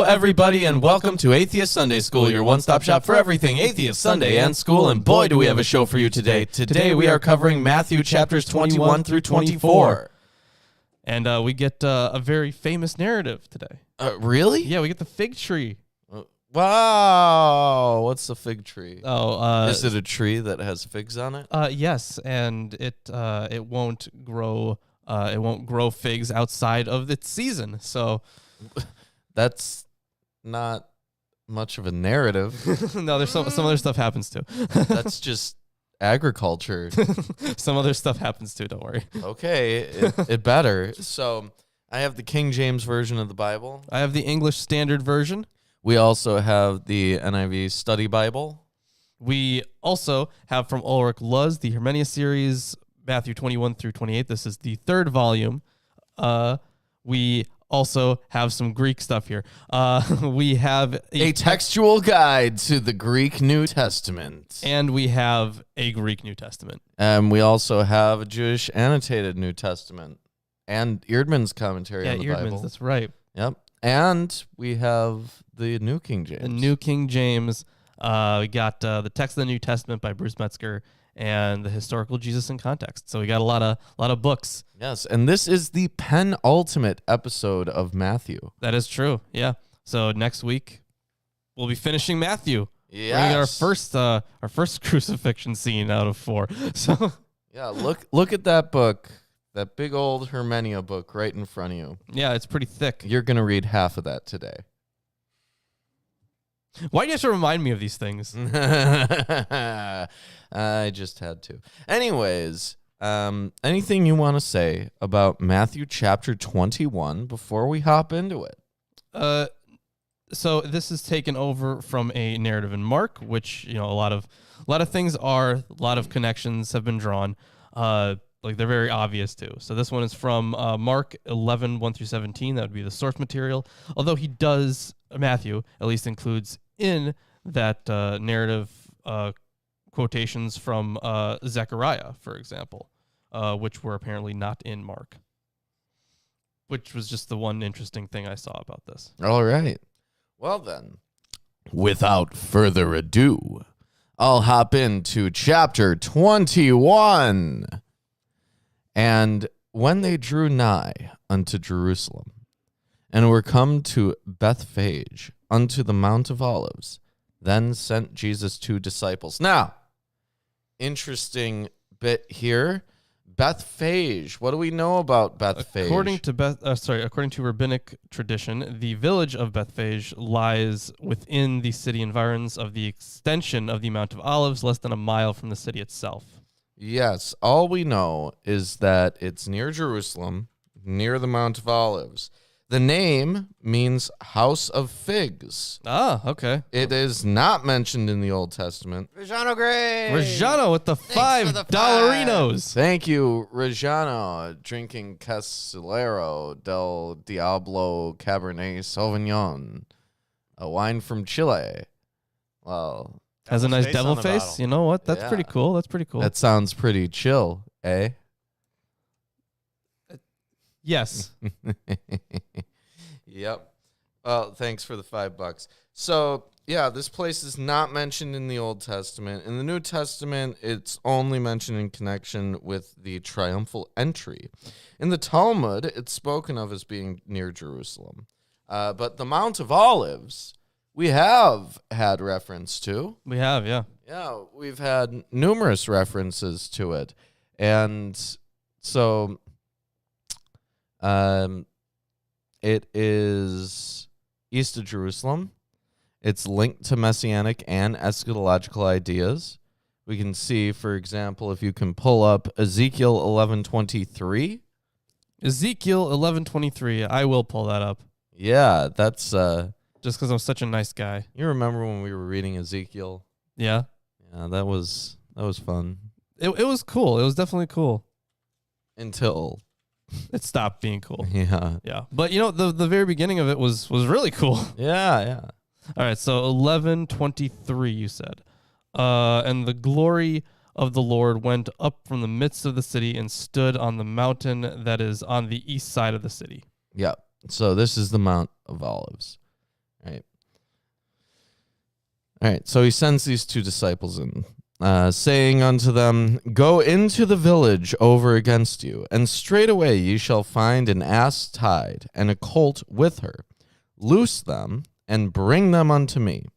Hello, everybody, and welcome to Atheist Sunday School, your one-stop shop for everything Atheist Sunday and school. And boy, do we have a show for you today. Today we are covering Matthew chapters 21 through 24. And we get a very famous narrative today. Really? Yeah, we get the fig tree. Wow. What's the fig tree? Is it a tree that has figs on it? Yes, and it won't grow. It won't grow figs outside of its season. So that's not much of a narrative. No, there's some other stuff happens too. That's just agriculture. Some other stuff happens too. Don't worry. Okay, it better. So I have the King James Version of the Bible. I have the English Standard Version. We also have the NIV Study Bible. We also have from Ulrich Luz the Hermenia series, Matthew 21 through 28. This is the third volume. We also have some Greek stuff here. We have a textual guide to the Greek New Testament. And we have a Greek New Testament. And we also have a Jewish annotated New Testament. And Eerdman's commentary on the Bible. Yeah, that's right. Yep. And we have the New King James. The New King James. We got the text of the New Testament by Bruce Metzger and the historical Jesus in context. So we got a lot of books. Yes, and this is the penultimate episode of Matthew. That is true. Yeah. So next week we'll be finishing Matthew. Yes. We're getting our first crucifixion scene out of 4. So yeah, look at that book. That big old Hermenia book right in front of you. Yeah, it's pretty thick. You're going to read half of that today. Why do you have to remind me of these things? I just had to. Anyways, anything you want to say about Matthew chapter 21 before we hop into it? So this is taken over from a narrative in Mark, which, a lot of things are, a lot of connections have been drawn. Like they're very obvious too. So this one is from Mark 11, 1 through 17. That would be the source material. Although Matthew at least includes in that narrative quotations from Zechariah, for example, which were apparently not in Mark, which was just the one interesting thing I saw about this. All right. Well then, without further ado, I'll hop into chapter 21. And when they drew nigh unto Jerusalem, and were come to Bethphage, unto the Mount of Olives, then sent Jesus 2 disciples. Now, interesting bit here. Bethphage. What do we know about Bethphage? According to rabbinic tradition, the village of Bethphage lies within the city environs of the extension of the Mount of Olives, less than a mile from the city itself. Yes, all we know is that it's near Jerusalem, near the Mount of Olives. The name means house of figs. Ah, okay. It is not mentioned in the Old Testament. Reggiano Gray. Reggiano with the $5 Thank you, Reggiano. Drinking Castellero del Diablo Cabernet Sauvignon, a wine from Chile. Well, has a nice devil face. You know what? That's pretty cool. That sounds pretty chill, eh? Yes. Yep. Well, thanks for the $5. So, yeah, this place is not mentioned in the Old Testament. In the New Testament, it's only mentioned in connection with the triumphal entry. In the Talmud, it's spoken of as being near Jerusalem. But the Mount of Olives, we have had reference to. We have, yeah. Yeah, we've had numerous references to it. And so it is east of Jerusalem. It's linked to messianic and eschatological ideas. We can see, for example, if you can pull up Ezekiel 11:23. Ezekiel 11:23. I will pull that up. Yeah, that's just because I'm such a nice guy. You remember when we were reading Ezekiel? Yeah. Yeah, that was fun. It was cool. It was definitely cool. Until it stopped being cool. Yeah. Yeah. But the very beginning of it was really cool. Yeah. All right, so 11:23 you said. And the glory of the Lord went up from the midst of the city and stood on the mountain that is on the east side of the city. Yeah. So this is the Mount of Olives. All right, so he sends these two disciples in, saying unto them, Go into the village over against you, and straightway ye shall find an ass tied, and a colt with her. Loose them, and bring them unto me.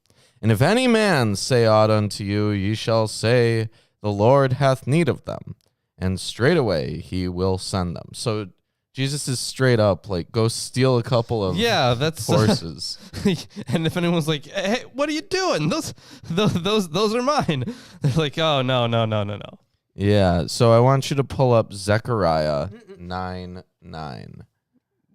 And if any man say aught unto you, ye shall say, The Lord hath need of them, and straightway he will send them. So Jesus is straight up like, go steal a couple of horses. And if anyone's like, hey, what are you doing? Those are mine. They're like, oh, no. Yeah, so I want you to pull up Zechariah 9:9.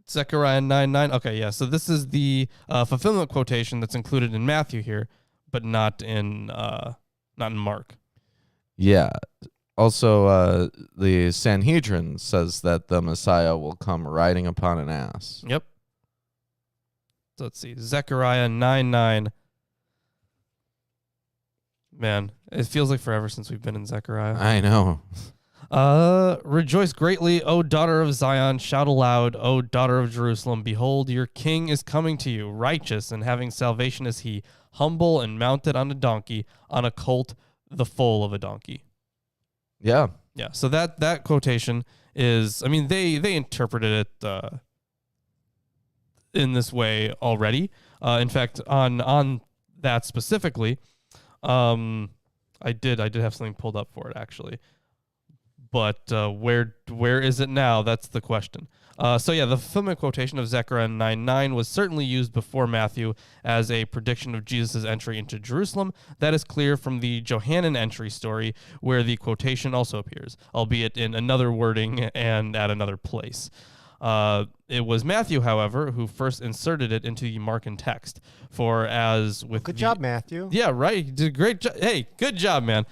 Zechariah 9:9. Okay, yeah. So this is the fulfillment quotation that's included in Matthew here, but not in Mark. Yeah. Also, the Sanhedrin says that the Messiah will come riding upon an ass. Yep. So let's see. Zechariah 9:9. Man, it feels like forever since we've been in Zechariah. I know. Rejoice greatly, O daughter of Zion. Shout aloud, O daughter of Jerusalem. Behold, your king is coming to you. Righteous and having salvation is he. Humble and mounted on a donkey, on a colt, the foal of a donkey. Yeah. Yeah. So that quotation is, I mean, they interpreted it in this way already. In fact, on that specifically, I did have something pulled up for it actually. But where is it now? That's the question. So yeah, the fulfillment quotation of Zechariah 9:9 was certainly used before Matthew as a prediction of Jesus' entry into Jerusalem. That is clear from the Johannine entry story, where the quotation also appears, albeit in another wording and at another place. It was Matthew, however, who first inserted it into the Markan text. For as with good job, Matthew. Yeah, right. You did a great job. Hey, good job, man.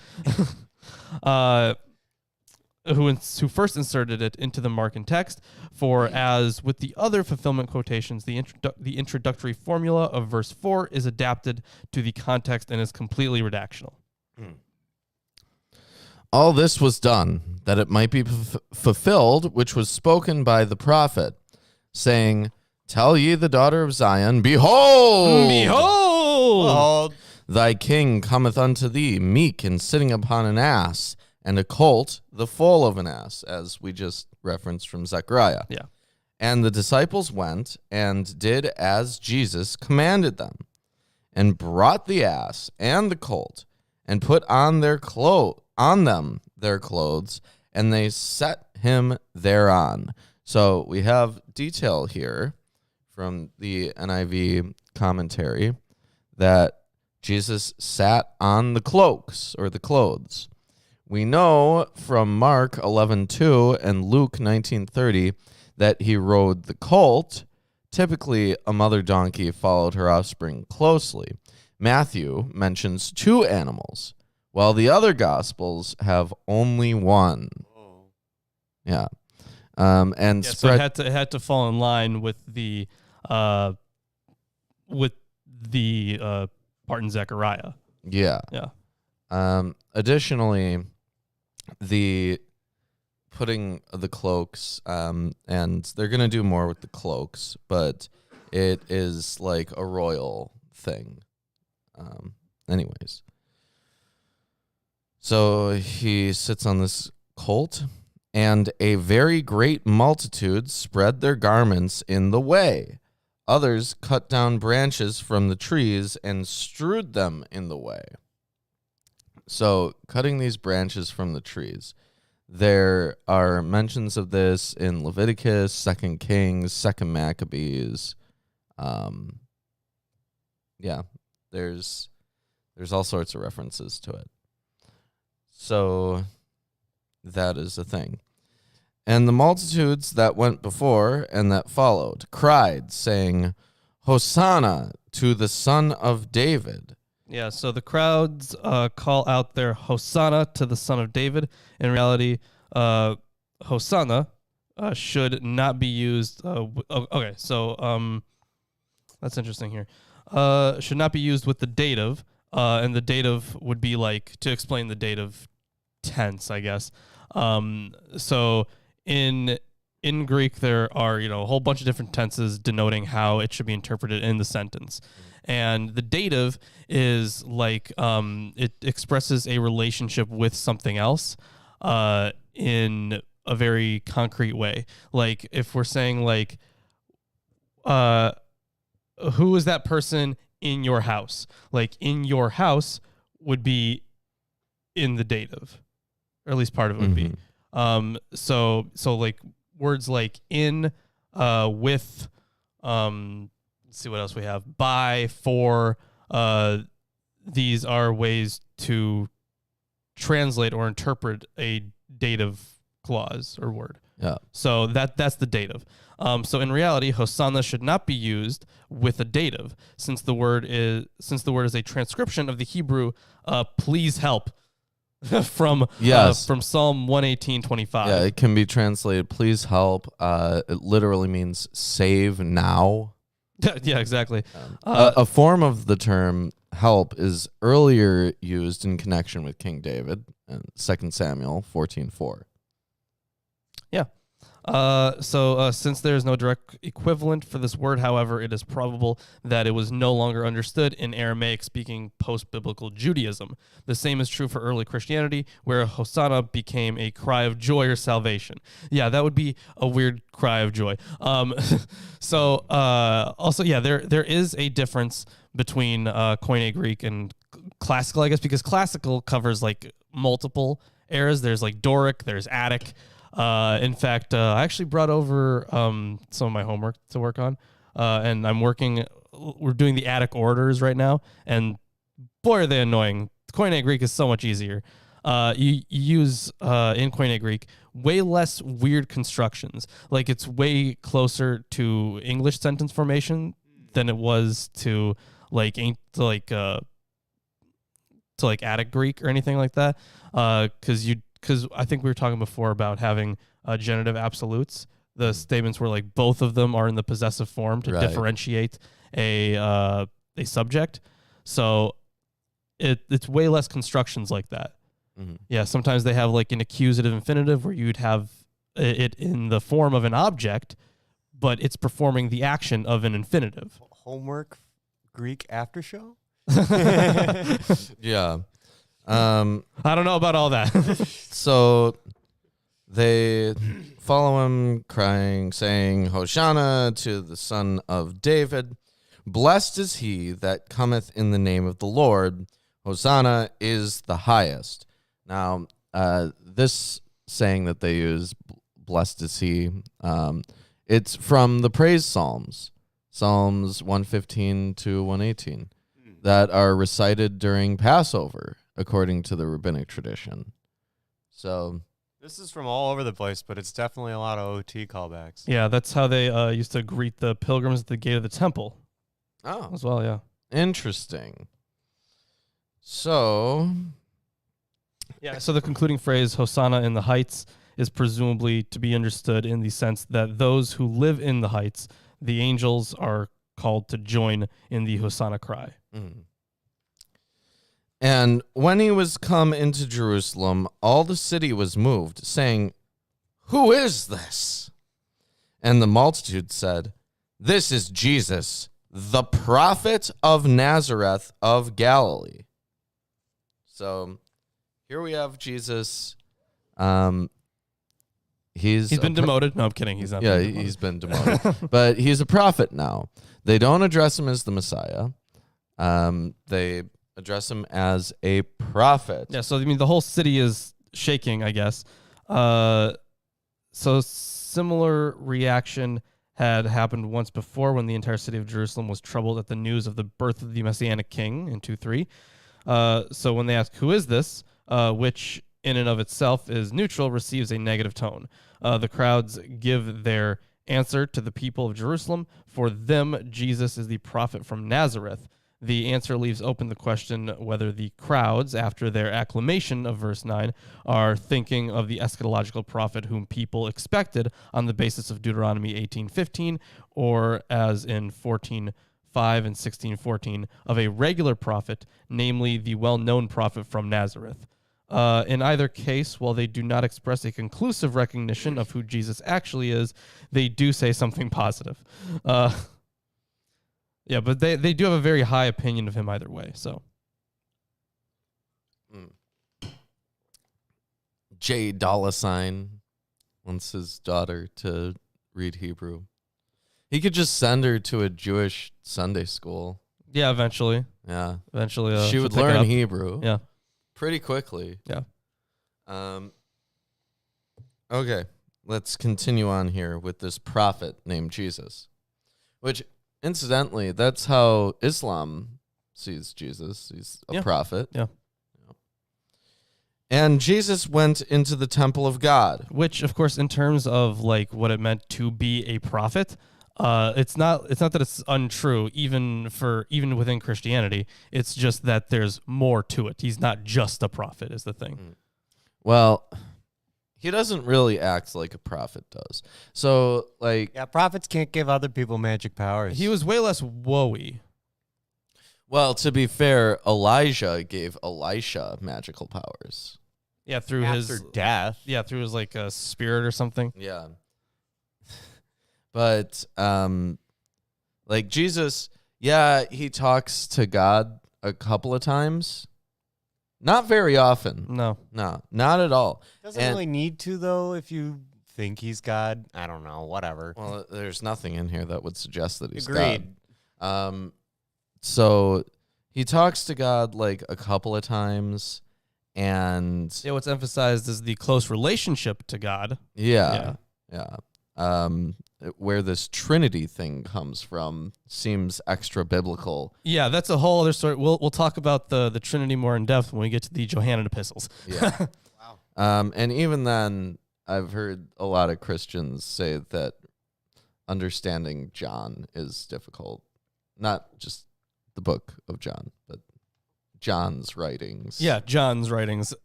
Who first inserted it into the Markan text, for as with the other fulfillment quotations, the introductory formula of verse 4 is adapted to the context and is completely redactional. All this was done, that it might be fulfilled, which was spoken by the prophet, saying, Tell ye the daughter of Zion, Behold! Behold! Thy king cometh unto thee, meek and sitting upon an ass, and a colt, the foal of an ass, as we just referenced from Zechariah. Yeah. And the disciples went and did as Jesus commanded them, and brought the ass and the colt, and put on their their clothes, and they set him thereon. So we have detail here from the NIV commentary that Jesus sat on the cloaks or the clothes. We know from Mark 11:2 and Luke 19:30 that he rode the colt. Typically, a mother donkey followed her offspring closely. Matthew mentions 2 animals, while the other Gospels have only one. Yeah. So it had to fall in line with the part in Zechariah. Yeah. Yeah. Additionally, the putting the cloaks, and they're going to do more with the cloaks, but it is like a royal thing. Anyways. So he sits on this colt, and a very great multitude spread their garments in the way. Others cut down branches from the trees and strewed them in the way. So, cutting these branches from the trees. There are mentions of this in Leviticus, 2 Kings, 2 Maccabees. Yeah, there's all sorts of references to it. So, that is a thing. And the multitudes that went before and that followed cried, saying, Hosanna to the Son of David. Yeah, so the crowds call out their Hosanna to the Son of David. In reality, Hosanna should not be used. Okay, so that's interesting here. Should not be used with the dative, and the dative would be like, to explain the dative tense, I guess. So in in Greek, there are, a whole bunch of different tenses denoting how it should be interpreted in the sentence. And the dative is like it expresses a relationship with something else in a very concrete way. Like if we're saying like, who is that person in your house? Like in your house would be in the dative, or at least part of it would be. So like words like in, with, let's see what else we have. By, for, these are ways to translate or interpret a dative clause or word. Yeah. So that's the dative. So in reality, Hosanna should not be used with a dative, since the word is a transcription of the Hebrew please help from Psalm 118:25. Yeah, it can be translated please help. It literally means save now. Yeah, exactly. A form of the term help is earlier used in connection with King David in 2 Samuel 14:4. Yeah. So since there is no direct equivalent for this word, however, it is probable that it was no longer understood in Aramaic-speaking post-biblical Judaism. The same is true for early Christianity, where Hosanna became a cry of joy or salvation. Yeah, that would be a weird cry of joy. Also, yeah, there is a difference between Koine Greek and classical, I guess, because classical covers like multiple eras. There's like Doric, there's Attic. In fact, I actually brought over some of my homework to work on, and we're doing the Attic orders right now, and boy, are they annoying. Koine Greek is so much easier. You use, in Koine Greek, way less weird constructions. Like, it's way closer to English sentence formation than it was to Attic Greek or anything like that, because I think we were talking before about having genitive absolutes. The statements where like both of them are in the possessive form to differentiate a subject. So it's way less constructions like that. Mm-hmm. Yeah, sometimes they have like an accusative infinitive where you'd have it in the form of an object, but it's performing the action of an infinitive. Homework Greek after show? Yeah. I don't know about all that. So they follow him crying, saying, Hosanna to the Son of David. Blessed is he that cometh in the name of the Lord. Hosanna is the highest. Now, this saying that they use, blessed is he, it's from the praise psalms, Psalms 115 to 118, that are recited during Passover, according to the rabbinic tradition. So this is from all over the place, but it's definitely a lot of OT callbacks. Yeah, that's how they used to greet the pilgrims at the gate of the temple. Oh. As well, yeah. Interesting. So the concluding phrase, Hosanna in the heights, is presumably to be understood in the sense that those who live in the heights, the angels, are called to join in the Hosanna cry. Mm. And when he was come into Jerusalem, all the city was moved, saying, Who is this? And the multitude said, This is Jesus, the prophet of Nazareth of Galilee. So here we have Jesus. He's been demoted. No, I'm kidding. He's not. Yeah, he's been demoted. But he's a prophet now. They don't address him as the Messiah. They address him as a prophet. Yeah, so I mean the whole city is shaking, I guess. So similar reaction had happened once before when the entire city of Jerusalem was troubled at the news of the birth of the Messianic king in 2:3. So when they ask, who is this, which in and of itself is neutral, receives a negative tone. The crowds give their answer to the people of Jerusalem. For them, Jesus is the prophet from Nazareth. The answer leaves open the question whether the crowds, after their acclamation of verse 9, are thinking of the eschatological prophet whom people expected on the basis of Deuteronomy 18:15, or as in 14:5 and 16:14, of a regular prophet, namely the well-known prophet from Nazareth. In either case, while they do not express a conclusive recognition of who Jesus actually is, they do say something positive. Yeah, but they do have a very high opinion of him either way. So, Jay Dollar Sign wants his daughter to read Hebrew. He could just send her to a Jewish Sunday school. yeah, eventually, Yeah. she She would pick it learn up. Hebrew. Yeah. Pretty quickly. Yeah. Okay, let's continue on here with this prophet named Jesus, which, incidentally, that's how Islam sees Jesus. He's a prophet. Yeah. And Jesus went into the temple of God. Which, of course, in terms of like what it meant to be a prophet, it's not that it's untrue even within Christianity. It's just that there's more to it. He's not just a prophet is the thing. Well, he doesn't really act like a prophet does. So, like, Yeah, prophets can't give other people magic powers. He was way less woey. well, to be fair, Elijah gave Elisha magical powers. Yeah, through after his death. yeah, through his like spirit or something. Yeah. But like Jesus, yeah, he talks to God a couple of times. Not very often. No. No, not at all. Doesn't And- really need to, though, if you think he's God. I don't know, whatever. Well, there's nothing in here that would suggest that he's Agreed. God. So he talks to God like a couple of times, and Yeah, what's emphasized is the close relationship to God. yeah. Where this Trinity thing comes from seems extra biblical. Yeah, that's a whole other story. We'll talk about the Trinity more in depth when we get to the Johannine epistles. Yeah. Wow. And even then, I've heard a lot of Christians say that understanding John is difficult. Not just the book of John, but John's writings. Yeah, John's writings.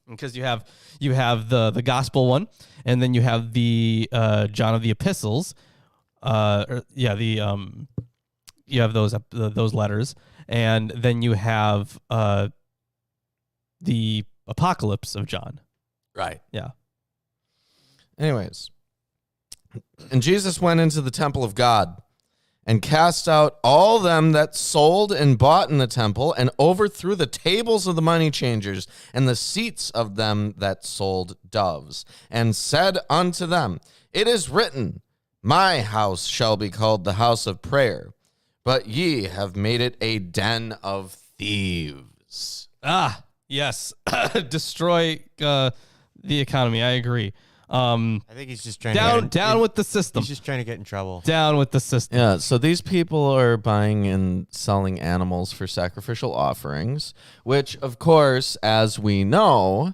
Because you have the gospel one, and then you have the John of the epistles. You have those letters, and then you have the Apocalypse of John. Right. Yeah. Anyways, and Jesus went into the temple of God and cast out all them that sold and bought in the temple, and overthrew the tables of the money changers and the seats of them that sold doves, and said unto them, It is written, My house shall be called the house of prayer, but ye have made it a den of thieves. Ah, yes. Destroy the economy. I agree. I think he's just trying to Down with the system. He's just trying to get in trouble. Down with the system. Yeah, so these people are buying and selling animals for sacrificial offerings, which, of course, as we know,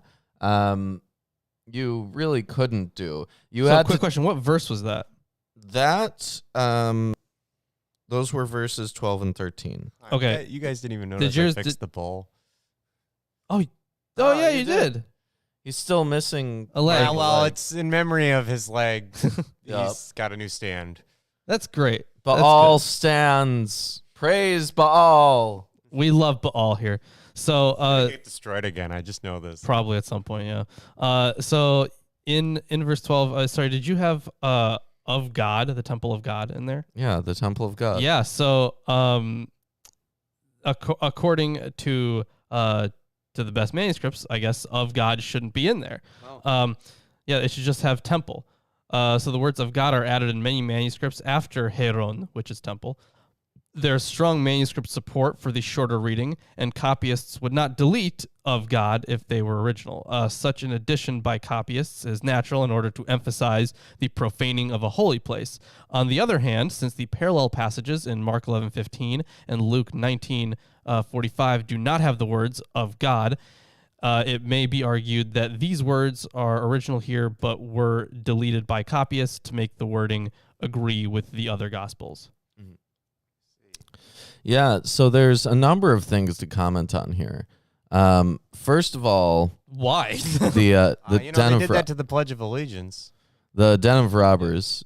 you really couldn't do. You So, had quick question: what verse was that? that. Those were verses 12 and 13. Okay. You guys didn't even notice yours- I fixed the bowl. Oh yeah, you did. He's still missing A leg. Well, it's in memory of his leg. Yup. He's got a new stand. That's great. Baal That's stands. Praise Baal. good. We love Baal here. So Get destroyed again. I just know this. probably at some point, yeah. So in verse 12, sorry, did you have of God, the temple of God in there? Yeah, the temple of God. Yeah. So according to the best manuscripts, I guess of God shouldn't be in there. Oh. Yeah, it should just have temple. So the words of God are added in many manuscripts after Heron, which is temple. There's strong manuscript support for the shorter reading, and copyists would not delete of God if they were original. Such an addition by copyists is natural in order to emphasize the profaning of a holy place. On the other hand, since the parallel passages in Mark 11:15 and Luke 19:45 do not have the words of God, it may be argued that these words are original here, but were deleted by copyists to make the wording agree with the other gospels. Yeah, so there's a number of things to comment on here. First of all, Why? the You know, den they of did that to the Pledge of Allegiance. the den of robbers,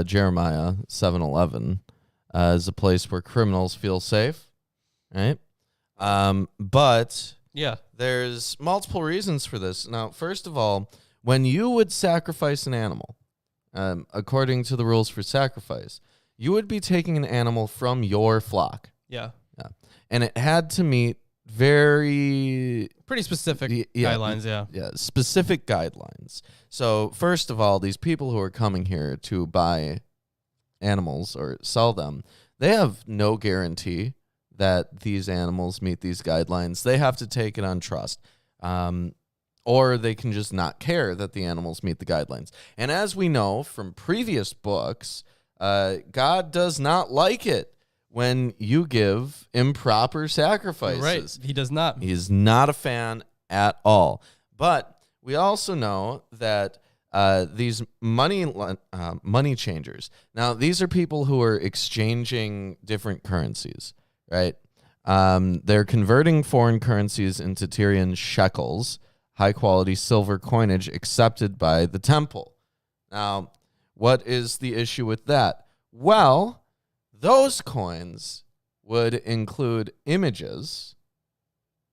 Jeremiah 7:11, is a place where criminals feel safe, right? But Yeah. There's multiple reasons for this. Now, first of all, when you would sacrifice an animal, according to the rules for sacrifice, you would be taking an animal from your flock. Yeah. Yeah. And it had to meet very Pretty specific guidelines, yeah. Yeah, specific guidelines. So, first of all, these people who are coming here to buy animals or sell them, they have no guarantee that these animals meet these guidelines. They have to take it on trust. Or they can just not care that the animals meet the guidelines. And as we know from previous books, God does not like it when you give improper sacrifices. Right, he does not. He is not a fan at all. But we also know that these money changers, now these are people who are exchanging different currencies, right? They're converting foreign currencies into Tyrian shekels, high-quality silver coinage accepted by the temple. Now, what is the issue with that? Well, those coins would include images,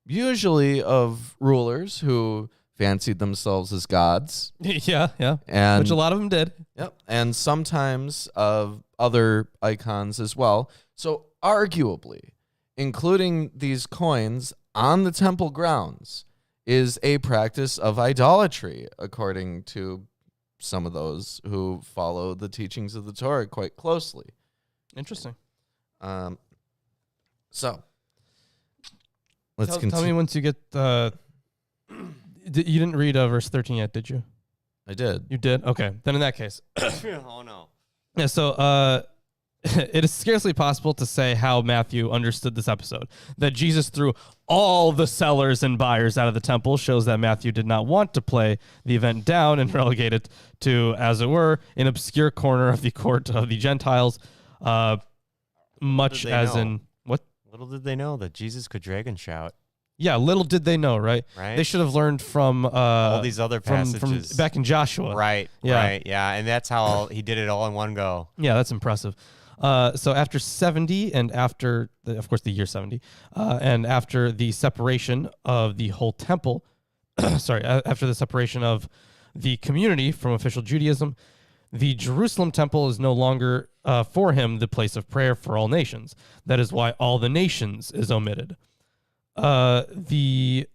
usually of rulers who fancied themselves as gods. Yeah, And, which a lot of them did. Yep, and sometimes of other icons as well. So arguably, including these coins on the temple grounds is a practice of idolatry, according to some of those who follow the teachings of the Torah quite closely. Interesting. So, let's continue. Tell me once you get you didn't read verse 13 yet, did you? I did. You did? Okay. Then in that case. Oh, no. Yeah, so it is scarcely possible to say how Matthew understood this episode. That Jesus threw all the sellers and buyers out of the temple shows that Matthew did not want to play the event down and relegate it to, as it were, an obscure corner of the court of the Gentiles, much as know? in... What? Little did they know that Jesus could dragon shout. Yeah, little did they know, right? Right. They should have learned from... all these other passages. From back in Joshua. Right, Yeah. right, yeah. And that's how he did it all in one go. Yeah, that's impressive. So after 70 and after, of course, the year 70, and after the separation of the whole temple, after the separation of the community from official Judaism, the Jerusalem temple is no longer for him the place of prayer for all nations. That is why all the nations is omitted. The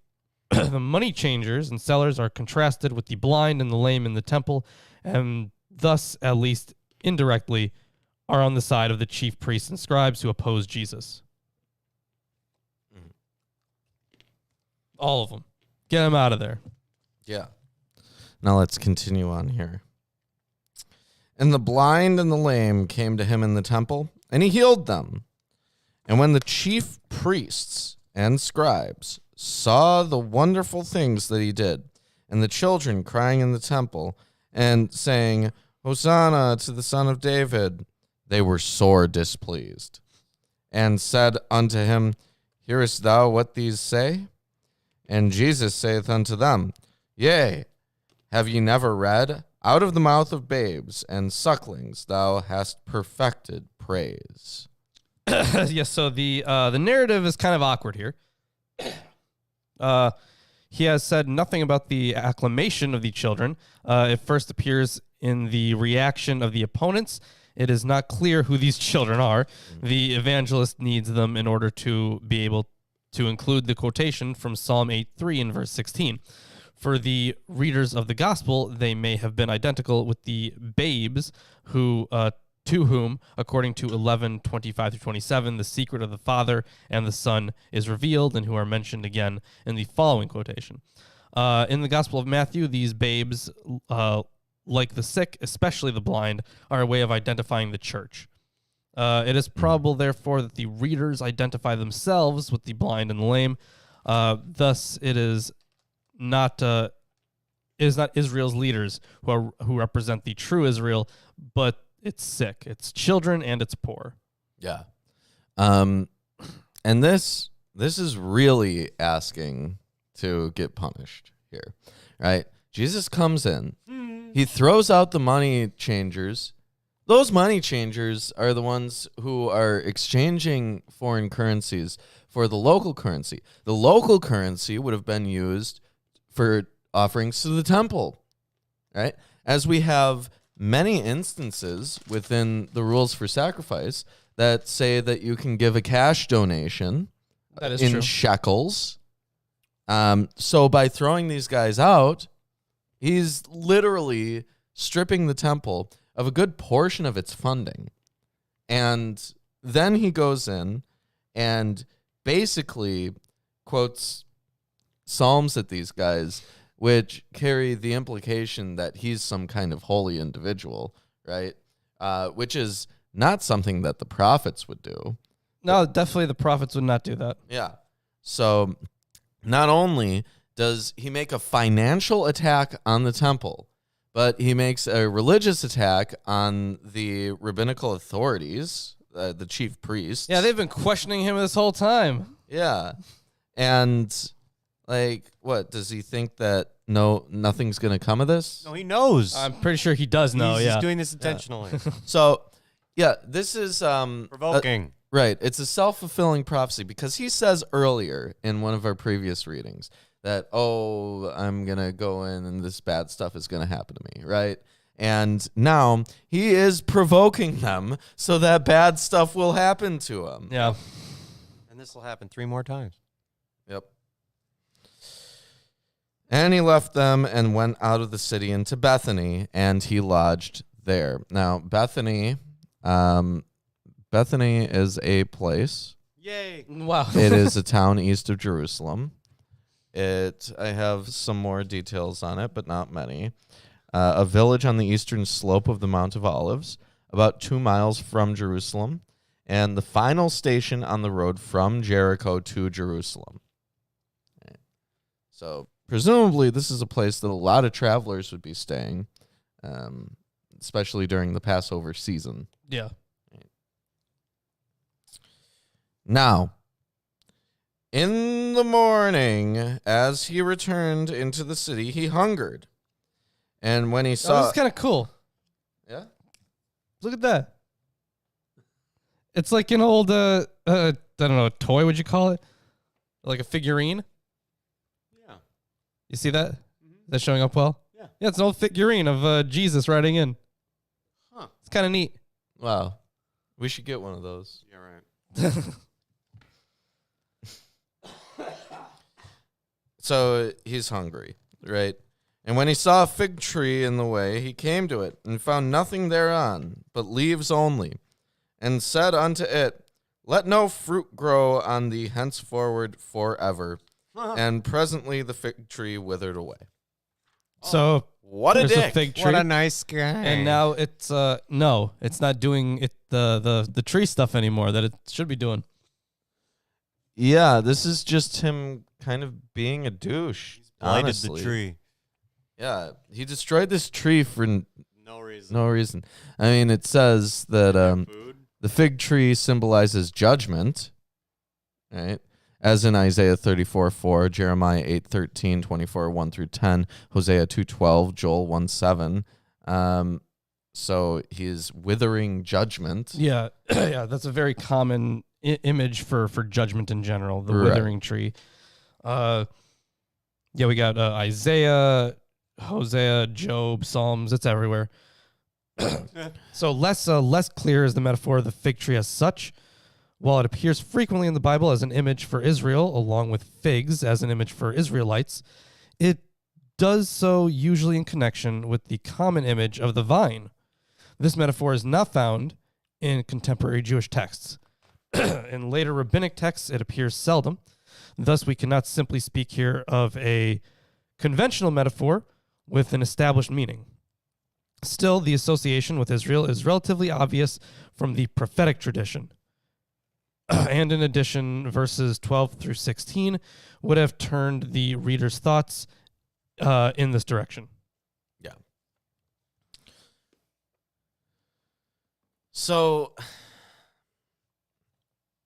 money changers and sellers are contrasted with the blind and the lame in the temple, and thus, at least indirectly, are on the side of the chief priests and scribes who oppose Jesus. Mm-hmm. All of them. Get them out of there. Yeah. Now let's continue on here. And the blind and the lame came to him in the temple, and he healed them. And when the chief priests and scribes saw the wonderful things that he did, and the children crying in the temple, and saying, Hosanna to the Son of David, they were sore displeased, and said unto him, Hearest thou what these say? And Jesus saith unto them, Yea, have ye never read, Out of the mouth of babes and sucklings thou hast perfected praise. Yes, so the narrative is kind of awkward here. He has said nothing about the acclamation of the children. It first appears in the reaction of the opponents. It is not clear who these children are. The evangelist needs them in order to be able to include the quotation from Psalm 8:3 in verse 16. For the readers of the gospel, they may have been identical with the babes who, to whom, according to 11:25-27, the secret of the Father and the Son is revealed, and who are mentioned again in the following quotation. In the Gospel of Matthew, these babes, like the sick, especially the blind, are a way of identifying the church. It is probable, therefore, that the readers identify themselves with the blind and the lame. Thus, it is not Israel's leaders who represent the true Israel, but it's sick. It's children and it's poor. Yeah. And this is really asking to get punished here, right? Jesus comes in. He throws out the money changers, Those money changers are the ones who are exchanging foreign currencies for the local currency. The local currency would have been used for offerings to the temple, right? As we have many instances within the rules for sacrifice that say that you can give a cash donation That is in true. shekels. So by throwing these guys out, he's literally stripping the temple of a good portion of its funding. And then he goes in and basically quotes psalms at these guys, which carry the implication that he's some kind of holy individual, right? Which is not something that the prophets would do. No, definitely the prophets would not do that. Yeah. So not only does he make a financial attack on the temple, but he makes a religious attack on the rabbinical authorities, the chief priests. Yeah, they've been questioning him this whole time. Yeah. And like, what, does he think that nothing's going to come of this? No, he knows. I'm pretty sure he does know, He's yeah. doing this intentionally. So, yeah, this is Provoking. right. It's a self-fulfilling prophecy because he says earlier in one of our previous readings that, I'm going to go in and this bad stuff is going to happen to me, right? And now he is provoking them so that bad stuff will happen to him. Yeah. And this will happen 3 more times. Yep. And he left them and went out of the city into Bethany, and he lodged there. Now, Bethany is a place. Yay. Wow. It is a town east of Jerusalem. I have some more details on it, but not many. A village on the eastern slope of the Mount of Olives, about 2 miles from Jerusalem, and the final station on the road from Jericho to Jerusalem. Okay. So presumably this is a place that a lot of travelers would be staying, especially during the Passover season. Yeah. Now, in the morning, as he returned into the city, he hungered. And when he This saw... is kind of cool. Yeah? Look at that. It's like an old, I don't know, toy, would you call it? Like a figurine? Yeah. You see that? Is that showing up well? Yeah. Yeah, it's an old figurine of Jesus riding in. Huh. It's kind of neat. Wow. We should get one of those. Yeah, right. So he's hungry, right? And when he saw a fig tree in the way, he came to it and found nothing thereon, but leaves only, and said unto it, Let no fruit grow on thee henceforward forever. And presently the fig tree withered away. So What a there's dick. a fig tree. What a nice guy. And now it's no, it's not doing it the tree stuff anymore that it should be doing. Yeah, this is just him kind of being a douche. blighted honestly. the tree. Yeah, he destroyed this tree for No reason. no reason. I mean, it says that Food. the fig tree symbolizes judgment, right? As in Isaiah 34:4, Jeremiah 8:13, 24:1 through 10, Hosea 2:12, Joel 1:7. So he's withering judgment. Yeah, yeah, that's a very common image for judgment in general, the Right. withering tree. Yeah, we got Isaiah, Hosea, Job, Psalms. It's everywhere. So less clear is the metaphor of the fig tree as such. While it appears frequently in the Bible as an image for Israel, along with figs as an image for Israelites, it does so usually in connection with the common image of the vine. This metaphor is not found in contemporary Jewish texts. In later rabbinic texts, it appears seldom. Thus, we cannot simply speak here of a conventional metaphor with an established meaning. Still, the association with Israel is relatively obvious from the prophetic tradition. And in addition, verses 12 through 16 would have turned the reader's thoughts in this direction. Yeah. So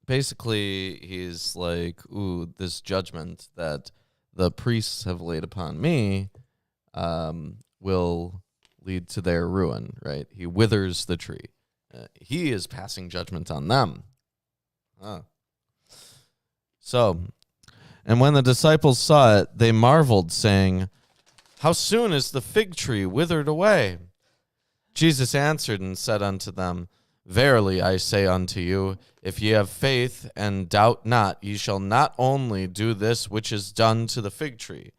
basically, he's like, ooh, this judgment that the priests have laid upon me will lead to their ruin, right? He withers the tree. He is passing judgment on them. So, and when the disciples saw it, they marveled, saying, "How soon is the fig tree withered away?" Jesus answered and said unto them, "Verily I say unto you, if ye have faith and doubt not, ye shall not only do this which is done to the fig tree,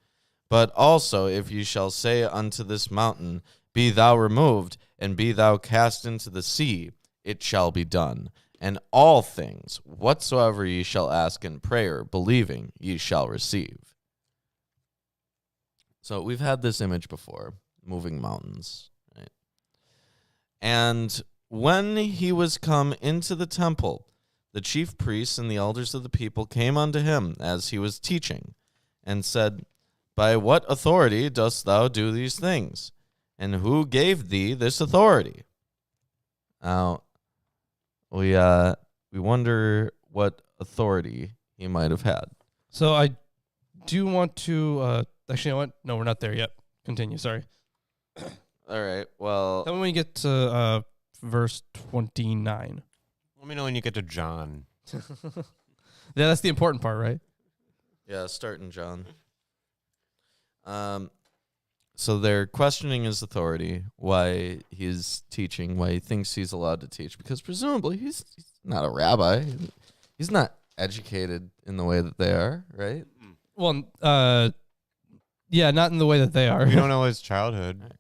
but also if ye shall say unto this mountain, Be thou removed, and be thou cast into the sea, it shall be done. And all things, whatsoever ye shall ask in prayer, believing, ye shall receive." So we've had this image before, moving mountains, right? And when he was come into the temple, the chief priests and the elders of the people came unto him as he was teaching, and said, "By what authority dost thou do these things? And who gave thee this authority?" Now, we wonder what authority he might have had. So I do want to actually, you know what? No, we're not there yet. Continue. Sorry. All right. Well, Then when we get to verse 29. Let me know when you get to John. Yeah, that's the important part, right? yeah, starting John. So they're questioning his authority, why he's teaching, why he thinks he's allowed to teach, because presumably he's not a rabbi. He's not educated in the way that they are, right? Well, yeah, not in the way that they are. We don't know his childhood,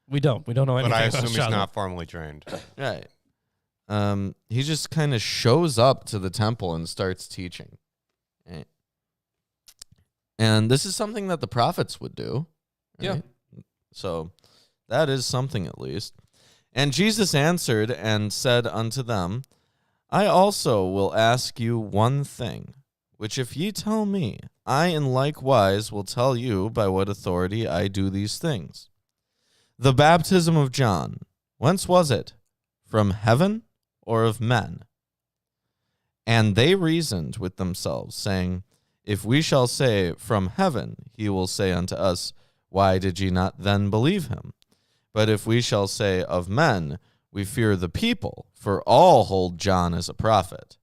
We don't know anything. but I about assume he's childhood. not formally trained. Right. He just kind of shows up to the temple and starts teaching. Right? And this is something that the prophets would do. Right? Yeah. So that is something at least. And Jesus answered and said unto them, "I also will ask you one thing, which if ye tell me, I in like wise will tell you by what authority I do these things. The baptism of John, whence was it? From heaven or of men?" And they reasoned with themselves, saying, If we shall say, From heaven, he will say unto us, Why did ye not then believe him? But if we shall say, Of men, we fear the people, for all hold John as a prophet.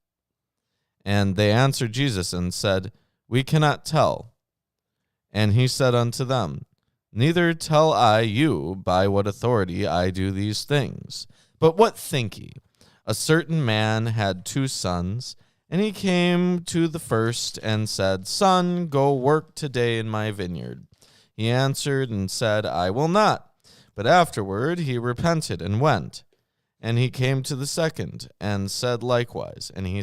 And they answered Jesus and said, We cannot tell. And he said unto them, Neither tell I you by what authority I do these things. But what think ye? A certain man had 2 sons, and he came to the first and said, Son, go work today in my vineyard. He answered and said, I will not. But afterward he repented and went. And he came to the second and said likewise. And he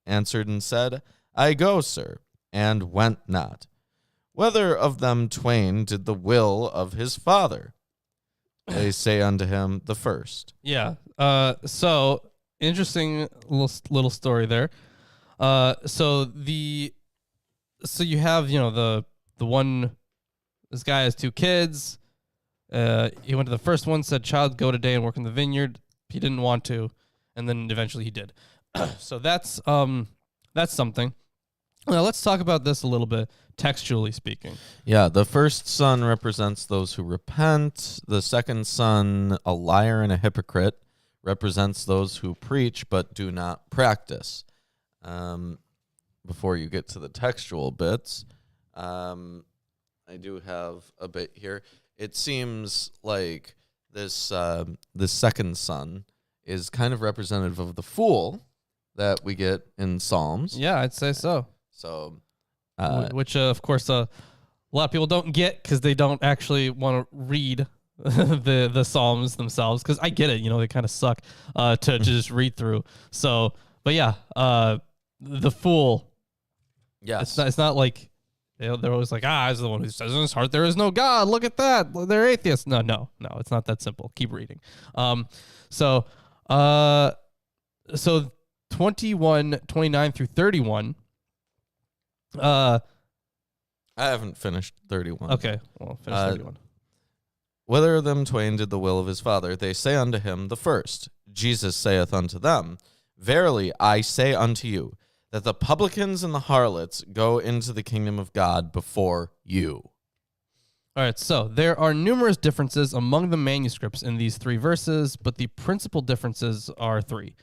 answered and said, I go, sir, and went not. Whether of them twain did the will of his father? They say unto him, the first. Yeah. So interesting little story there. So you have, the one, this guy has 2 kids. He went to the first one, said, child, go today and work in the vineyard. He didn't want to. And then eventually he did. So that's something. Now let's talk about this a little bit, textually speaking. Yeah, the first son represents those who repent. The second son, a liar and a hypocrite, represents those who preach but do not practice. Before you get to the textual bits, I do have a bit here. It seems like this second son is kind of representative of the fool that we get in Psalms. Yeah, I'd say so. So, which of course a lot of people don't get because they don't actually want to read the Psalms themselves. Because I get it, they kind of suck to just read through. So, but yeah, the fool. yes, It's not like they're always like, is the one who says in his heart there is no God. Look at that, they're atheists. No, it's not that simple. Keep reading. So 29 through 31. I haven't finished 31. Okay, well, finish 31. Whether of them twain did the will of his father, they say unto him, the first. Jesus saith unto them, Verily I say unto you, that the publicans and the harlots go into the kingdom of God before you. All right, so there are numerous differences among the manuscripts in these 3 verses, but the principal differences are 3.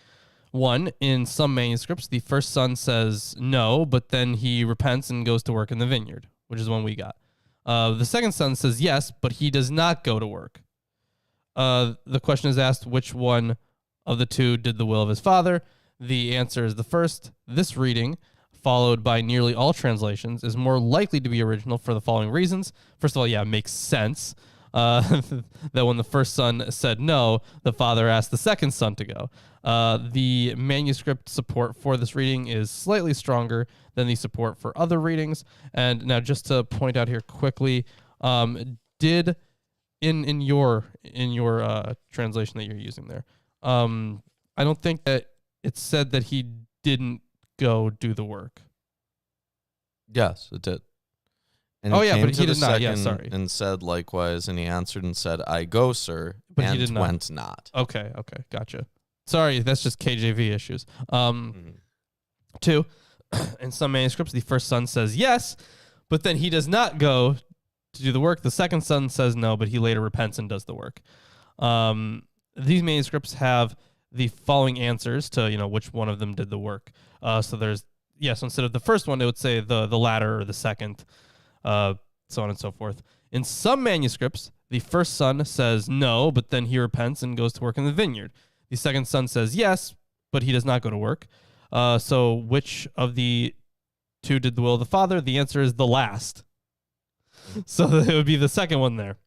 1, in some manuscripts, the first son says no, but then he repents and goes to work in the vineyard, which is the one we got. The second son says yes, but he does not go to work. The question is asked, which one of the 2 did the will of his father? The answer is the first. This reading, followed by nearly all translations, is more likely to be original for the following reasons. First of all, it makes sense that when the first son said no, the father asked the second son to go. The manuscript support for this reading is slightly stronger than the support for other readings. And now, just to point out here quickly, did in your translation that you're using there, I don't think that it said that he didn't go do the work. Yes, it did. And but to he the did not. Yeah, second sorry. And said likewise, and he answered and said, I go, sir, But and he did not. went not. Okay, gotcha. Sorry, that's just KJV issues. 2, in some manuscripts, the first son says yes, but then he does not go to do the work. The second son says no, but he later repents and does the work. These manuscripts have the following answers to which one of them did the work. So there's so instead of the first one, it would say the latter or the second, so on and so forth. In some manuscripts, the first son says no, but then he repents and goes to work in the vineyard. The second son says yes, but he does not go to work. So which of the 2 did the will of the father? The answer is the last. So it would be the second one there.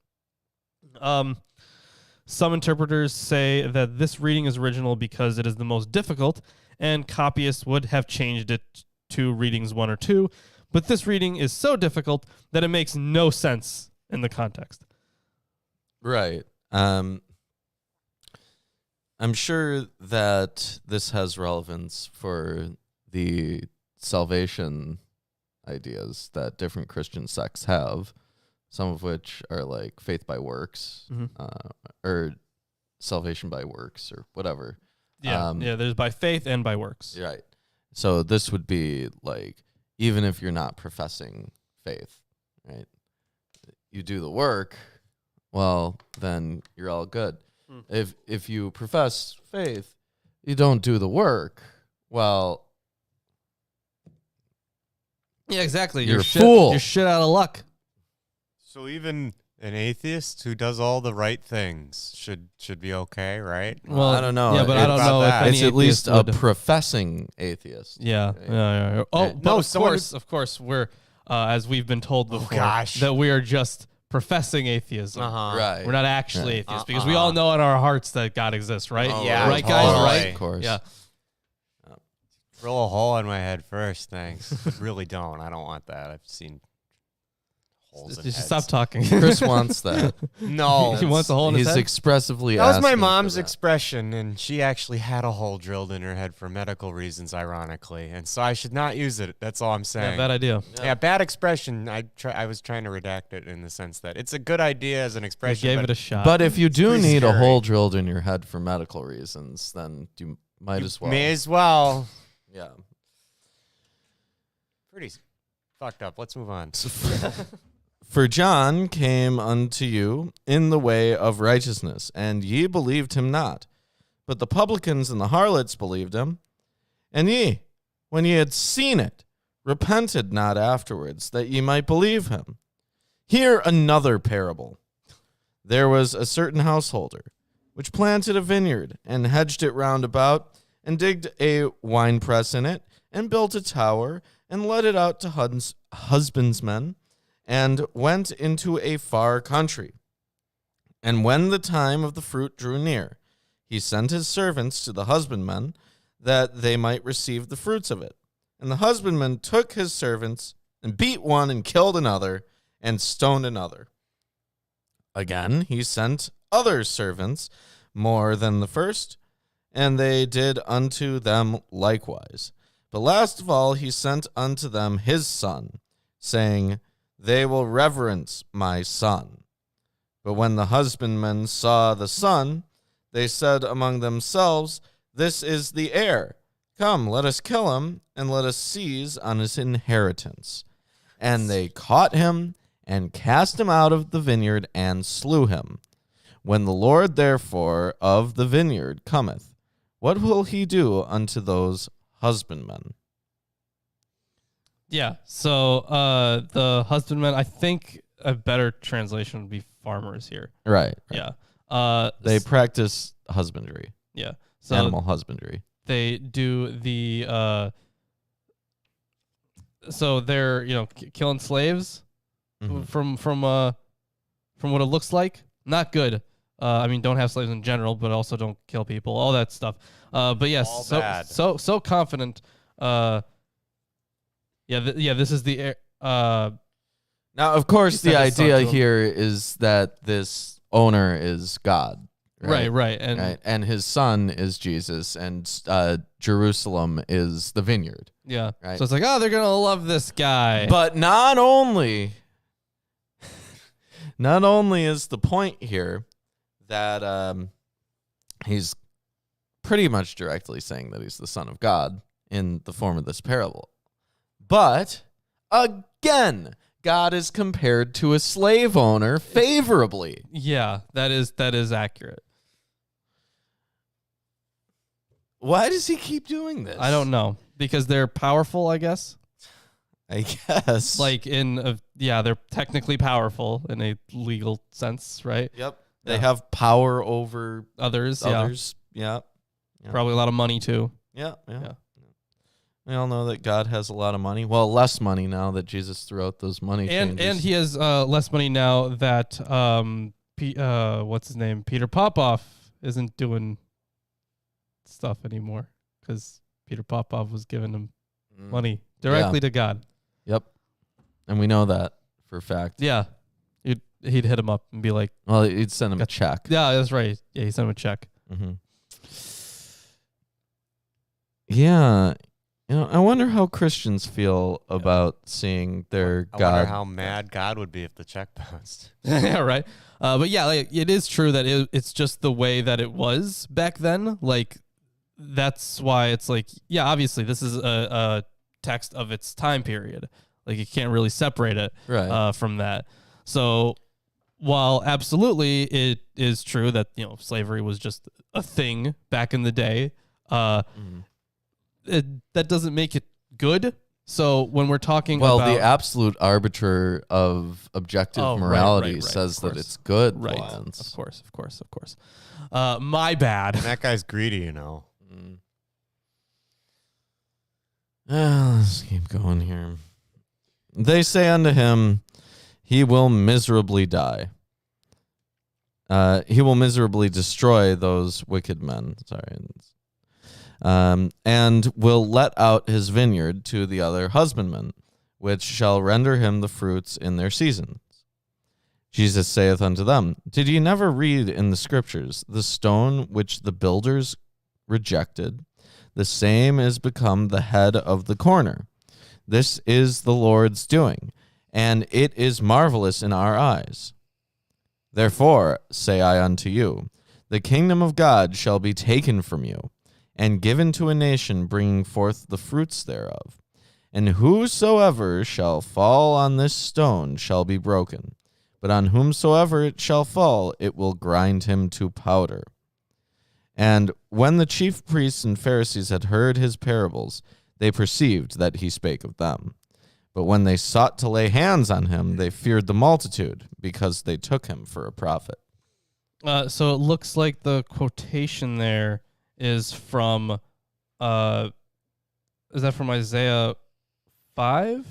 Some interpreters say that this reading is original because it is the most difficult, and copyists would have changed it to readings 1 or 2, but this reading is so difficult that it makes no sense in the context. Right. I'm sure that this has relevance for the salvation ideas that different Christian sects have, some of which are like faith by works, or salvation by works, or whatever. There's by faith and by works. Right. So this would be like, even if you're not professing faith, right? You do the work, well, then you're all good. If you profess faith, you don't do the work, well, yeah, exactly. You're a fool. You're shit out of luck. So even an atheist who does all the right things should be okay, right? Well, I don't know. Yeah, but I don't know if any it's at least atheist a would. professing atheist. Yeah. Right? Yeah. Oh, Right. but No, of course, we're as we've been told before gosh. that we are just professing atheism. Right. We're not actually atheists because we all know in our hearts that God exists, right? Oh, Yeah, right, guys. totally. Right. Of course. Yeah. Drill a hole in my head first, thanks. Really don't. I don't want that. I've seen holes in Just heads. stop talking. Chris wants that. No. He wants a hole in his He's head. expressively That was my asking for mom's that. expression, and she actually had a hole drilled in her head for medical reasons, ironically. And so I should not use it. That's all I'm Yeah, saying. bad idea. Yeah, bad expression. I was trying to redact it in the sense that it's a good idea as an You expression. gave but it a shot. But if you do pretty need a scary. hole drilled in your head for medical reasons, then you might as well. May as well. Yeah. Pretty fucked up. Let's move on. For John came unto you in the way of righteousness, and ye believed him not. But the publicans and the harlots believed him. And ye, when ye had seen it, repented not afterwards, that ye might believe him. Hear another parable. There was a certain householder, which planted a vineyard, and hedged it round about, and digged a winepress in it, and built a tower, and let it out to husbandsmen, and went into a far country. And when the time of the fruit drew near, he sent his servants to the husbandmen, that they might receive the fruits of it. And the husbandmen took his servants, and beat one, and killed another, and stoned another. Again he sent other servants, more than the first, and they did unto them likewise. But last of all he sent unto them his son, saying, They will reverence my son. But when the husbandmen saw the son, they said among themselves, This is the heir. Come, let us kill him, and let us seize on his inheritance. And they caught him, and cast him out of the vineyard and slew him. When the Lord therefore of the vineyard cometh, what will he do unto those husbandmen? Yeah. So the husbandmen, I think a better translation would be farmers here. Right. Yeah. They practice husbandry, Yeah. So animal husbandry. they do the so they're killing slaves Mhm. from what it looks like. Not good. I mean, don't have slaves in general, but also don't kill people. All that stuff. But yes, All so bad. so confident. This is the Now, of course, He the said his son idea to him. here is that this owner is God. right, and Right. And his son is Jesus, and Jerusalem is the vineyard. yeah. Right. So it's like, oh, they're gonna love this guy. But not only is the point here that he's pretty much directly saying that he's the Son of God in the form of this parable, but again, God is compared to a slave owner favorably. yeah, that is accurate. Why does he keep doing this? I don't know, because they're powerful, I guess. I guess. Like they're technically powerful in a legal sense, right? Yep. They Yeah. have power over Others. others. Yeah. Probably a lot of money too. Yeah. Yeah. We all know that God has a lot of money. Well, less money now that Jesus threw out those money And changes. he has less money now that what's his name, Peter Popoff isn't doing stuff anymore, because Peter Popoff was giving him money directly to God. Yep. And we know that for a fact. Yeah, he'd hit him up and be like, Well, he'd send him a check. yeah, that's right. Yeah, he sent him a check. Mm-hmm. Yeah. I wonder how Christians feel about seeing their I God. wonder how mad God would be if the check bounced. Yeah, right. But yeah, like, it is true that it's just the way that it was back then. Like, that's why it's like, yeah, obviously this is a text of its time period. Like, you can't really separate it Right. from that. So while absolutely it is true that slavery was just a thing back in the day, Mhm. that doesn't make it good. So when we're talking Well, about the absolute arbiter of objective Oh, right, morality right, says of that course. it's good. right, Lance. of course, my bad. And that guy's greedy, Mm. Let's keep going here. They say unto him, he will miserably die. He will miserably destroy those wicked men. Sorry. And will let out his vineyard to the other husbandmen, which shall render him the fruits in their seasons. Jesus saith unto them, Did ye never read in the scriptures, the stone which the builders rejected, the same is become the head of the corner. This is the Lord's doing, and it is marvelous in our eyes. Therefore say I unto you, the kingdom of God shall be taken from you, and given to a nation bringing forth the fruits thereof. And whosoever shall fall on this stone shall be broken, but on whomsoever it shall fall, it will grind him to powder. And when the chief priests and Pharisees had heard his parables, they perceived that he spake of them. But when they sought to lay hands on him, they feared the multitude, because they took him for a prophet. So it looks like the quotation there is from is that from Isaiah 5?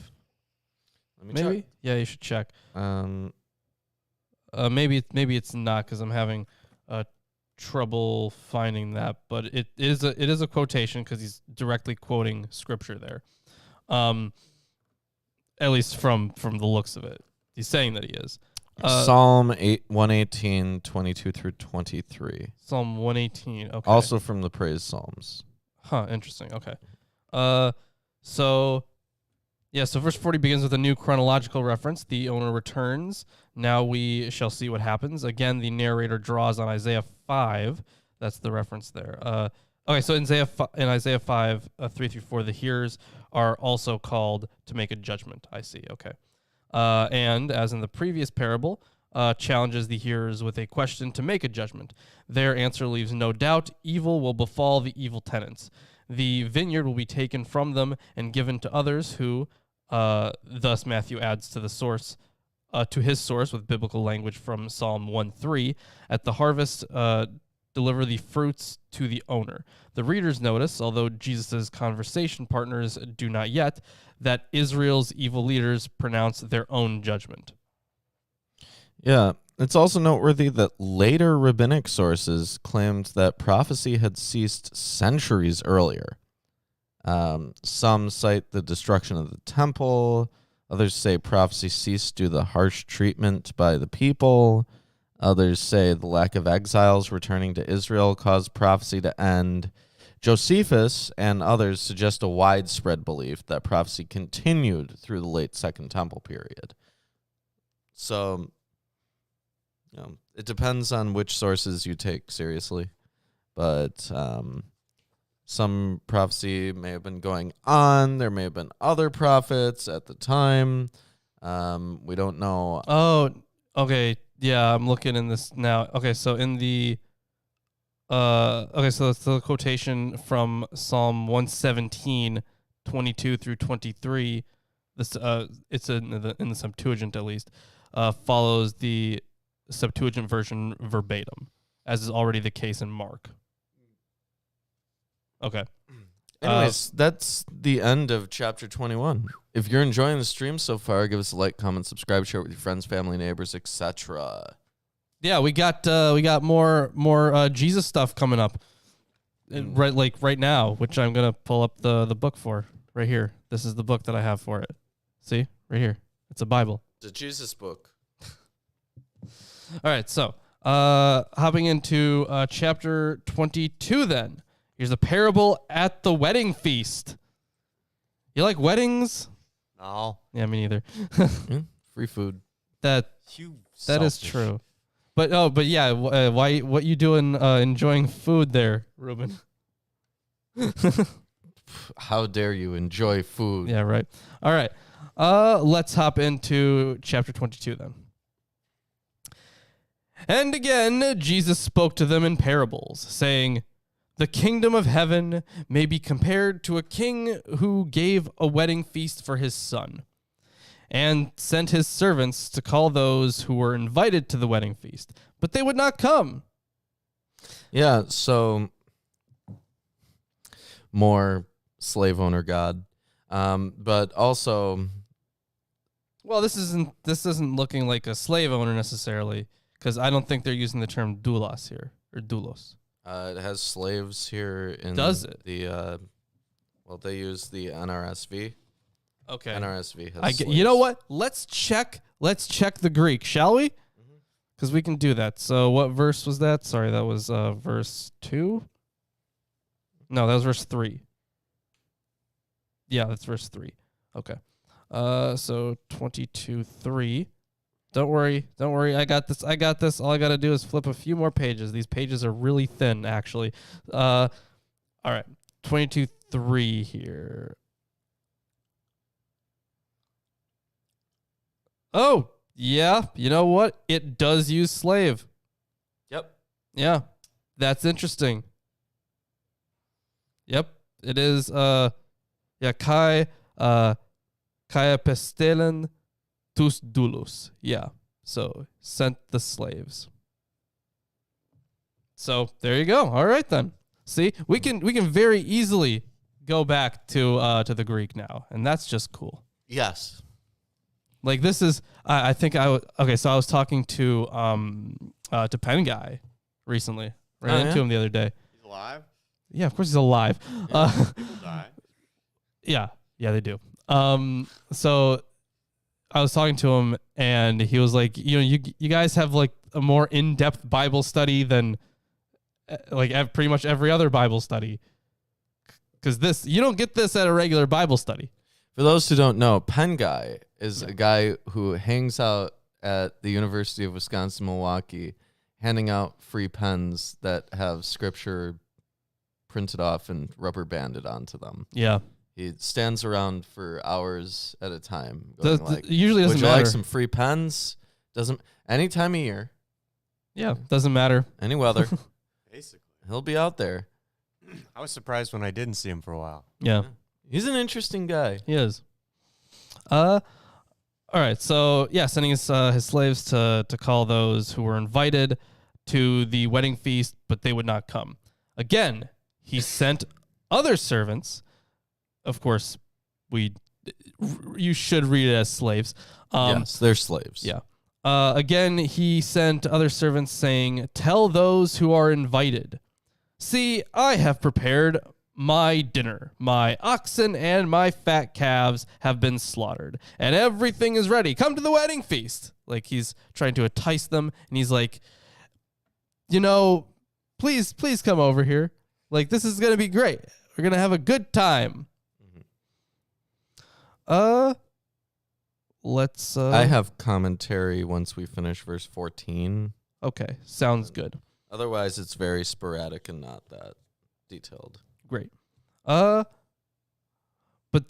Let me Maybe? check. Yeah, you should check. Um, Maybe it's not, because I'm having trouble finding that, but it is a quotation, because he's directly quoting scripture there. At least from the looks of it, he's saying that he is. Psalm 118, 22 through 23. Psalm 118. Okay. Also from the Praise Psalms. Huh, interesting. Okay. So verse 40 begins with a new chronological reference. The owner returns. Now we shall see what happens. Again, the narrator draws on Isaiah 5. That's the reference there. Okay, so in Isaiah 5, 3 through 4, the hearers are also called to make a judgment. I see. Okay. and, as in the previous parable, challenges the hearers with a question to make a judgment. Their answer leaves no doubt: evil will befall the evil tenants. The vineyard will be taken from them and given to others who, thus Matthew adds to the source, to his source with biblical language from Psalm 1:3, at the harvest, deliver the fruits to the owner. The readers notice, although Jesus' conversation partners do not yet, that Israel's evil leaders pronounce their own judgment. Yeah, it's also noteworthy that later rabbinic sources claimed that prophecy had ceased centuries earlier. Some cite the destruction of the temple. Others say prophecy ceased due to the harsh treatment by the people. Others say the lack of exiles returning to Israel caused prophecy to end. Josephus and others suggest a widespread belief that prophecy continued through the late Second Temple period. So, it depends on which sources you take seriously. But some prophecy may have been going on. There may have been other prophets at the time. We don't know. Oh, okay. Yeah, I'm looking in this now. Okay, so in the so it's the quotation from Psalm 117, 22 through 23. This it's in the Septuagint at least. Follows the Septuagint version verbatim, as is already the case in Mark. Okay. Anyways, that's the end of chapter 21. If you're enjoying the stream so far, give us a like, comment, subscribe, share it with your friends, family, neighbors, etc. Yeah, we got more Jesus stuff coming up, right now, which I'm gonna pull up the book for right here. This is the book that I have for it. See, right here, it's a Bible. The Jesus book. All right, so hopping into chapter 22 then. Here's a parable at the wedding feast. You like weddings? No. Yeah, me neither. Free food. That You is selfish. true. But yeah, why? What you doing? Enjoying food there, Ruben? How dare you enjoy food? Yeah, right. All right. Let's hop into chapter 22 then. And again, Jesus spoke to them in parables, saying, "The kingdom of heaven may be compared to a king who gave a wedding feast for his son, and sent his servants to call those who were invited to the wedding feast, but they would not come." Yeah, so more slave owner God. But also, Well, this isn't looking like a slave owner necessarily, because I don't think they're using the term doulos here, or doulos. it has slaves here in Does it? the they use the NRSV. Okay. NRSV has slaves. You know what? Let's check the Greek, shall we? Because we can do that. So what verse was that? Sorry, that was verse 2? No, that was verse 3. Yeah, that's verse 3. Okay. So 22:3. Don't worry. I got this. All I got to do is flip a few more pages. These pages are really thin, actually. All right. 22:3 here. Oh, yeah. You know what? It does use slave. Yep. Yeah. That's interesting. Yep. It is kai pestelen tus doulos. Yeah. So sent the slaves. So there you go. All right then. See, we can very easily go back to the Greek now, and that's just cool. Yes. Like this is, I think okay. So I was talking to Penn Guy recently. Ran into him the other day. He's alive? Yeah, of course he's alive. People die. Yeah, they do. So I was talking to him, and he was like, you guys have like a more in-depth Bible study than like pretty much every other Bible study, because you don't get this at a regular Bible study. For those who don't know, Penn Guy is a guy who hangs out at the University of Wisconsin-Milwaukee, handing out free pens that have scripture printed off and rubber banded onto them. Yeah. He stands around for hours at a time. Going Usually doesn't would you matter. like some free pens? Doesn't any time of year, Yeah, doesn't matter. any weather. Basically. He'll be out there. I was surprised when I didn't see him for a while. Yeah, He's an interesting guy. he is. All right. So yeah, sending his slaves to call those who were invited to the wedding feast, but they would not come. Again, he sent other servants. Of course, you should read it as slaves. Yes, they're slaves. Yeah. Again, he sent other servants saying, "Tell those who are invited, see, I have prepared my dinner. My oxen and my fat calves have been slaughtered, and everything is ready. Come to the wedding feast." Like he's trying to entice them, and he's like, please come over here. Like this is gonna be great. We're gonna have a good time. Let's. I have commentary once we finish verse 14. Okay, sounds good. Otherwise, it's very sporadic and not that detailed. Great. But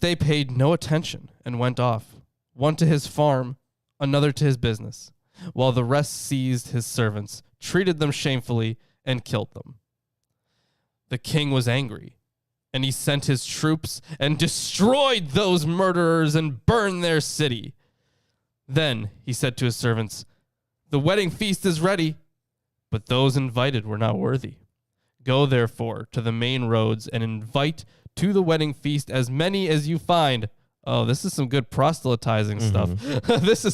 they paid no attention and went off, one to his farm, another to his business, while the rest seized his servants, treated them shamefully, and killed them. The king was angry, and he sent his troops and destroyed those murderers and burned their city. Then he said to his servants, "The wedding feast is ready, but those invited were not worthy. Go, therefore, to the main roads and invite to the wedding feast as many as you find." Oh, this is some good proselytizing stuff. This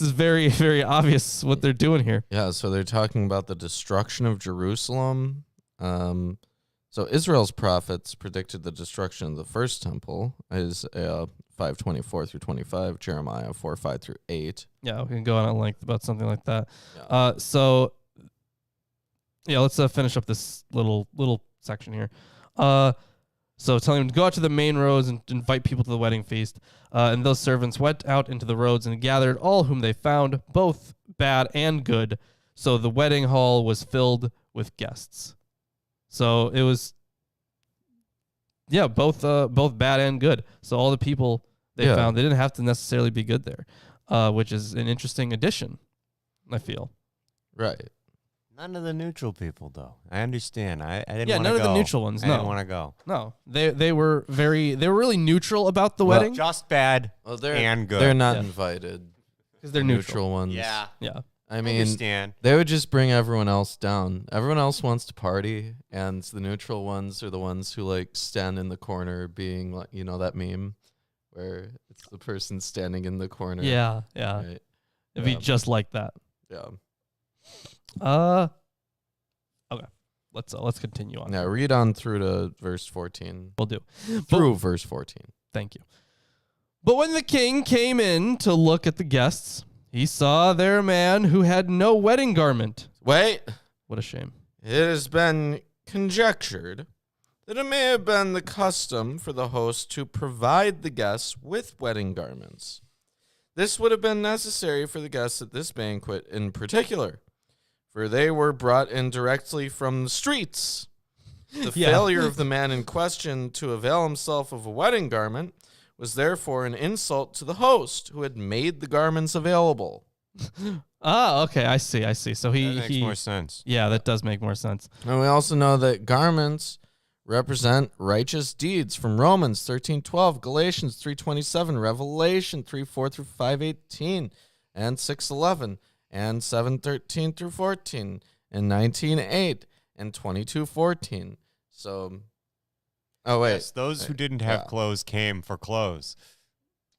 is very, very obvious what they're doing here. Yeah, so they're talking about the destruction of Jerusalem. So Israel's prophets predicted the destruction of the first temple, Isaiah 5:24 through 25, Jeremiah 4:5 through 8. Yeah, we can go on at length about something like that. Yeah. So let's finish up this little section here. So telling him to go out to the main roads and invite people to the wedding feast. And those servants went out into the roads and gathered all whom they found, both bad and good. So the wedding hall was filled with guests. So it was, both bad and good. So all the people they found, they didn't have to necessarily be good there, which is an interesting addition, I feel. Right. None of the neutral people, though. I understand. I didn't want to go. Yeah, none of the neutral ones, I no. didn't want to go. No, they were really neutral about the wedding Just bad Well, and good. They're not Yeah. invited. because they're The neutral. ones. Yeah. Yeah. I I mean, understand. they would just bring everyone else down. Everyone else wants to party, and the neutral ones are the ones who like stand in the corner, being like, that meme where it's the person standing in the corner. Yeah. Right? It'd be just like that. Yeah. Okay. Let's continue on. Now read on through to verse 14. We'll do. Through verse 14. Thank you. But when the king came in to look at the guests, he saw there a man who had no wedding garment. Wait. What a shame. It has been conjectured that it may have been the custom for the host to provide the guests with wedding garments. This would have been necessary for the guests at this banquet in particular, for they were brought in directly from the streets. The failure of the man in question to avail himself of a wedding garment was therefore an insult to the host who had made the garments available. Okay, I see. So That makes more sense. Yeah, that does make more sense. And we also know that garments represent righteous deeds from Romans 13:12, Galatians 3:27, Revelation 3:4 through 5:18, and 6:11, and 7:13 through 14, and 19:8, and 22:14. So, oh wait, Yes, those who didn't have clothes came for clothes.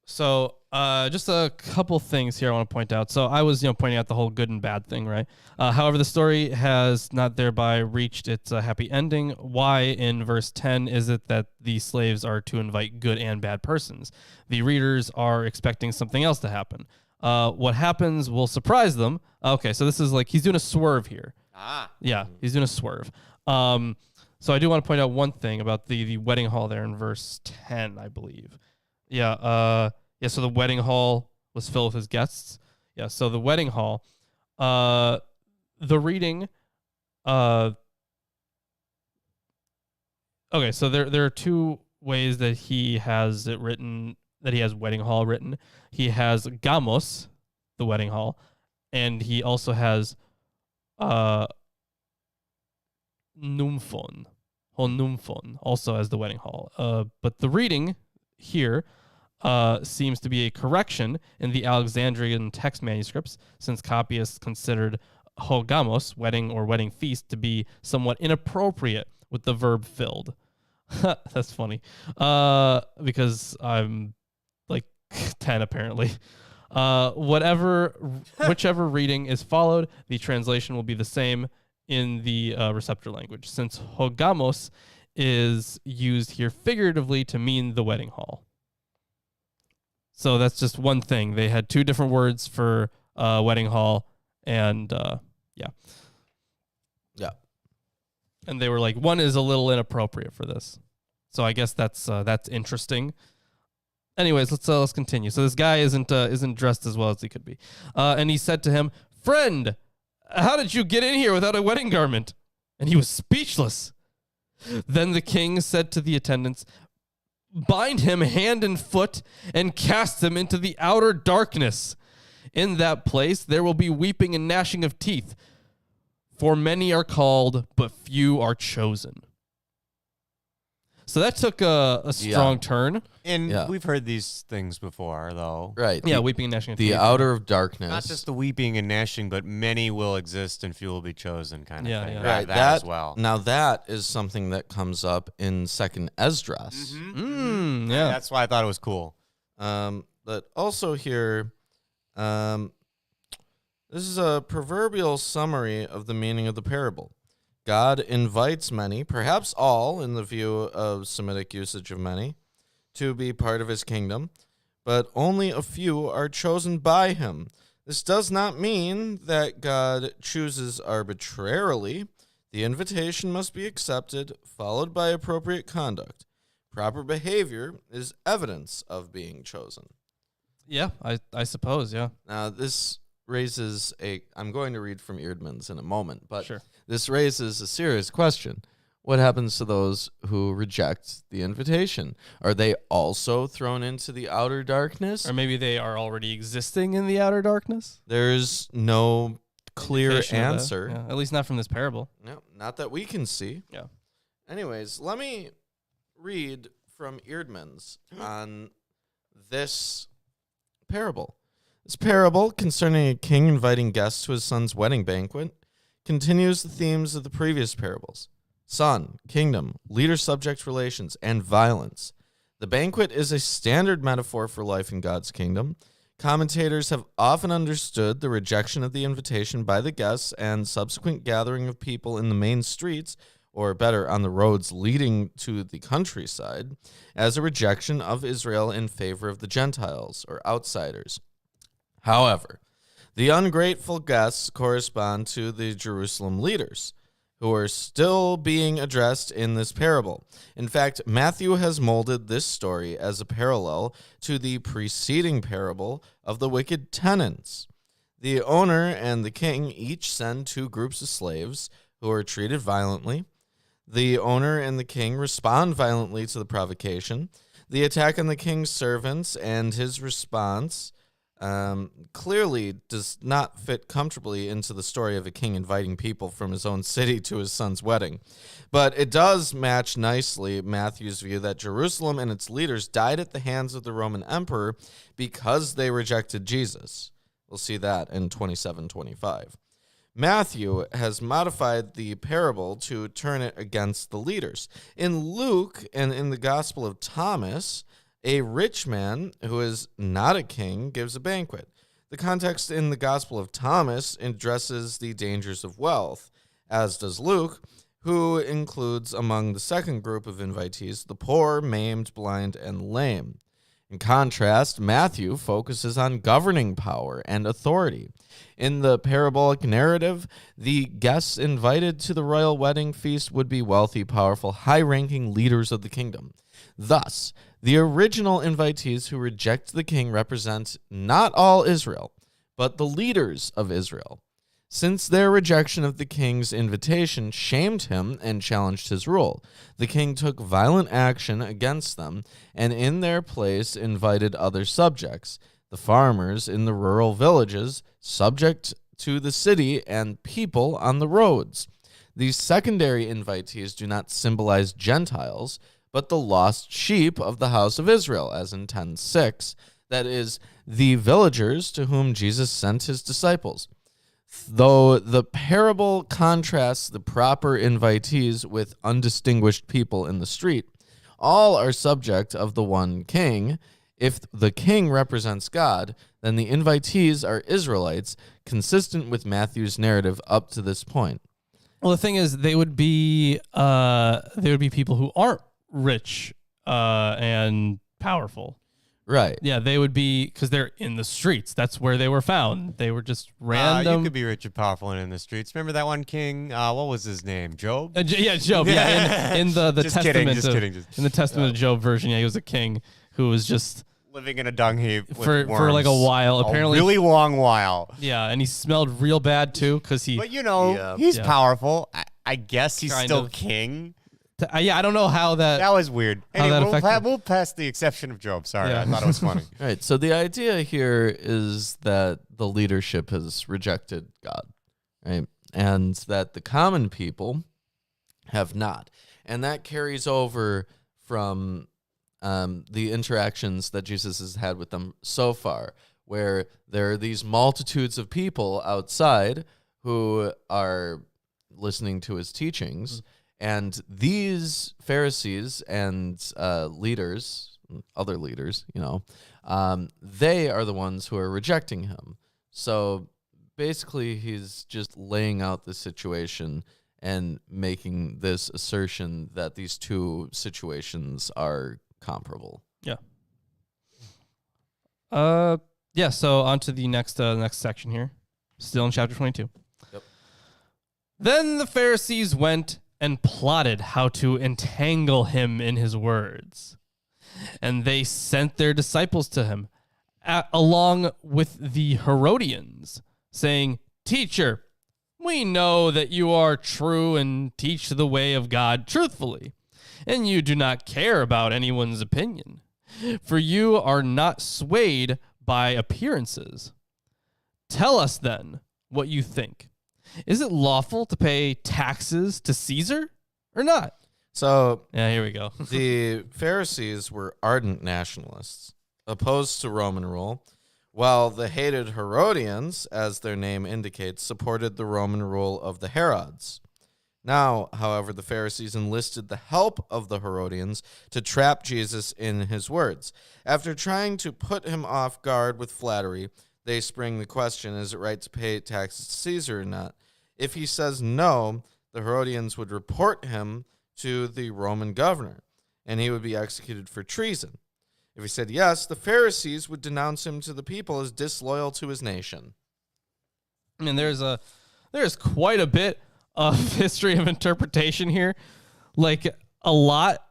So, just a couple things here I want to point out. So I was, pointing out the whole good and bad thing, right? However, the story has not thereby reached its happy ending. Why in verse 10 is it that the slaves are to invite good and bad persons? The readers are expecting something else to happen. What happens will surprise them. Okay, so this is like he's doing a swerve here. Yeah, he's doing a swerve. So I do want to point out one thing about the wedding hall there in verse 10, I believe. So the wedding hall was filled with his guests. Yeah, so the wedding hall, the reading, okay, so there are two ways that he has it written, that he has wedding hall written. He has gamos, the wedding hall, and he also has nymphon, also as the wedding hall. But the reading here seems to be a correction in the Alexandrian text manuscripts, since copyists considered hogamos, wedding or wedding feast, to be somewhat inappropriate with the verb filled. That's funny. Because I'm like 10 apparently. Whichever reading is followed, the translation will be the same in the receptor language, since hogamos is used here figuratively to mean the wedding hall. So that's just one thing. They had two different words for wedding hall, and yeah. And they were like, one is a little inappropriate for this. So I guess that's interesting. Anyways, let's continue. So this guy isn't dressed as well as he could be, and he said to him, "Friend, how did you get in here without a wedding garment?" And he was speechless. Then the king said to the attendants, "Bind him hand and foot and cast him into the outer darkness. In that place there will be weeping and gnashing of teeth, for many are called, but few are chosen." So that took a strong turn. And we've heard these things before, though. Right. Yeah, weeping and gnashing of teeth. The outer of darkness. Not just the weeping and gnashing, but many will exist and few will be chosen kind of thing. Yeah. Right. That as well. Now that is something that comes up in 2nd Esdras. Mm-hmm. Yeah. That's why I thought it was cool. But also here, this is a proverbial summary of the meaning of the parable. God invites many, perhaps all in the view of Semitic usage of many, to be part of his kingdom, but only a few are chosen by him. This does not mean that God chooses arbitrarily. The invitation must be accepted, followed by appropriate conduct. Proper behavior is evidence of being chosen. Yeah, I suppose, yeah. Now, this raises I'm going to read from Eerdmans in a moment, but Sure. This raises a serious question. What happens to those who reject the invitation? Are they also thrown into the outer darkness? Or maybe they are already existing in the outer darkness? There's no clear Indication of that. answer. Yeah, at least not from this parable. No, not that we can see. Yeah. Anyways, let me read from Eerdmans on this parable. This parable concerning a king inviting guests to his son's wedding banquet continues the themes of the previous parables: son, kingdom, leader-subject relations, and violence. The banquet is a standard metaphor for life in God's kingdom. Commentators have often understood the rejection of the invitation by the guests and subsequent gathering of people in the main streets, or better, on the roads leading to the countryside, as a rejection of Israel in favor of the Gentiles, or outsiders. However, the ungrateful guests correspond to the Jerusalem leaders, who are still being addressed in this parable. In fact, Matthew has molded this story as a parallel to the preceding parable of the wicked tenants. The owner and the king each send two groups of slaves who are treated violently. The owner and the king respond violently to the provocation. The attack on the king's servants and his response clearly does not fit comfortably into the story of a king inviting people from his own city to his son's wedding. But it does match nicely Matthew's view that Jerusalem and its leaders died at the hands of the Roman emperor because they rejected Jesus. We'll see that in 27:25. Matthew has modified the parable to turn it against the leaders. In Luke and in the Gospel of Thomas, a rich man who is not a king gives a banquet. The context in the Gospel of Thomas addresses the dangers of wealth, as does Luke, who includes among the second group of invitees the poor, maimed, blind, and lame. In contrast, Matthew focuses on governing power and authority. In the parabolic narrative, the guests invited to the royal wedding feast would be wealthy, powerful, high-ranking leaders of the kingdom. Thus, the original invitees who reject the king represent not all Israel, but the leaders of Israel. since their rejection of the king's invitation shamed him and challenged his rule. The king took violent action against them and in their place invited other subjects, the farmers in the rural villages, subject to the city, and people on the roads. These secondary invitees do not symbolize Gentiles, but the lost sheep of the house of Israel, as in 10:6, that is, the villagers to whom Jesus sent his disciples. Though the parable contrasts the proper invitees with undistinguished people in the street, all are subject of the one king. If the king represents God, then the invitees are Israelites, consistent with Matthew's narrative up to this point. Well, the thing is, they would be people who aren't rich and powerful. Right. Yeah, they would be, because they're in the streets. That's where they were found. They were just random. You could be rich and powerful and in the streets. Remember that one king? What was his name? Job? Yeah, Job. Yeah, in the Just Testament. kidding. In the Testament of Job version, yeah, he was a king who was just living in a dung heap for worms. like a while. Apparently, a really long while. Yeah, and he smelled real bad too because he. But he's powerful. I guess he's Kind still of. king. Yeah, I don't know how that. That was weird. How Anyway, that affected- we'll pass the exception of Job. Sorry, Yeah. I thought it was funny. Right. So the idea here is that the leadership has rejected God, right? And that the common people have not. And that carries over from the interactions that Jesus has had with them so far, where there are these multitudes of people outside who are listening to his teachings. And these Pharisees and leaders, other leaders, they are the ones who are rejecting him. So basically, he's just laying out the situation and making this assertion that these two situations are comparable. Yeah. Yeah. So on to the next section here. Still in chapter 22. Yep. Then the Pharisees went and plotted how to entangle him in his words. And they sent their disciples to him, along with the Herodians, saying, "Teacher, we know that you are true and teach the way of God truthfully, and you do not care about anyone's opinion, for you are not swayed by appearances. Tell us then what you think. Is it lawful to pay taxes to Caesar or not?" So Yeah, here we go. the Pharisees were ardent nationalists, opposed to Roman rule, while the hated Herodians, as their name indicates, supported the Roman rule of the Herods. Now, however, the Pharisees enlisted the help of the Herodians to trap Jesus in his words. After trying to put him off guard with flattery, they spring the question, is it right to pay taxes to Caesar or not? If he says no, the Herodians would report him to the Roman governor, and he would be executed for treason. If he said yes, the Pharisees would denounce him to the people as disloyal to his nation. And there's quite a bit of history of interpretation here, like a lot.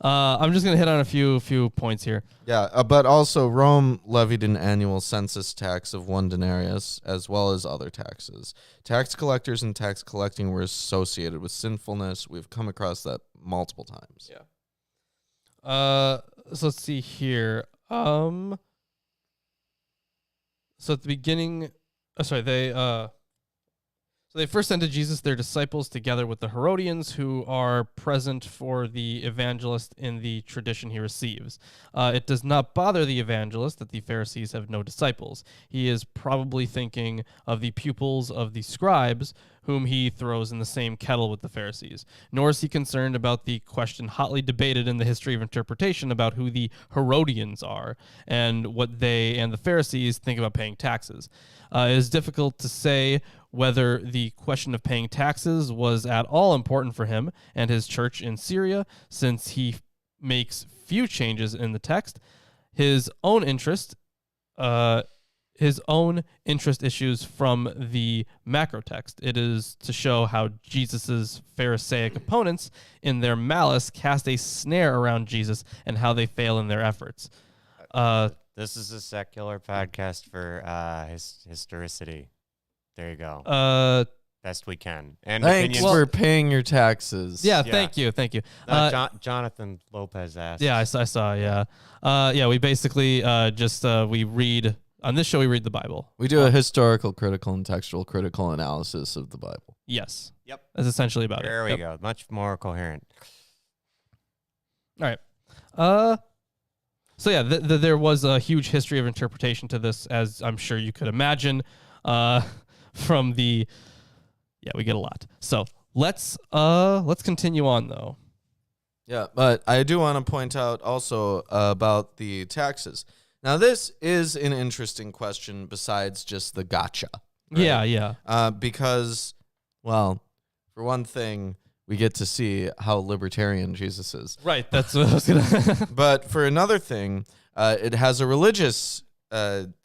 I'm just gonna hit on a few points here. Yeah, but also Rome levied an annual census tax of 1 denarius, as well as other taxes. Tax collectors and tax collecting were associated with sinfulness. We've come across that multiple times. Yeah. So let's see here. So at the beginning, So they first sent to Jesus their disciples together with the Herodians, who are present for the evangelist in the tradition he receives. It does not bother the evangelist that the Pharisees have no disciples. He is probably thinking of the pupils of the Scribes, whom he throws in the same kettle with the Pharisees. Nor is he concerned about the question hotly debated in the history of interpretation about who the Herodians are and what they and the Pharisees think about paying taxes. It is difficult to say whether the question of paying taxes was at all important for him and his church in Syria, since he makes few changes in the text. His own interest issues from the macro text. It is to show how Jesus's Pharisaic opponents, in their malice, cast a snare around Jesus and how they fail in their efforts. This is a secular podcast for historicity. There you go. Best we can. And Thanks opinions. for paying your taxes. Yeah, Yeah. thank you. Jonathan Lopez asked. Yeah, I saw. Yeah, we basically we read on this show. We read the Bible. We do a historical, critical, and textual critical analysis of the Bible. Yes. Yep. That's essentially about There it. we go. Much more coherent. All right. So yeah, there was a huge history of interpretation to this, as I'm sure you could imagine. From the, we get a lot. So let's continue on though. Yeah, but I do want to point out also about the taxes. Now, this is an interesting question besides just the gotcha. Right? Yeah. Because, well, for one thing, we get to see how libertarian Jesus is. Right. That's what I was gonna. But for another thing, it has a religious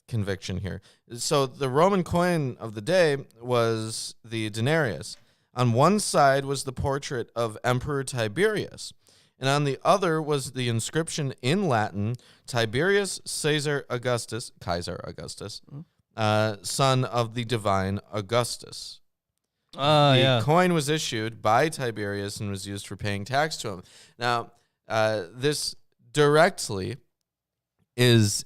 conviction here. So the Roman coin of the day was the denarius. On one side was the portrait of Emperor Tiberius, and on the other was the inscription in Latin, Tiberius Caesar Augustus, Kaiser Augustus, son of the divine Augustus. The coin was issued by Tiberius and was used for paying tax to him. Now, this directly is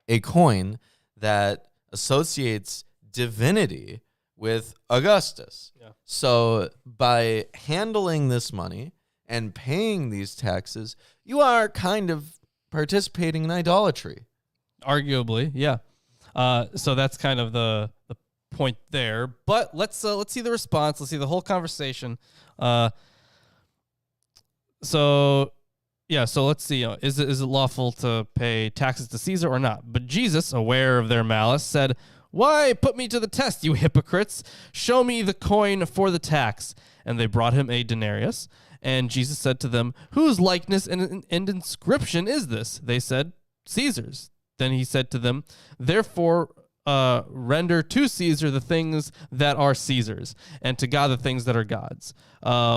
a coin that associates divinity with Augustus. Yeah. So by handling this money and paying these taxes, you are kind of participating in idolatry. Arguably, yeah. So that's kind of the point there. But let's see the response. Let's see the whole conversation. So let's see. Is it lawful to pay taxes to Caesar or not? But Jesus, aware of their malice, said, "Why put me to the test, you hypocrites? Show me the coin for the tax." And they brought him a denarius. And Jesus said to them, "Whose likeness and inscription is this?" They said, "Caesar's." Then he said to them, "Therefore, render to Caesar the things that are Caesar's, and to God the things that are God's."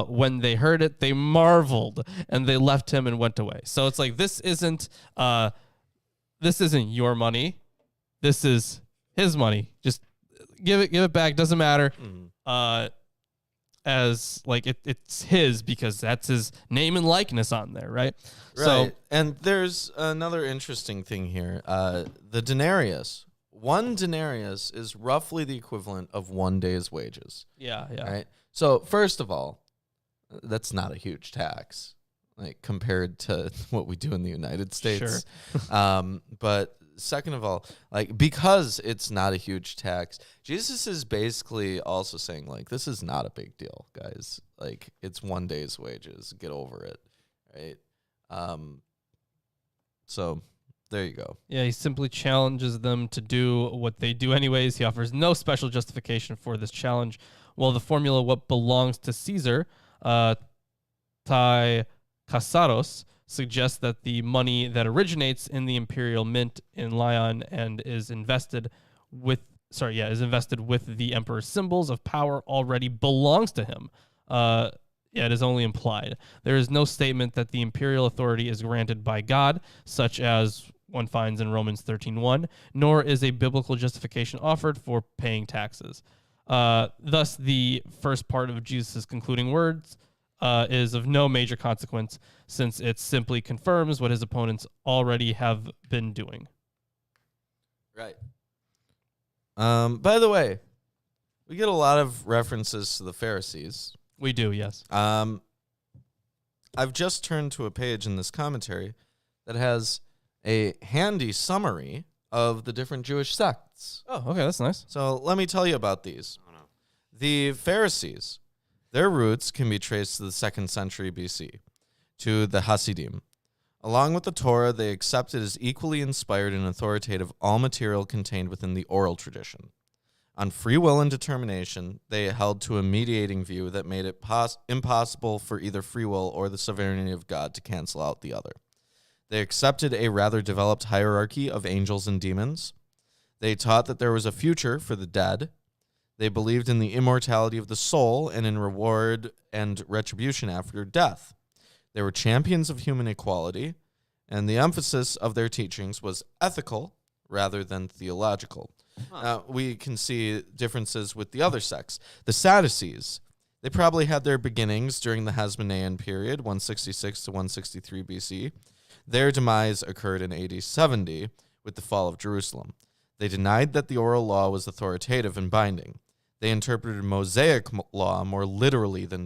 When they heard it, they marveled, and they left him and went away. So it's like, this isn't your money. This is his money. Just give it back. Doesn't matter. As like it's his, because that's his name and likeness on there, right? Right. So, and there's another interesting thing here. The denarius. One denarius is roughly the equivalent of 1 day's wages. yeah. Right. So first of all, that's not a huge tax, like compared to what we do in the United States. Sure. But second of all, like, because it's not a huge tax, Jesus is basically also saying, like, this is not a big deal, guys. Like, it's 1 day's wages. Get over it. Right. So there you go. Yeah, he simply challenges them to do what they do anyways. He offers no special justification for this challenge. Well, the formula, what belongs to Caesar, tai kasaros, suggests that the money that originates in the imperial mint in Lyon and is invested with the emperor's symbols of power already belongs to him. It is only implied. There is no statement that the imperial authority is granted by God, such as one finds in Romans 13:1, nor is a biblical justification offered for paying taxes. Thus, the first part of Jesus' concluding words is of no major consequence, since it simply confirms what his opponents already have been doing. Right. By the way, we get a lot of references to the Pharisees. We do, yes. I've just turned to a page in this commentary that has a handy summary of the different Jewish sects. Oh, okay, that's nice. So let me tell you about these. The Pharisees, their roots can be traced to the 2nd century BC, to the Hasidim. Along with the Torah, they accepted as equally inspired and authoritative all material contained within the oral tradition. On free will and determination, they held to a mediating view that made it impossible for either free will or the sovereignty of God to cancel out the other. They accepted a rather developed hierarchy of angels and demons. They taught that there was a future for the dead. They believed in the immortality of the soul and in reward and retribution after death. They were champions of human equality, and the emphasis of their teachings was ethical rather than theological. We can see differences with the other sects. The Sadducees, they probably had their beginnings during the Hasmonean period, 166 to 163 BC. Their demise occurred in AD 70 with the fall of Jerusalem. They denied that the oral law was authoritative and binding. They interpreted Mosaic law more literally than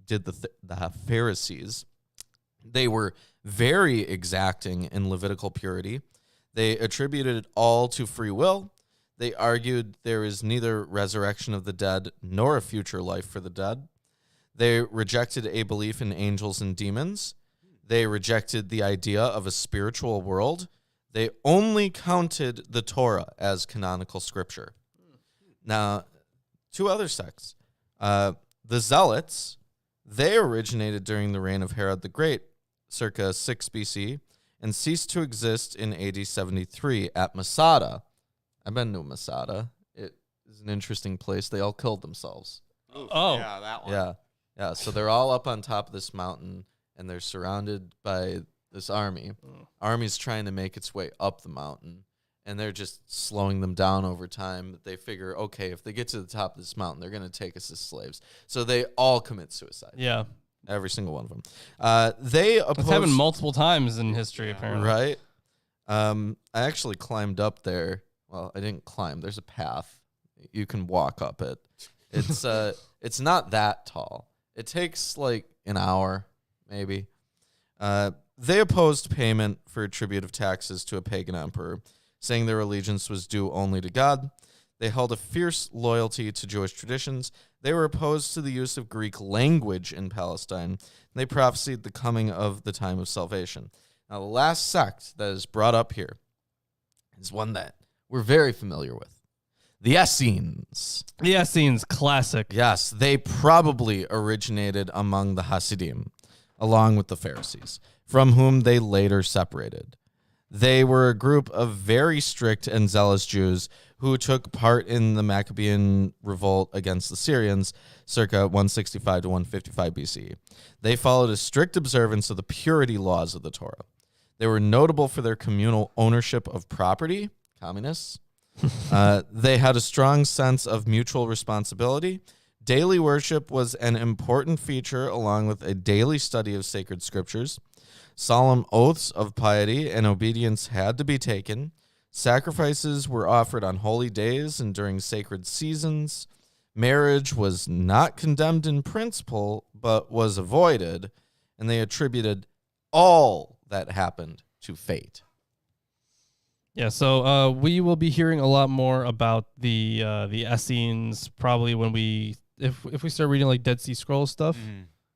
did the Pharisees. They were very exacting in Levitical purity. They attributed it all to free will. They argued there is neither resurrection of the dead nor a future life for the dead. They rejected a belief in angels and demons. They rejected the idea of a spiritual world. They only counted the Torah as canonical scripture. Now, two other sects. The Zealots, they originated during the reign of Herod the Great, circa 6 BC, and ceased to exist in AD 73 at Masada. I've been to Masada. It is an interesting place. They all killed themselves. Oh. Yeah, that one. Yeah. So they're all up on top of this mountain, and they're surrounded by this army. Army's trying to make its way up the mountain, and they're just slowing them down over time. They figure, okay, if they get to the top of this mountain, they're going to take us as slaves. So they all commit suicide. Yeah. Every single one of them. They oppose... It's happened multiple times in history, apparently. Right? I actually climbed up there. Well, I didn't climb. There's a path. You can walk up it. It's not that tall. It takes like an hour, maybe. They opposed payment for tribute of taxes to a pagan emperor, saying their allegiance was due only to God. They held a fierce loyalty to Jewish traditions. They were opposed to the use of Greek language in Palestine. They prophesied the coming of the time of salvation. Now, the last sect that is brought up here is one that we're very familiar with. The Essenes. The Essenes, classic. Yes, they probably originated among the Hasidim, along with the Pharisees, from whom they later separated. They were a group of very strict and zealous Jews who took part in the Maccabean revolt against the Syrians, circa 165 to 155 BC. They followed a strict observance of the purity laws of the Torah. They were notable for their communal ownership of property, communists. They had a strong sense of mutual responsibility. Daily worship was an important feature, along with a daily study of sacred scriptures. Solemn oaths of piety and obedience had to be taken. Sacrifices were offered on holy days and during sacred seasons. Marriage was not condemned in principle, but was avoided, and they attributed all that happened to fate. Yeah, so we will be hearing a lot more about the Essenes probably when if we start reading like Dead Sea Scrolls stuff,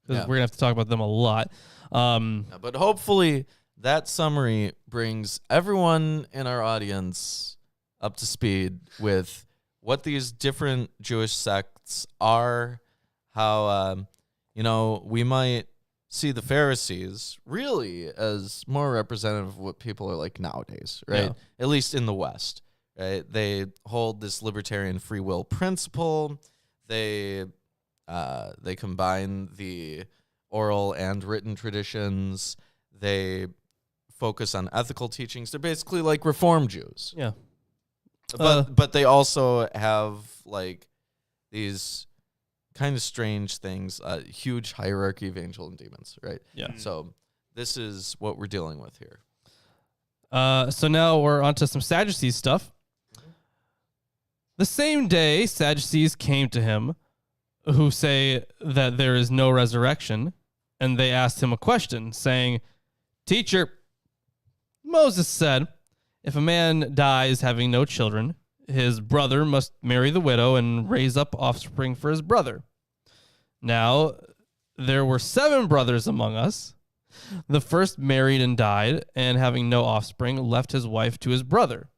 because we're gonna have to talk about them a lot. But hopefully that summary brings everyone in our audience up to speed with what these different Jewish sects are, how we might see the Pharisees really as more representative of what people are like nowadays, right? Yeah. At least in the West, right? They hold this libertarian free will principle. They combine the oral and written traditions. They focus on ethical teachings. They're basically like Reform Jews. Yeah. But they also have like these kind of strange things, huge hierarchy of angel and demons, right? Yeah. So this is what we're dealing with here. So now we're onto some Sadducees stuff. The same day, Sadducees came to him, who say that there is no resurrection, and they asked him a question, saying, "Teacher, Moses said, if a man dies having no children, his brother must marry the widow and raise up offspring for his brother. Now, there were 7 brothers among us. The first married and died, and having no offspring, left his wife to his brother.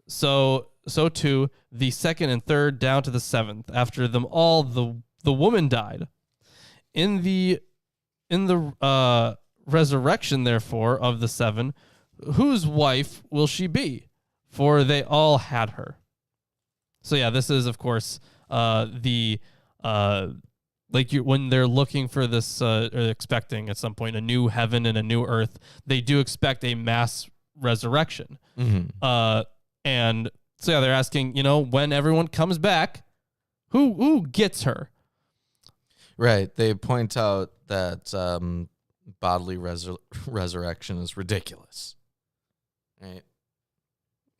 So too, the second and third down to the 7th. After them all, the woman died. In the resurrection, therefore, of the 7, whose wife will she be? For they all had her." So yeah, this is of course when they're looking for this, or expecting at some point a new heaven and a new earth, they do expect a mass resurrection. Mm-hmm. And So yeah, they're asking, when everyone comes back, who gets her? Right. They point out that bodily resurrection is ridiculous. Right.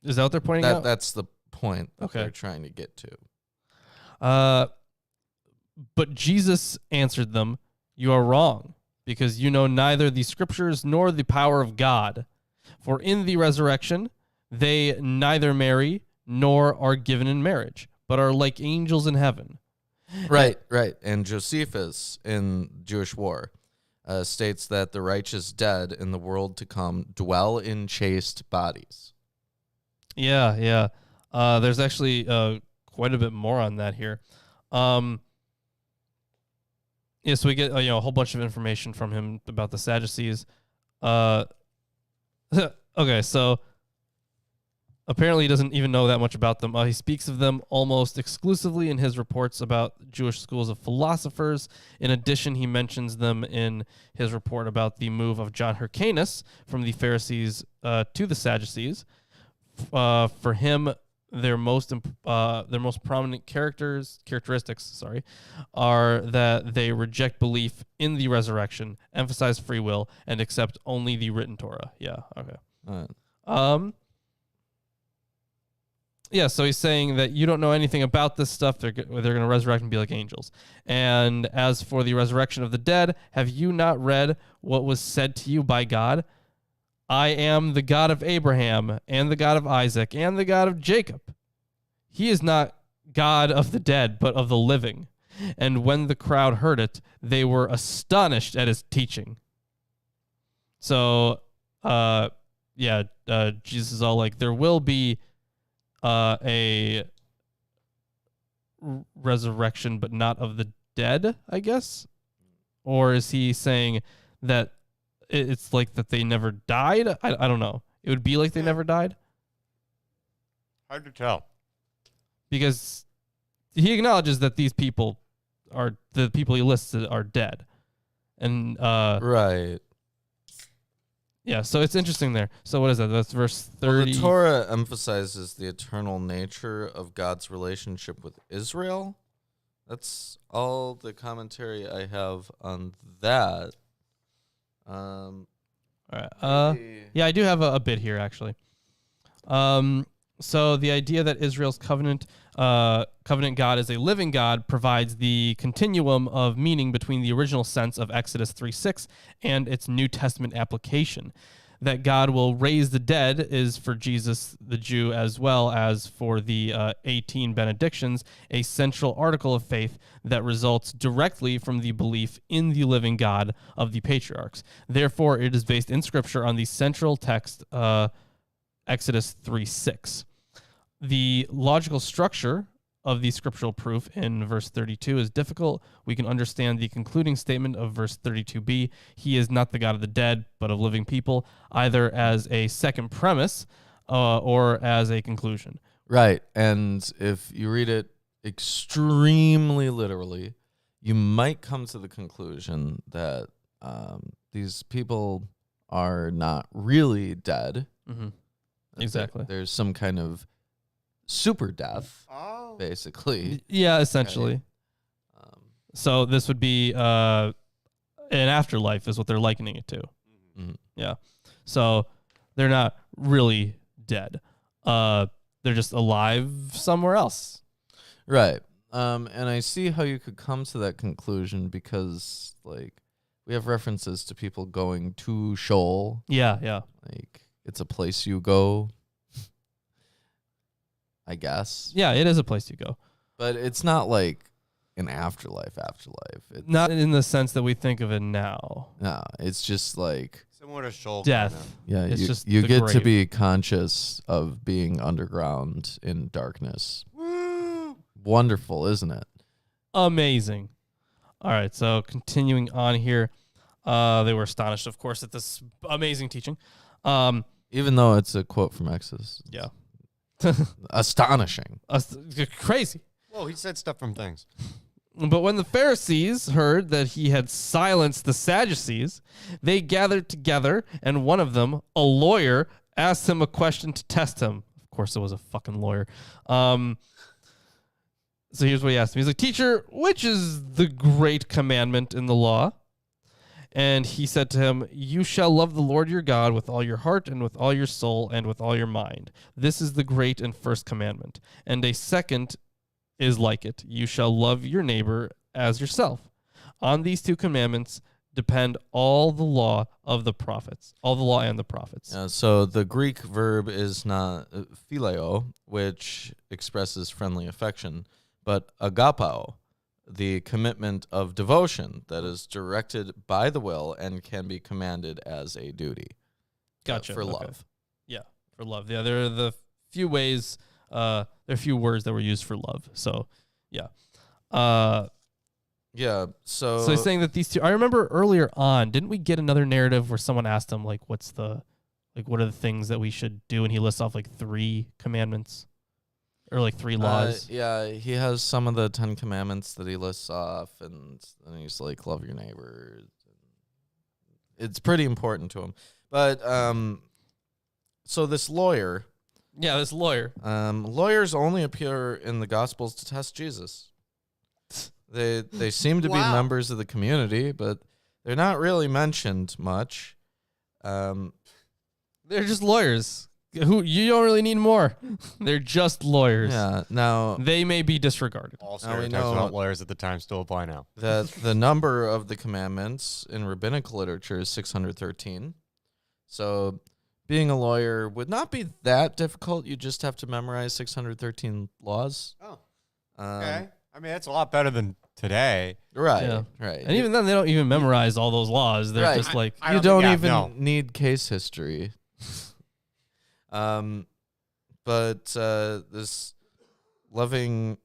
Is that what they're pointing out? That's the point that Okay. they're trying to get to. But Jesus answered them, "You are wrong, because you know neither the scriptures nor the power of God. For in the resurrection, they neither marry nor are given in marriage, but are like angels in heaven." Right. And Josephus in Jewish War states that the righteous dead in the world to come dwell in chaste bodies. Yeah. There's actually quite a bit more on that here. So we get a whole bunch of information from him about the Sadducees. Okay, so apparently he doesn't even know that much about them. He speaks of them almost exclusively in his reports about Jewish schools of philosophers. In addition, he mentions them in his report about the move of John Hyrcanus from the Pharisees to the Sadducees. For him, their most prominent characteristics, are that they reject belief in the resurrection, emphasize free will, and accept only the written Torah. Yeah. Okay. Yeah, so he's saying that you don't know anything about this stuff. They're going to resurrect and be like angels. And as for the resurrection of the dead, have you not read what was said to you by God? I am the God of Abraham and the God of Isaac and the God of Jacob. He is not God of the dead, but of the living. And when the crowd heard it, they were astonished at his teaching. So, Jesus is all like, there will be a resurrection, but not of the dead, I guess? Or is he saying that it's like that they never died? I don't know. It would be like they never died? Hard to tell. Because he acknowledges that these people are, the people he listed are dead. And, Right. yeah, so it's interesting there. So what is that? That's verse 30. Well, the Torah emphasizes the eternal nature of God's relationship with Israel. That's all the commentary I have on that. All right. Yeah, I do have a bit here, actually. So the idea that Israel's covenant God is a living God provides the continuum of meaning between the original sense of Exodus 3:6 and its New Testament application. That God will raise the dead is for Jesus, the Jew, as well as for the 18 benedictions, a central article of faith that results directly from the belief in the living God of the patriarchs. Therefore, it is based in Scripture on the central text, Exodus 3:6. The logical structure of the scriptural proof in verse 32 is difficult. We can understand the concluding statement of verse 32b, he is not the God of the dead, but of living people, either as a second premise or as a conclusion. Right. And if you read it extremely literally, you might come to the conclusion that these people are not really dead. Mm-hmm. Exactly. There's some kind of super death, basically. Yeah, essentially. So this would be an afterlife is what they're likening it to. Mm-hmm. Yeah. So they're not really dead. They're just alive somewhere else. Right. And I see how you could come to that conclusion because, like, we have references to people going to Sheol. Yeah. Like, it's a place you go, I guess. Yeah, it is a place you go. But it's not like an afterlife. It's Not in the sense that we think of it now. No, it's just like Similar to Sheol. Death. yeah, It's just you the get to grave. be conscious of being underground in darkness. Woo! Wonderful, isn't it? Amazing. All right, so continuing on here. They were astonished, of course, at this amazing teaching. Even though it's a quote from Exodus. Yeah. Astonishing. Crazy. Whoa, he said stuff from things. But when the Pharisees heard that he had silenced the Sadducees, they gathered together, and one of them, a lawyer, asked him a question to test him. Of course, it was a fucking lawyer. So here's what he asked him. He's like, "Teacher, which is the great commandment in the law?" And he said to him, "You shall love the Lord your God with all your heart and with all your soul and with all your mind. This is the great and first commandment. And a second is like it. You shall love your neighbor as yourself. On these two commandments depend all the law of the prophets." All the law and the prophets. So the Greek verb is not phileo, which expresses friendly affection, but agapao, the commitment of devotion that is directed by the will and can be commanded as a duty. Gotcha. For Okay. love. Yeah, for love. Yeah, there are the few ways, there are a few words that were used for love. So, yeah. Yeah, so So he's saying that these two, I remember earlier on, didn't we get another narrative where someone asked him, like, what are the things that we should do? And he lists off like 3 commandments or like 3 laws. yeah, he has some of the 10 commandments that he lists off, and he's like, love your neighbor. It's pretty important to him. But so this lawyer, Yeah, this lawyer. lawyers only appear in the Gospels to test Jesus. They seem to be Wow. members of the community, but they're not really mentioned much. They're just lawyers. Who you don't really need more. They're just lawyers. Yeah. Now They may be disregarded. All Now we stereotypes know- about lawyers at the time still apply now. the number of the commandments in rabbinic literature is 613. So being a lawyer would not be that difficult. You just have to memorize 613 laws. Oh, Um, okay. I mean, that's a lot better than today. Right. Yeah. Right. And even then, they don't even memorize all those laws. They're Right. just like, I you don't don't think- yeah, even no. need case history. But this loving.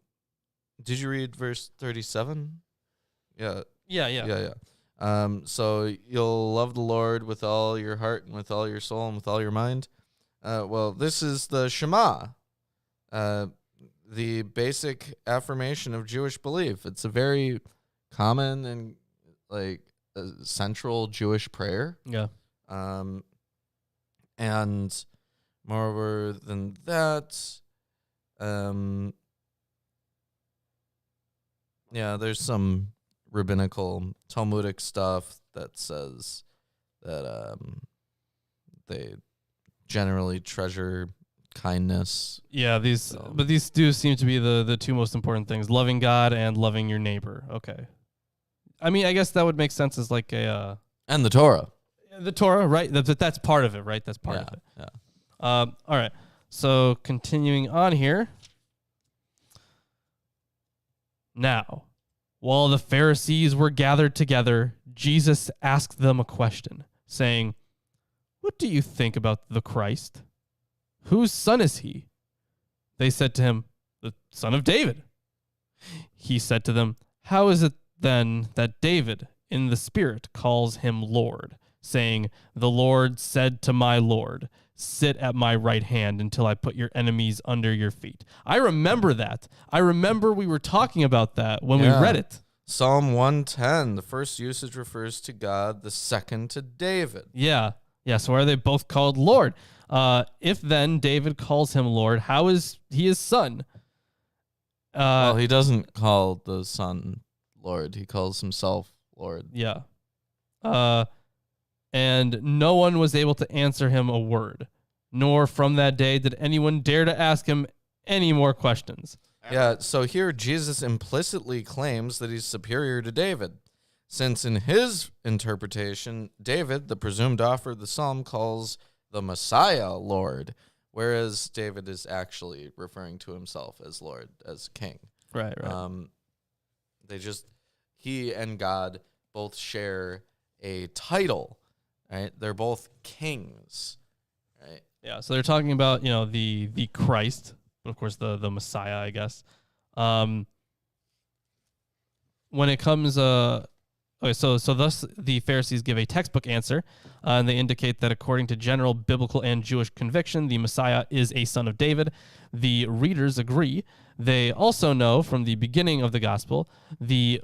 Did you read verse 37? Yeah. yeah. So you'll love the Lord with all your heart and with all your soul and with all your mind. Well, this is the Shema, the basic affirmation of Jewish belief. It's a very common and like central Jewish prayer. Yeah. And moreover than that, yeah, there's some rabbinical Talmudic stuff that says that they generally treasure kindness. Yeah, but these do seem to be the 2 most important things: loving God and loving your neighbor. Okay. I mean, I guess that would make sense as like a And the Torah. the Torah, right? That's part of it, right? That's part of it. Yeah. All right. So continuing on here. Now, while the Pharisees were gathered together, Jesus asked them a question, saying, "What do you think about the Christ? Whose son is he?" They said to him, "The son of David." He said to them, "How is it then that David in the Spirit calls him Lord, saying, 'The Lord said to my Lord, sit at my right hand until I put your enemies under your feet'?" I remember that. I remember we were talking about that when we Yeah. read it. Psalm 110, the first usage refers to God, the second to David. Yeah. Yeah. So are they both called Lord? If then David calls him Lord, how is he his son? Well, he doesn't call the Son Lord. He calls himself Lord. Yeah. And no one was able to answer him a word, nor from that day did anyone dare to ask him any more questions. Yeah, so here Jesus implicitly claims that he's superior to David, since in his interpretation, David, the presumed author of the psalm, calls the Messiah Lord, whereas David is actually referring to himself as Lord, as king. Right. He and God both share a title, right? They're both kings, right? Yeah. So they're talking about, the Christ, of course, the Messiah, I guess. When it comes, okay, so thus the Pharisees give a textbook answer, and they indicate that according to general biblical and Jewish conviction, the Messiah is a son of David. The readers agree. They also know from the beginning of the gospel, the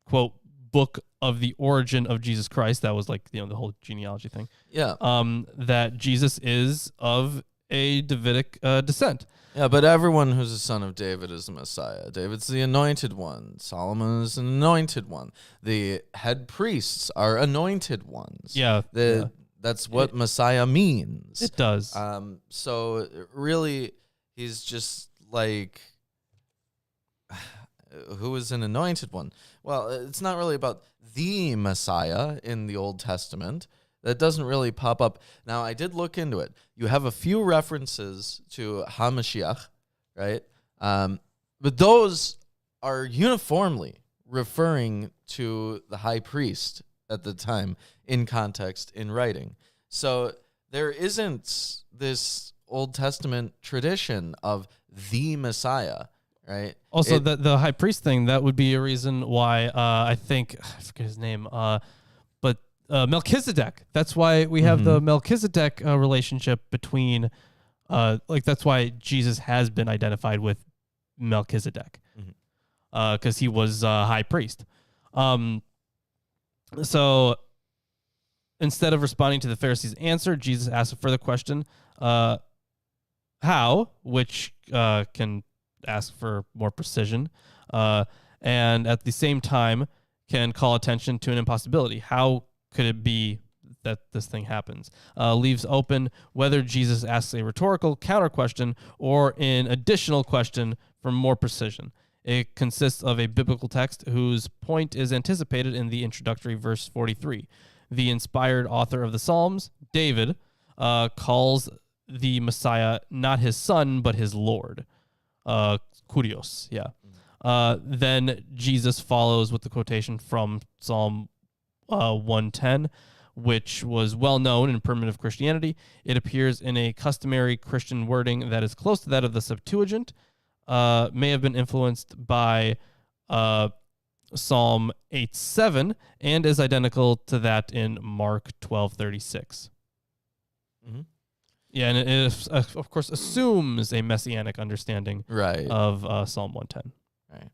quote book of the origin of Jesus Christ. That was like the whole genealogy thing. Yeah. That Jesus is of a Davidic descent. Yeah, but everyone who's a son of David is the Messiah. David's the anointed one. Solomon is an anointed one. The head priests are anointed ones. Yeah. That's what Messiah means. It does. So really, he's just like, who is an anointed one? Well, it's not really about the Messiah in the Old Testament. That doesn't really pop up. Now, I did look into it. You have a few references to HaMashiach, right? But those are uniformly referring to the high priest at the time in context, in writing. So there isn't this Old Testament tradition of the Messiah, right? Also, the high priest thing, that would be a reason why I forget his name, but Melchizedek. That's why we have the Melchizedek relationship between, that's why Jesus has been identified with Melchizedek, because he was high priest. So instead of responding to the Pharisees' answer, Jesus asked a further question, how, which can ask for more precision, and at the same time can call attention to an impossibility. How could it be that this thing happens? Leaves open whether Jesus asks a rhetorical counter question or an additional question for more precision. It consists of a biblical text whose point is anticipated in the introductory verse 43. The inspired author of the Psalms, David, calls the Messiah not his son, but his Lord. Kurios, yeah. Then Jesus follows with the quotation from Psalm 110, which was well known in primitive Christianity. It appears in a customary Christian wording that is close to that of the Septuagint, may have been influenced by Psalm 8:7, and is identical to that in Mark 12:36. Yeah, and it of course assumes a messianic understanding of Psalm 110. Right.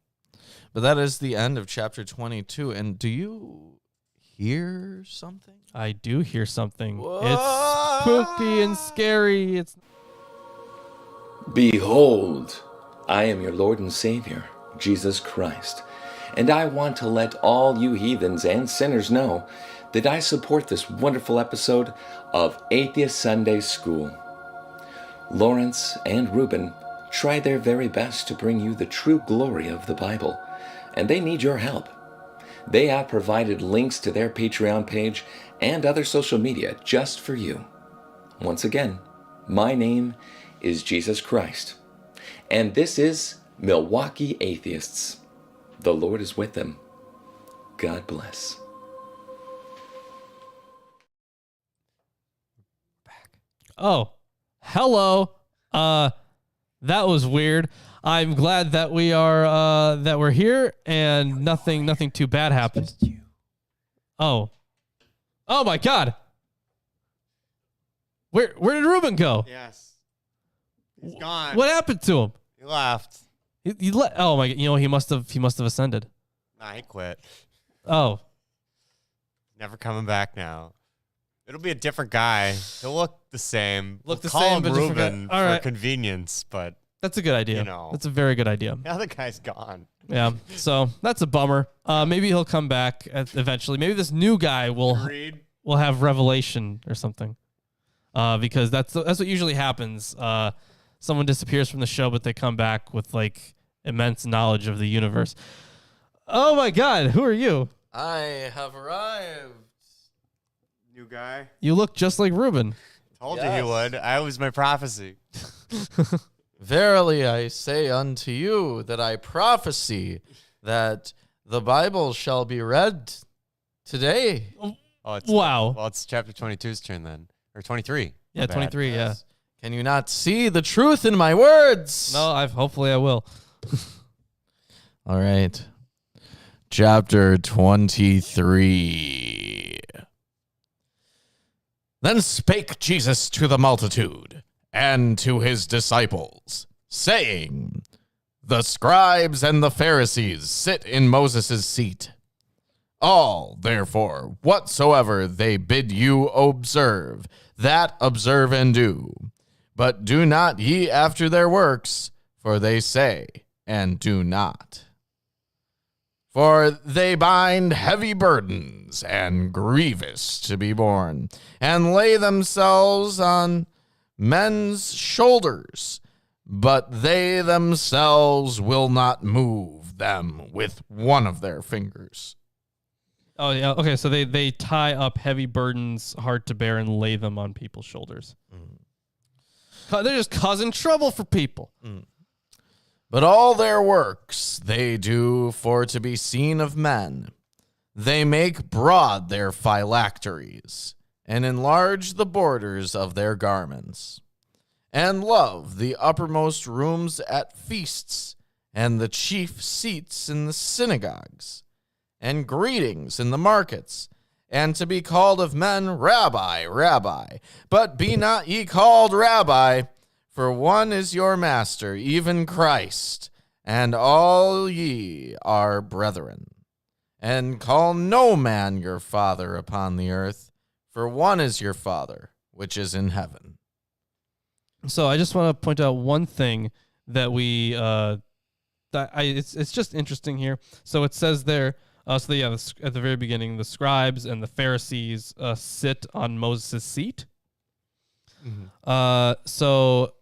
But that is the end of chapter 22. And do you hear something? I do hear something. Whoa! It's spooky and scary. Behold, I am your Lord and Savior, Jesus Christ, and I want to let all you heathens and sinners know that I support this wonderful episode of Atheist Sunday School. Lawrence and Reuben try their very best to bring you the true glory of the Bible, and they need your help. They have provided links to their Patreon page and other social media just for you. Once again, my name is Jesus Christ, and this is Milwaukee Atheists. The Lord is with them. God bless. Oh, hello. That was weird. I'm glad that we're here and nothing too bad happened. Oh my God. Where did Reuben go? Yes. He's gone. What happened to him? He left. He oh my God. He must have ascended. Nah, he quit. Oh. Never coming back now. It'll be a different guy. He'll look the same. Look the call same, him but different guy. Reuben All for right. convenience, but That's a good idea. You know. That's a very good idea. now the guy's gone. Yeah. So that's a bummer. Maybe he'll come back eventually. Maybe this new guy will have revelation or something. Because that's what usually happens. Someone disappears from the show, but they come back with like immense knowledge of the universe. Oh my God, who are you? I have arrived. New guy. You look just like Reuben. Told you he would. I was my prophecy. Verily I say unto you that I prophesy that the Bible shall be read today. Oh, it's, Wow. Well, it's chapter 22's turn then. Or 23. Yeah, My bad. 23, yeah. Can you not see the truth in my words? No, hopefully I will. All right. Chapter 23. Then spake Jesus to the multitude and to his disciples, saying, The scribes and the Pharisees sit in Moses' seat. All, therefore, whatsoever they bid you observe, that observe and do. But do not ye after their works, for they say and do not. For they bind heavy burdens and grievous to be borne, and lay themselves on men's shoulders, but they themselves will not move them with one of their fingers. Oh, yeah. Okay, so they tie up heavy burdens, hard to bear, and lay them on people's shoulders. They're just causing trouble for people. But all their works they do for to be seen of men. They make broad their phylacteries, and enlarge the borders of their garments, and love the uppermost rooms at feasts, and the chief seats in the synagogues, and greetings in the markets, and to be called of men, Rabbi, Rabbi. But be not ye called Rabbi, for one is your master, even Christ, and all ye are brethren. And call no man your father upon the earth, for one is your Father, which is in heaven. So I just want to point out one thing that it's just interesting here. So it says there, at the very beginning, the scribes and the Pharisees sit on Moses' seat. So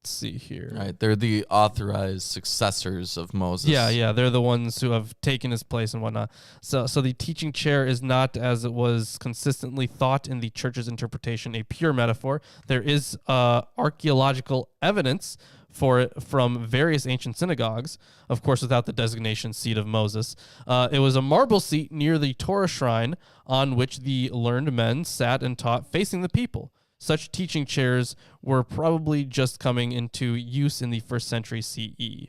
let's see here. Right, they're the authorized successors of Moses. Yeah, they're the ones who have taken his place and whatnot. So the teaching chair is not, as it was consistently thought in the church's interpretation, a pure metaphor. There is archaeological evidence for it from various ancient synagogues, of course, without the designation seat of Moses. It was a marble seat near the Torah shrine on which the learned men sat and taught facing the people. Such teaching chairs were probably just coming into use in the 1st century CE.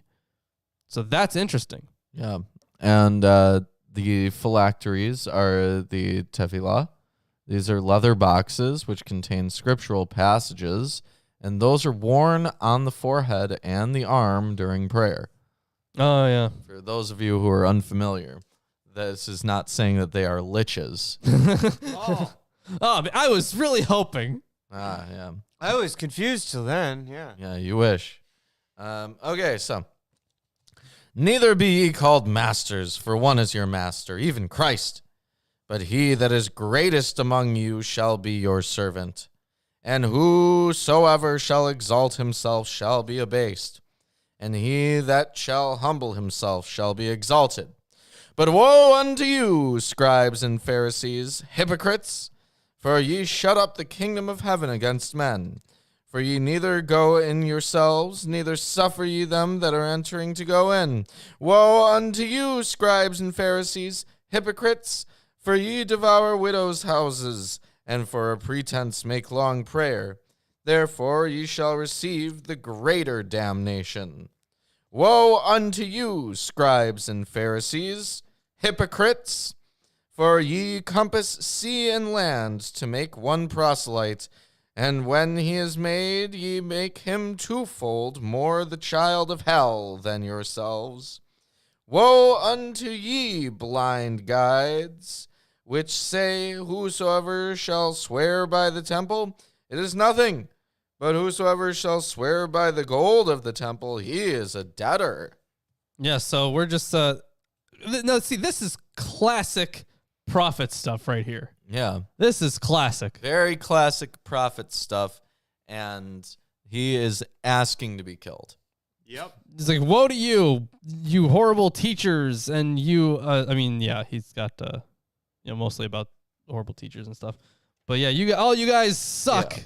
So that's interesting. Yeah. And the phylacteries are the tefillah. These are leather boxes which contain scriptural passages, and those are worn on the forehead and the arm during prayer. Oh, yeah. For those of you who are unfamiliar, this is not saying that they are liches. Oh, I was really hoping. Yeah. I was confused till then, yeah. Yeah, you wish. Okay, so. Neither be ye called masters, for one is your master, even Christ. But he that is greatest among you shall be your servant. And whosoever shall exalt himself shall be abased, and he that shall humble himself shall be exalted. But woe unto you, scribes and Pharisees, hypocrites! For ye shut up the kingdom of heaven against men. For ye neither go in yourselves, neither suffer ye them that are entering to go in. Woe unto you, scribes and Pharisees, hypocrites! For ye devour widows' houses, and for a pretense make long prayer. Therefore ye shall receive the greater damnation. Woe unto you, scribes and Pharisees, hypocrites! For ye compass sea and land to make one proselyte, and when he is made, ye make him twofold more the child of hell than yourselves. Woe unto ye, blind guides, which say, whosoever shall swear by the temple, it is nothing. But whosoever shall swear by the gold of the temple, he is a debtor. Yeah, so we're just... this is classic prophet stuff right here. Yeah. This is classic. Very classic prophet stuff, and he is asking to be killed. Yep. It's like, woe to you, you horrible teachers, and you... he's got... mostly about horrible teachers and stuff. But yeah, all you guys suck. Yeah.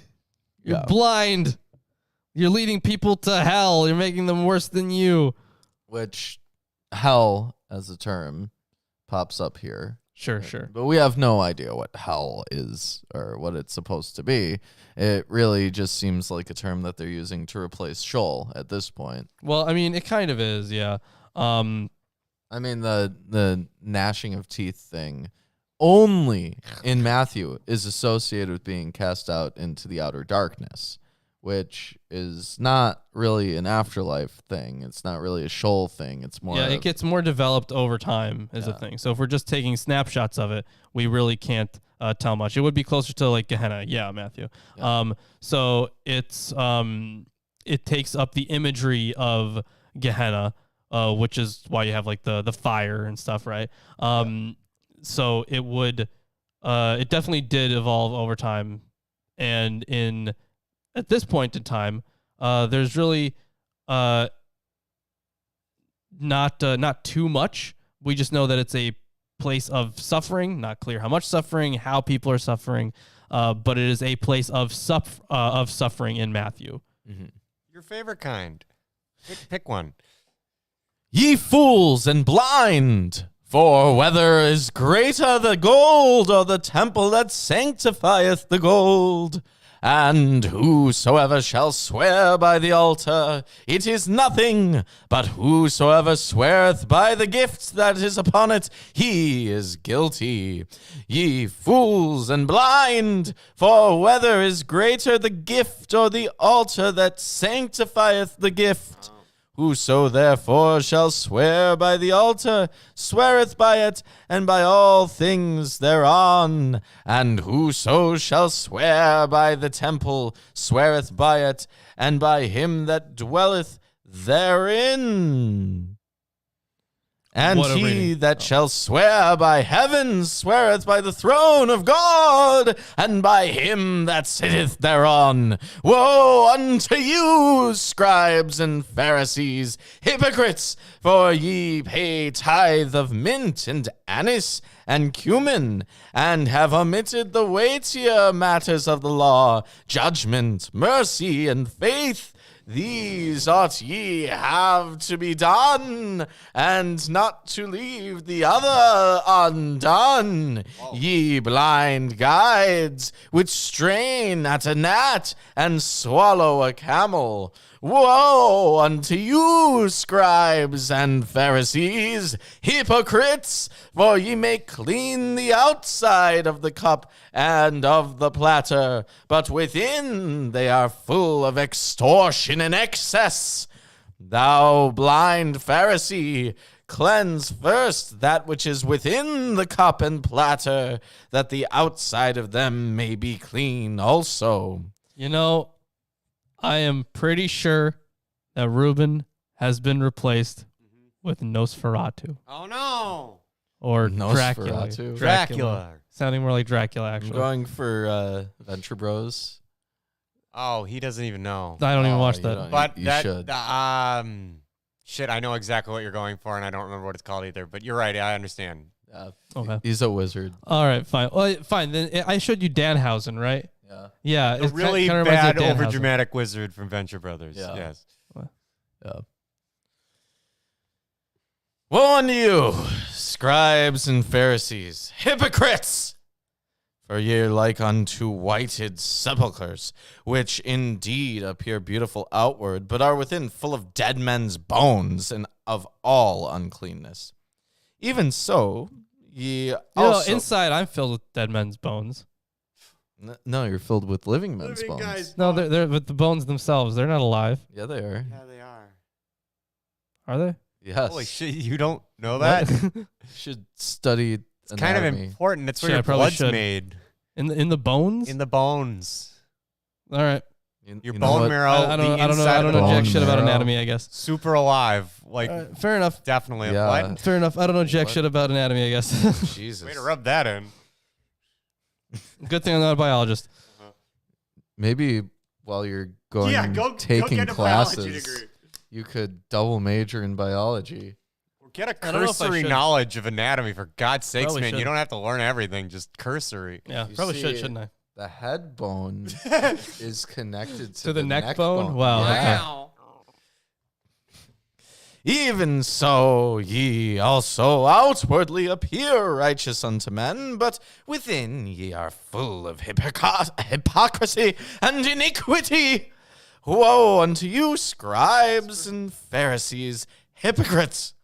You're Yeah. blind. You're leading people to hell. You're making them worse than you. Which, hell as a term pops up here. Sure. But we have no idea what hell is or what it's supposed to be. It really just seems like a term that they're using to replace Sheol at this point. Well, I mean, it kind of is, yeah. I mean, the gnashing of teeth thing only in Matthew is associated with being cast out into the outer darkness, which is not really an afterlife thing. It's not really a Sheol thing. It's more... Yeah, it gets more developed over time is the thing. So if we're just taking snapshots of it, we really can't tell much. It would be closer to like Gehenna. Yeah, Matthew. Yeah. So it's it takes up the imagery of Gehenna, which is why you have like the fire and stuff, right? So it would, it definitely did evolve over time, and at this point in time, there's really not too much. We just know that it's a place of suffering. Not clear how much suffering, how people are suffering, but it is a place of suffering in Matthew. Mm-hmm. Your favorite kind. Pick one. Ye fools and blind! For whether is greater the gold or the temple that sanctifieth the gold? And whosoever shall swear by the altar, it is nothing, but whosoever sweareth by the gift that is upon it, he is guilty. Ye fools and blind, for whether is greater the gift or the altar that sanctifieth the gift? Whoso therefore shall swear by the altar, sweareth by it, and by all things thereon. And whoso shall swear by the temple, sweareth by it, and by him that dwelleth therein. And What a he reading. that shall swear by heaven sweareth by the throne of God, and by him that sitteth thereon. Woe unto you, scribes and Pharisees, hypocrites! For ye pay tithe of mint and anise and cumin, and have omitted the weightier matters of the law, judgment, mercy, and faith. These ought ye have to be done, and not to leave the other undone. Ye blind guides, which strain at a gnat and swallow a camel. Woe unto you, scribes and Pharisees, hypocrites! For ye make clean the outside of the cup and of the platter, but within they are full of extortion and excess. Thou blind Pharisee, cleanse first that which is within the cup and platter, that the outside of them may be clean also. You know, I am pretty sure that Reuben has been replaced with Nosferatu Oh no. or Dracula. Nosferatu? Dracula. Sounding more like Dracula, I'm actually. going for Venture Bros. Oh, he doesn't even know. I don't even Oh, watch you that. don't- But you that should. shit, I know exactly what you're going for, and I don't remember what it's called either. But you're right, I understand. Okay. He's a wizard. All right, fine. Well, fine. Then I showed you Danhausen, right? Yeah. Yeah. A it's really kinda reminds me of bad, Danhausen. overdramatic wizard from Venture Brothers. Yeah. Yes. Yeah. Woe unto you, scribes and Pharisees, hypocrites! For ye are like unto whited sepulchres, which indeed appear beautiful outward, but are within full of dead men's bones and of all uncleanness. Even so, ye also... inside I'm filled with dead men's bones. No, you're filled with living men's Living bones. guys' No, they're with the bones themselves. They're not alive, Yeah, they are. Yeah, they are. are they? Yes. Holy shit, you don't know that? You should study It's kind of anatomy. important. It's where Shit, I your probably blood's should. made. in the bones? In the bones. All right. Your You know bone what? marrow. I don't know. I don't know. I don't know bone jack shit about marrow. anatomy, I guess. Super alive. Like, All right, fair enough. definitely. Yeah. What? Fair enough. I don't know jack What? shit about anatomy, I guess. Jesus. Way to rub that in. Good thing I'm not a biologist. Maybe while you're going taking get a biology classes, degree. you could double major in biology. Or get a I don't know if I cursory should. knowledge of anatomy, for God's sakes, Probably man. You should. don't have to learn everything, just cursory. Yeah, You probably should, see- shouldn't I? The head bone is connected To the neck bone? Wow, Yeah. okay. Even so, ye also outwardly appear righteous unto men, but within ye are full of hypocrisy and iniquity. Woe unto you, scribes and Pharisees, hypocrites!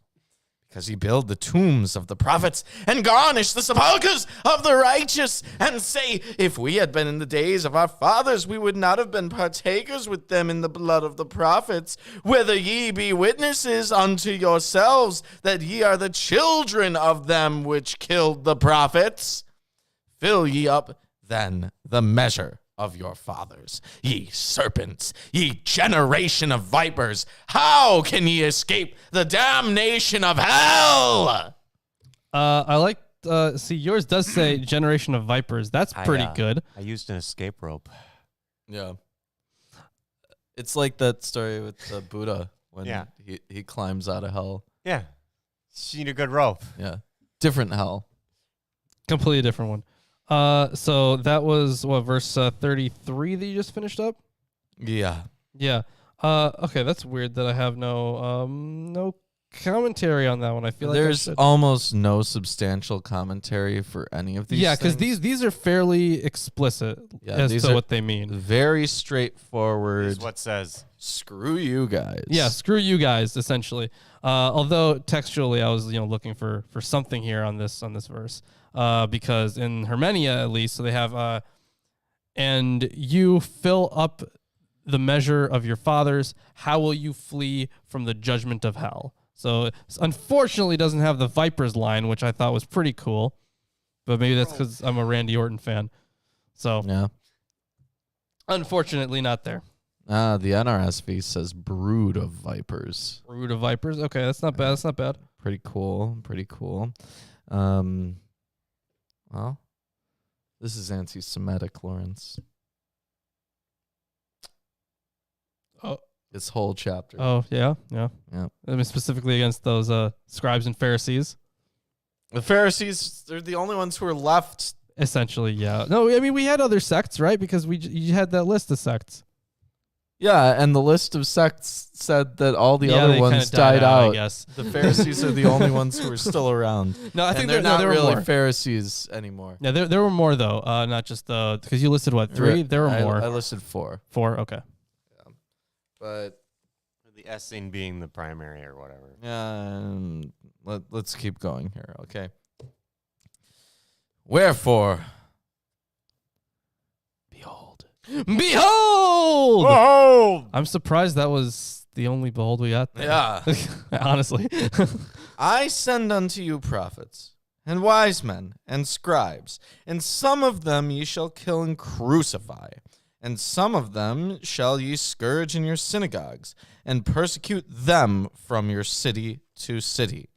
Because ye build the tombs of the prophets and garnish the sepulchres of the righteous, and say, if we had been in the days of our fathers, we would not have been partakers with them in the blood of the prophets. Whether ye be witnesses unto yourselves that ye are the children of them which killed the prophets. Fill ye up then the measure of your fathers, ye serpents, ye generation of vipers. How can ye escape the damnation of hell? I like. See, yours does say generation of vipers. That's pretty good. I used an escape rope. Yeah. It's like that story with the Buddha when he climbs out of hell. Yeah. You need a good rope. Yeah. Different hell. Completely different one. So that was what, verse 33 that you just finished up? Yeah. Yeah. Okay, that's weird that I have no commentary on that one. I feel like there's almost no substantial commentary for any of these. Yeah, because things. these are fairly explicit as to what they mean. Very straightforward. Here's what says, "Screw you guys." Yeah, screw you guys. Essentially, although textually, I was looking for something here on this verse, because in Hermenia at least, so they have, and you fill up the measure of your fathers. How will you flee from the judgment of hell? So it unfortunately doesn't have the Vipers line, which I thought was pretty cool. But maybe that's because I'm a Randy Orton fan. So yeah, unfortunately not there. The NRSV says brood of vipers. Brood of vipers. Okay, that's not bad. That's not bad. Pretty cool. Pretty cool. Well, this is anti-Semitic, Lawrence. Oh. This whole chapter. Oh, yeah. Yeah. I mean, specifically against those scribes and Pharisees. The Pharisees, they're the only ones who are left. Essentially, yeah. No, I mean, we had other sects, right? Because you had that list of sects. Yeah, and the list of sects said that all the other ones died out. I guess. The Pharisees are the only ones who are still around. No, I think they're not there really more. Pharisees anymore. Yeah, there were more, though. Not just because you listed, what, 3? There were more. I listed 4. 4, okay. But the Essene being the primary or whatever. Let's keep going here, okay? Wherefore, behold. Behold! I'm surprised that was the only behold we got there. Yeah. Honestly. I send unto you prophets, and wise men, and scribes, and some of them ye shall kill and crucify, and some of them shall ye scourge in your synagogues, and persecute them from your city to city,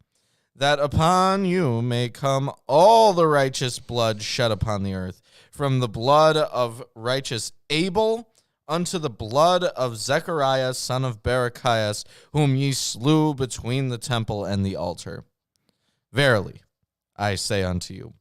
that upon you may come all the righteous blood shed upon the earth, from the blood of righteous Abel unto the blood of Zechariah son of Berechias, whom ye slew between the temple and the altar. Verily, I say unto you,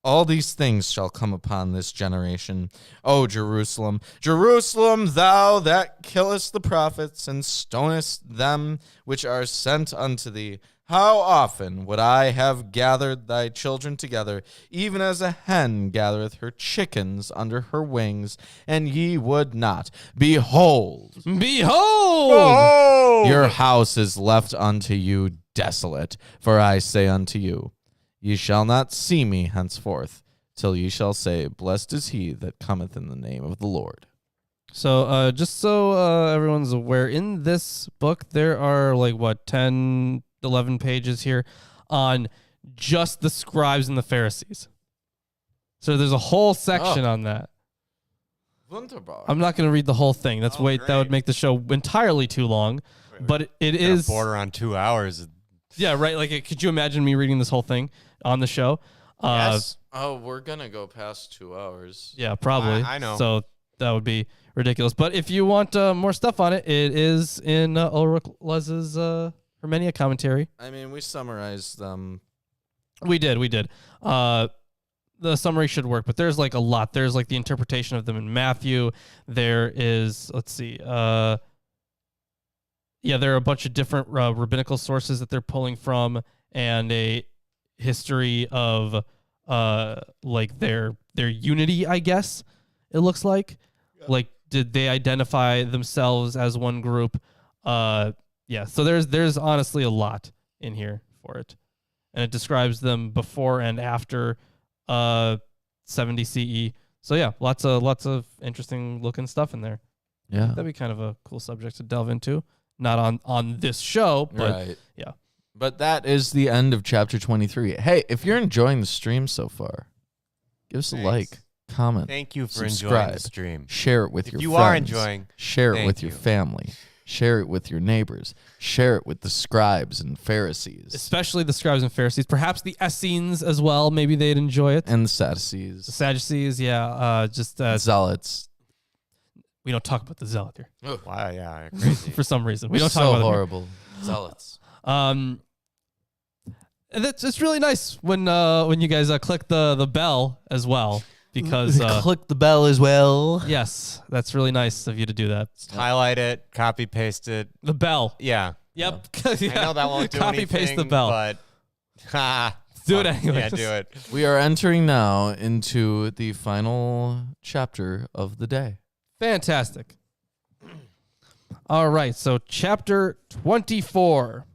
all these things shall come upon this generation. O Jerusalem, Jerusalem, thou that killest the prophets and stonest them which are sent unto thee, how often would I have gathered thy children together, even as a hen gathereth her chickens under her wings, and ye would not. Behold, Behold! Your house is left unto you desolate. For I say unto you, ye shall not see me henceforth, till ye shall say, blessed is he that cometh in the name of the Lord. So just so everyone's aware, in this book, there are 10, 11 pages here on just the scribes and the Pharisees. So there's a whole section on that. Wunderbar. I'm not going to read the whole thing. That would make the show entirely too long. But it is border on 2 hours. Yeah, right. Could you imagine me reading this whole thing on the show? Yes. We're gonna go past 2 hours. Yeah, probably. I know. So that would be ridiculous. But if you want more stuff on it, it is in Ulrich Lez's Hermenia commentary. I mean, we summarized them. We did. The summary should work, but there's a lot. There's the interpretation of them in Matthew. There is, let's see, there are a bunch of different rabbinical sources that they're pulling from, and a history of their unity, I guess it looks like. Yeah. Did they identify themselves as one group? So there's honestly a lot in here for it, and it describes them before and after 70 CE. So yeah, lots of interesting looking stuff in there. Yeah, that'd be kind of a cool subject to delve into. Not on this show, but right. Yeah. But that is the end of chapter 23. Hey, if you're enjoying the stream so far, Give us a Thanks. like, comment, Thank you for enjoying subscribe, the stream. share it with If your you friends. are enjoying, share it thank with your you. family. Share it with your neighbors. Share it with the scribes and Pharisees Especially the scribes and Pharisees. Perhaps the Essenes as well. Maybe they'd enjoy it. and the The Sadducees, Sadducees, yeah. Zealots. We don't talk about the Zealot here Wow, yeah, crazy. for some reason. We don't so talk about them here. horrible. Zealots. And it's really nice when you guys click the bell as well, because Click the bell as well. yes, that's really nice of you to do that. Just highlight it, copy paste it. The bell. Yeah. Yep. I know that won't do Copy anything, paste the bell. but Do it fuck, anyways. Yeah, do it. We are entering now into the final chapter of the day. Fantastic. All right, so chapter 24.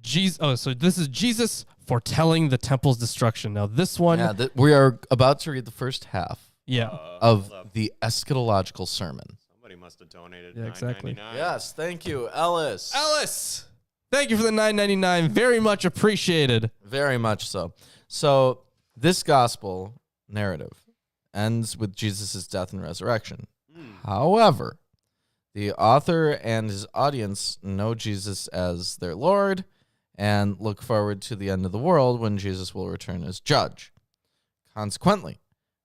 So this is Jesus foretelling the temple's destruction. Now this one, Yeah, we are about to read the first half yeah. of the eschatological sermon. Somebody must have donated Yeah, exactly. $9.99. Yes, thank you, Ellis. Ellis, thank you for the $9.99. Very much appreciated. Very much so. So this gospel narrative ends with Jesus' death and resurrection. However, the author and his audience know Jesus as their Lord and look forward to the end of the world when Jesus will return as judge. Consequently,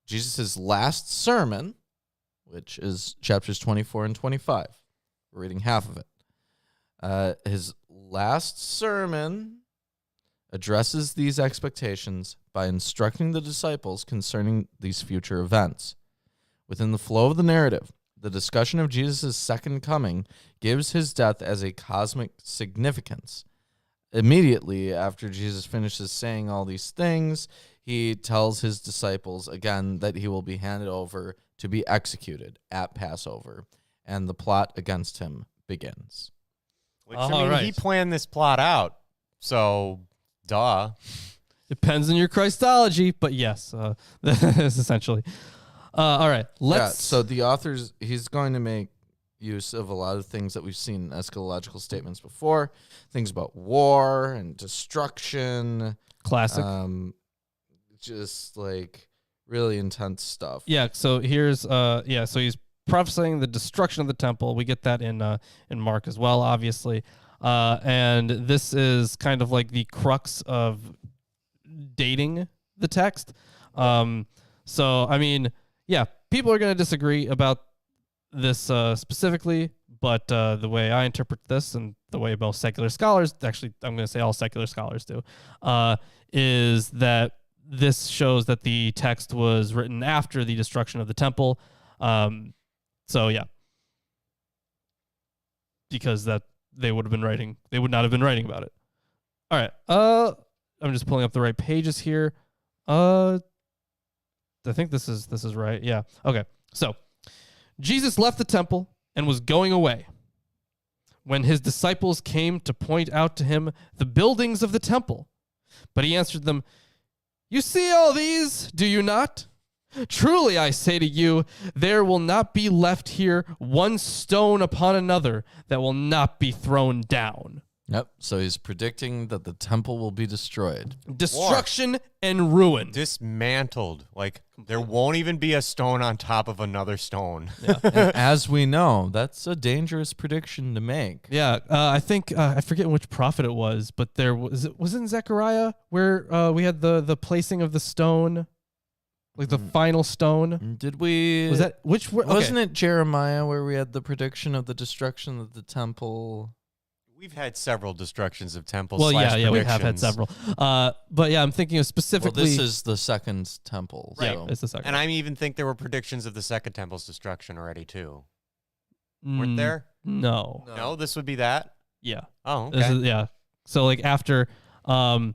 Jesus' last sermon, which is chapters 24 and 25, we're reading half of it. His last sermon addresses these expectations by instructing the disciples concerning these future events. Within the flow of the narrative, the discussion of Jesus' second coming gives his death as a cosmic significance. Immediately after Jesus finishes saying all these things, he tells his disciples again that he will be handed over to be executed at Passover, and the plot against him begins. Which, All I mean, he right. planned this plot out, so duh. Depends on your Christology, but yes, that's essentially. All right, let's. So the author's, he's going to make use of a lot of things that we've seen in eschatological statements before, things about war and destruction, Classic. just like really intense stuff. Yeah, so here's so he's prophesying the destruction of the temple. We get that in Mark as well, obviously. And this is kind of like the crux of dating the text. So I mean, yeah, people are going to disagree about this specifically, but the way I interpret this and the way most secular scholars, actually I'm going to say all secular scholars do, is that this shows that the text was written after the destruction of the temple. So yeah, because that they would not have been writing about it. All right. I'm just pulling up the right pages here. I think this is right. Yeah. Okay. So Jesus left the temple and was going away when his disciples came to point out to him the buildings of the temple. But he answered them, "You see all these, do you not? Truly I say to you, there will not be left here one stone upon another that will not be thrown down." Yep. So he's predicting that the temple will be destroyed. Destruction and ruin. Dismantled. Like, there won't even be a stone on top of another stone. And as we know, that's a dangerous prediction to make. Yeah, I think I forget which prophet it was, but there was it in Zechariah where we had the placing of the stone, like the final stone. Did we? Was that which? Wasn't it Jeremiah where we had the prediction of the destruction of the temple? We've had several destructions of temples. Well, slash yeah, we have had predictions. several. But yeah, I'm thinking of specifically. Well, this is the second temple. yeah, So. it's the second. And I even think there were predictions of the second temple's destruction already, too. Mm, Weren't there? No. No, this would be that? Yeah. Oh, This okay. is, yeah. So like after the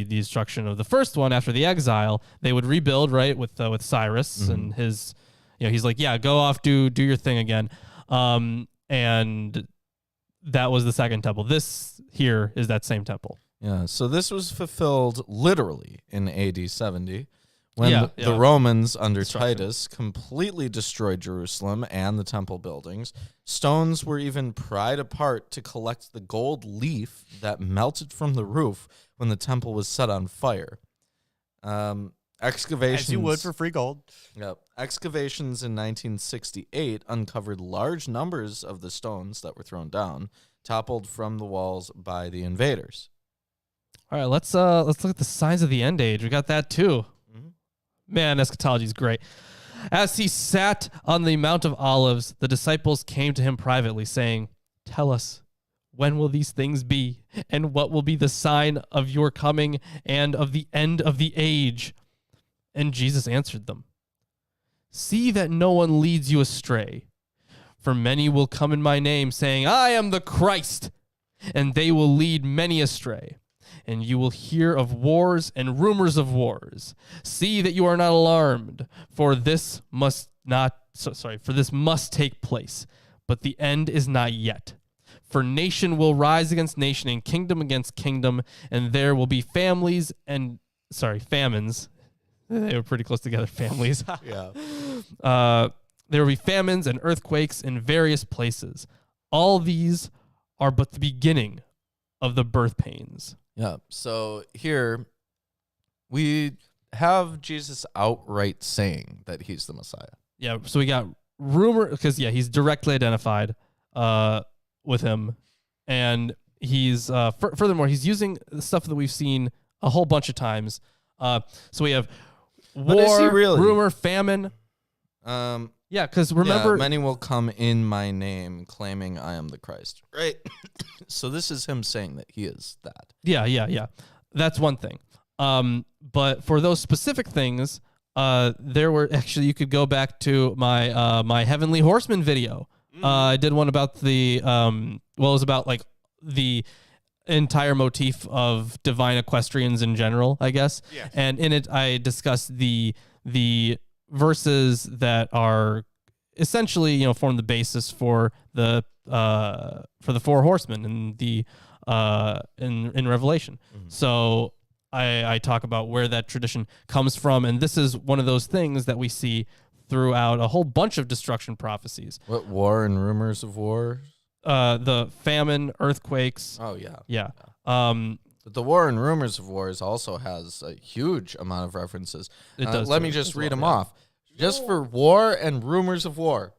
destruction of the first one, after the exile, they would rebuild, right, with Cyrus and his, he's like, yeah, go off, do your thing again. And that was the second temple. This here is that same temple. Yeah, so this was fulfilled literally in AD 70 When the Romans under Destruction. Titus completely destroyed Jerusalem and the temple buildings, stones were even pried apart to collect the gold leaf that melted from the roof when the temple was set on fire. Excavations, As you would for free gold. Yep. Excavations in 1968 uncovered large numbers of the stones that were thrown down, toppled from the walls by the invaders. All right, let's look at the signs of the end age. We got that too. Man, eschatology is great. As he sat on the Mount of Olives, the disciples came to him privately, saying, "Tell us, when will these things be? And what will be the sign of your coming and of the end of the age?" And Jesus answered them, "See that no one leads you astray. For many will come in my name, saying, 'I am the Christ,' and they will lead many astray. And you will hear of wars and rumors of wars. See that you are not alarmed, for this must take place, but the end is not yet. For nation will rise against nation and kingdom against kingdom, and there will be famines. They were pretty close together, families. Yeah. There will be famines and earthquakes in various places. All these are but the beginning of the birth pains." Yeah. So here we have Jesus outright saying that he's the Messiah. Yeah, so we got rumor, because he's directly identified with him, and he's furthermore he's using the stuff that we've seen a whole bunch of times. So we have But is he war, really? rumor, famine. Yeah, because remember, many will come in my name, claiming I am the Christ. Right. So this is him saying that he is that. Yeah. That's one thing. But for those specific things, there were actually, you could go back to my my Heavenly Horseman video. I did one about it was about like the entire motif of divine equestrians in general, I guess. Yes. And in it, I discussed the verses that are essentially, form the basis for the four horsemen in the in Revelation. So I talk about where that tradition comes from, and this is one of those things that we see throughout a whole bunch of destruction prophecies. What, war and rumors of war? The famine, earthquakes. Oh, yeah. Yeah. But the war and rumors of wars also has a huge amount of references. It does Let too, me just as read well, them yeah. off. Just for war and rumors of war.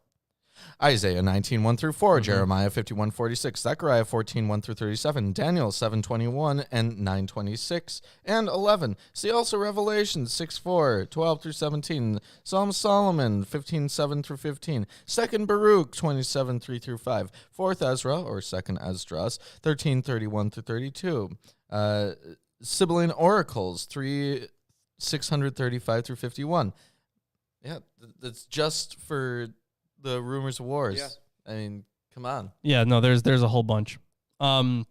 Isaiah 19, 1 through 4, Jeremiah 51, 46, Zechariah 14, 1 through 37, Daniel 7, 21 and 9, 26, and 11. See also Revelation 6, 4, 12 through 17, Psalm Solomon 15, 7 through 15, 2nd Baruch 27, 3 through 5, 4th Ezra, or 2nd Esdras, 13, 31 through 32, Sibylline Oracles 3, 635 through 51. Yeah, that's just for the rumors of wars. Yeah. I mean, come on. Yeah, no, there's a whole bunch. And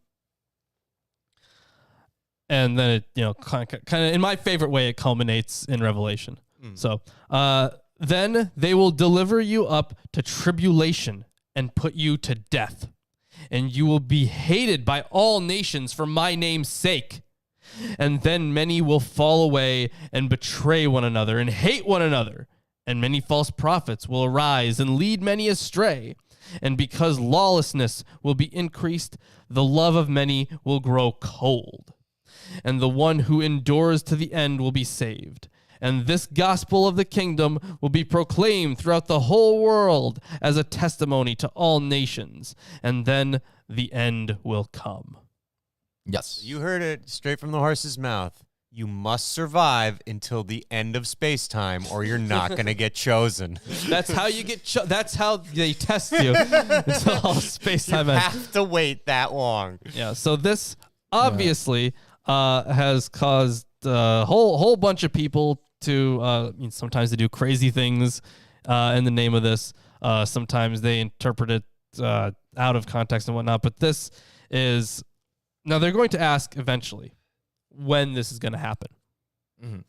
then it, kind of in my favorite way, it culminates in Revelation. So, then they will deliver you up to tribulation and put you to death, and you will be hated by all nations for my name's sake. And then many will fall away and betray one another and hate one another. And many false prophets will arise and lead many astray. And because lawlessness will be increased, the love of many will grow cold. And the one who endures to the end will be saved. And this gospel of the kingdom will be proclaimed throughout the whole world as a testimony to all nations. And then the end will come. Yes. You heard it straight from the horse's mouth. You must survive until the end of space-time, or you're not going to get chosen. That's how you get. That's how they test you. Until all space-time You ends. have to wait that long. Yeah. So this obviously has caused a whole bunch of people to. Sometimes they do crazy things in the name of this. Sometimes they interpret it out of context and whatnot. But this is now they're going to ask eventually when this is going to happen.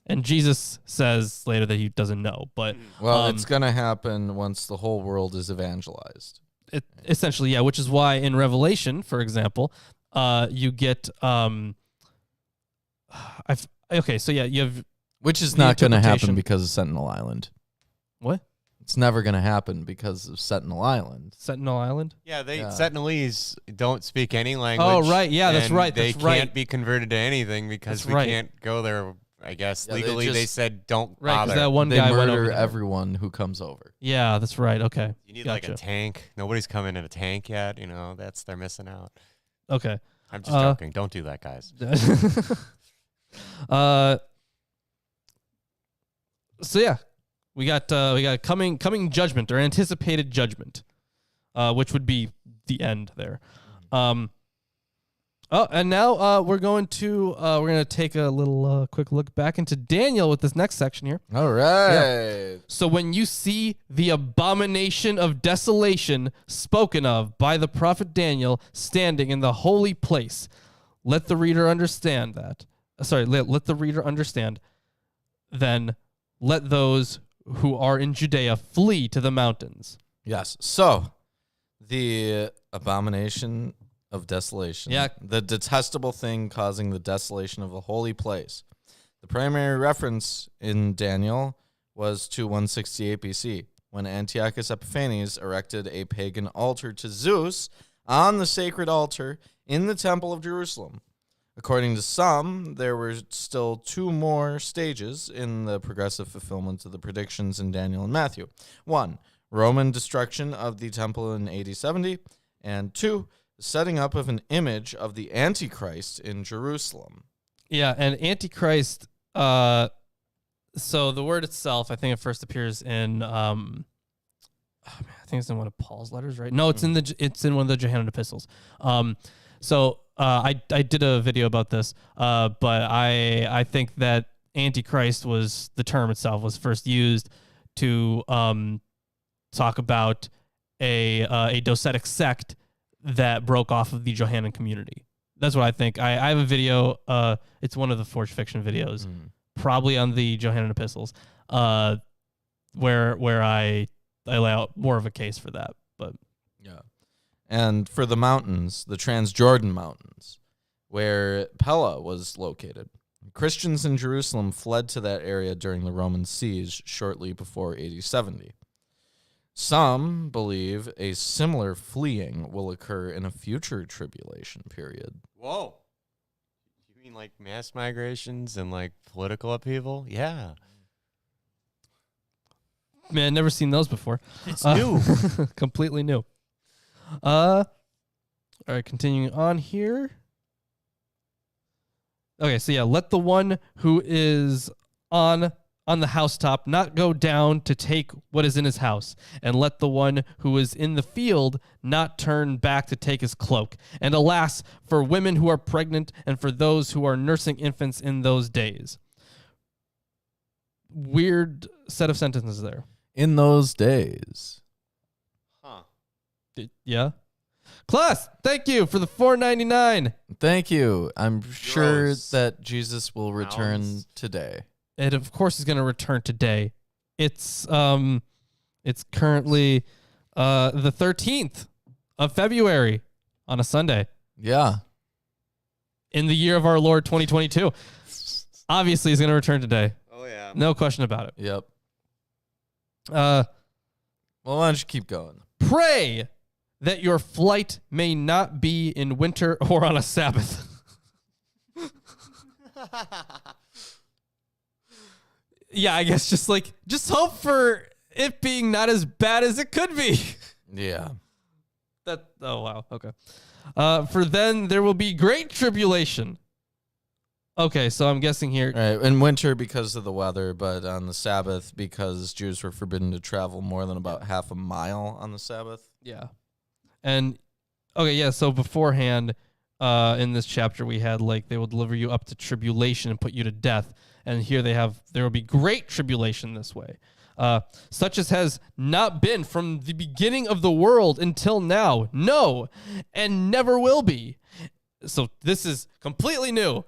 And Jesus says later that he doesn't know, but it's going to happen once the whole world is evangelized. Essentially, yeah, which is why in Revelation, for example, you get you have Which is the not going to happen interpretation. because of Sentinel Island. What? It's never going to happen because of Sentinel Island. Sentinel Island? Yeah, Yeah. Sentinelese don't speak any language. Oh, right. Yeah, that's and right. They That's right. can't be converted to anything because That's we right. can't go there. I guess Yeah, they legally they just- said don't Right, because bother. that one They guy went over murder there. everyone who comes over. Yeah, that's right. Okay. You need like a Gotcha. tank. Nobody's coming in a tank yet. They're missing out. Okay. I'm just joking. Don't do that, guys. So yeah, we got coming judgment or anticipated judgment, which would be the end there. And now we're going to take a little quick look back into Daniel with this next section here. All right. So when you see the abomination of desolation spoken of by the prophet Daniel standing in the holy place, let the reader understand that. Let the reader understand. Then let those who are in Judea flee to the mountains. Yes. So, the abomination of desolation. Yeah. The detestable thing causing the desolation of a holy place. The primary reference in Daniel was to 168 BC, when Antiochus Epiphanes erected a pagan altar to Zeus on the sacred altar in the Temple of Jerusalem. According to some, there were still 2 more stages in the progressive fulfillment of the predictions in Daniel and Matthew. 1, Roman destruction of the temple in AD 70, and 2, the setting up of an image of the Antichrist in Jerusalem. Yeah, and Antichrist, so the word itself, I think it first appears in, I think it's in one of Paul's letters, right? No, it's in one of the Johannine epistles. I did a video about this, but I think that Antichrist was, the term itself was first used to talk about a docetic sect that broke off of the Johannine community. That's what I think. I have a video. It's one of the Forged Fiction videos, probably on the Johannine epistles, where I lay out more of a case for that. But yeah, and for the mountains, the Transjordan Mountains, where Pella was located. Christians in Jerusalem fled to that area during the Roman siege shortly before AD 70. Some believe a similar fleeing will occur in a future tribulation period. Whoa. You mean like mass migrations and like political upheaval? Yeah. man, never seen those before. It's new. Completely new. All right, continuing on here. Okay, so yeah, let the one who is on the housetop not go down to take what is in his house, and let the one who is in the field not turn back to take his cloak. And alas, for women who are pregnant and for those who are nursing infants in those days. Weird set of sentences there. In those days. Huh. Yeah. Class, thank you for the $4.99. Thank you. I'm sure Gross. that Jesus will return Pounds. today. It of course is going to return today. It's currently the 13th of February on a Sunday Yeah. in the year of our Lord 2022. Obviously, he's going to return today. Oh, yeah. No question about it. Yep. Well, why don't you keep going? Pray that your flight may not be in winter or on a Sabbath. Yeah, I guess just hope for it being not as bad as it could be. Yeah. Oh, wow. Okay. For then there will be great tribulation. Okay, so I'm guessing here. Right. In winter because of the weather, but on the Sabbath because Jews were forbidden to travel more than about half a mile on the Sabbath. Yeah. And, okay, yeah, so beforehand, in this chapter, we had, they will deliver you up to tribulation and put you to death. And here there will be great tribulation this way. Such as has not been from the beginning of the world until now. No, and never will be. So this is completely new.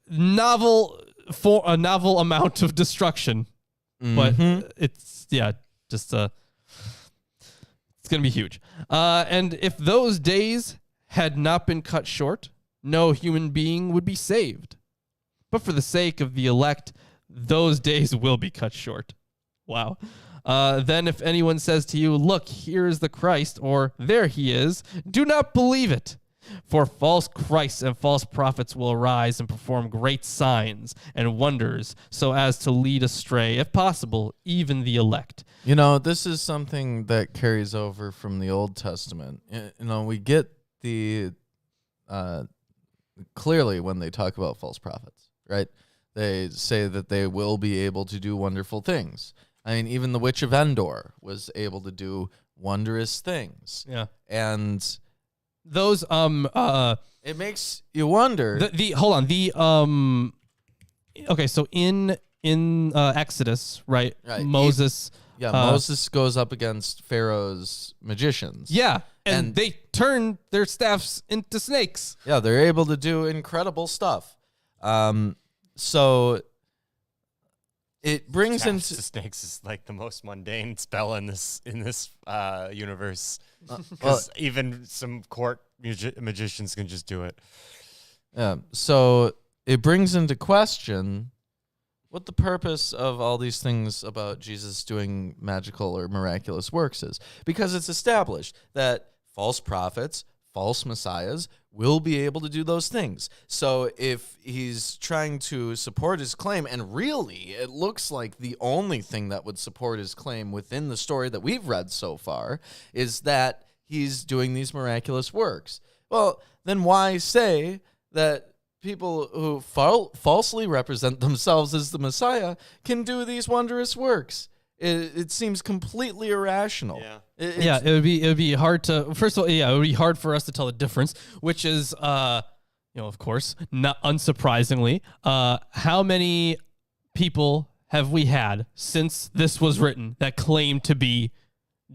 Novel amount of destruction. But it's, yeah, just, it's going to be huge. And if those days had not been cut short, no human being would be saved. But for the sake of the elect, those days will be cut short. Wow. Then if anyone says to you, look, here is the Christ, or there he is, do not believe it. For false Christs and false prophets will arise and perform great signs and wonders so as to lead astray, if possible, even the elect. You know, this is something that carries over from the Old Testament. You know, we get the clearly when they talk about false prophets, right? They say that they will be able to do wonderful things. I mean, even the witch of Endor was able to do wondrous things. Yeah. And those it makes you wonder. Okay, so in Exodus, right? Moses Moses goes up against Pharaoh's magicians. Yeah, and they turn their staffs into snakes. Yeah, they're able to do incredible stuff. So it brings into snakes is like the most mundane spell in this universe. Because even some court magicians can just do it. Yeah. So it brings into question what the purpose of all these things about Jesus doing magical or miraculous works is. Because it's established that false prophets, false messiahs will be able to do those things. So if he's trying to support his claim, and really it looks like the only thing that would support his claim within the story that we've read so far is that he's doing these miraculous works. Well, then why say that people who falsely represent themselves as the Messiah can do these wondrous works? It seems completely irrational. Yeah. It would be hard to. First of all, it would be hard for us to tell the difference, which is, of course, not unsurprisingly, how many people have we had since this was written that claim to be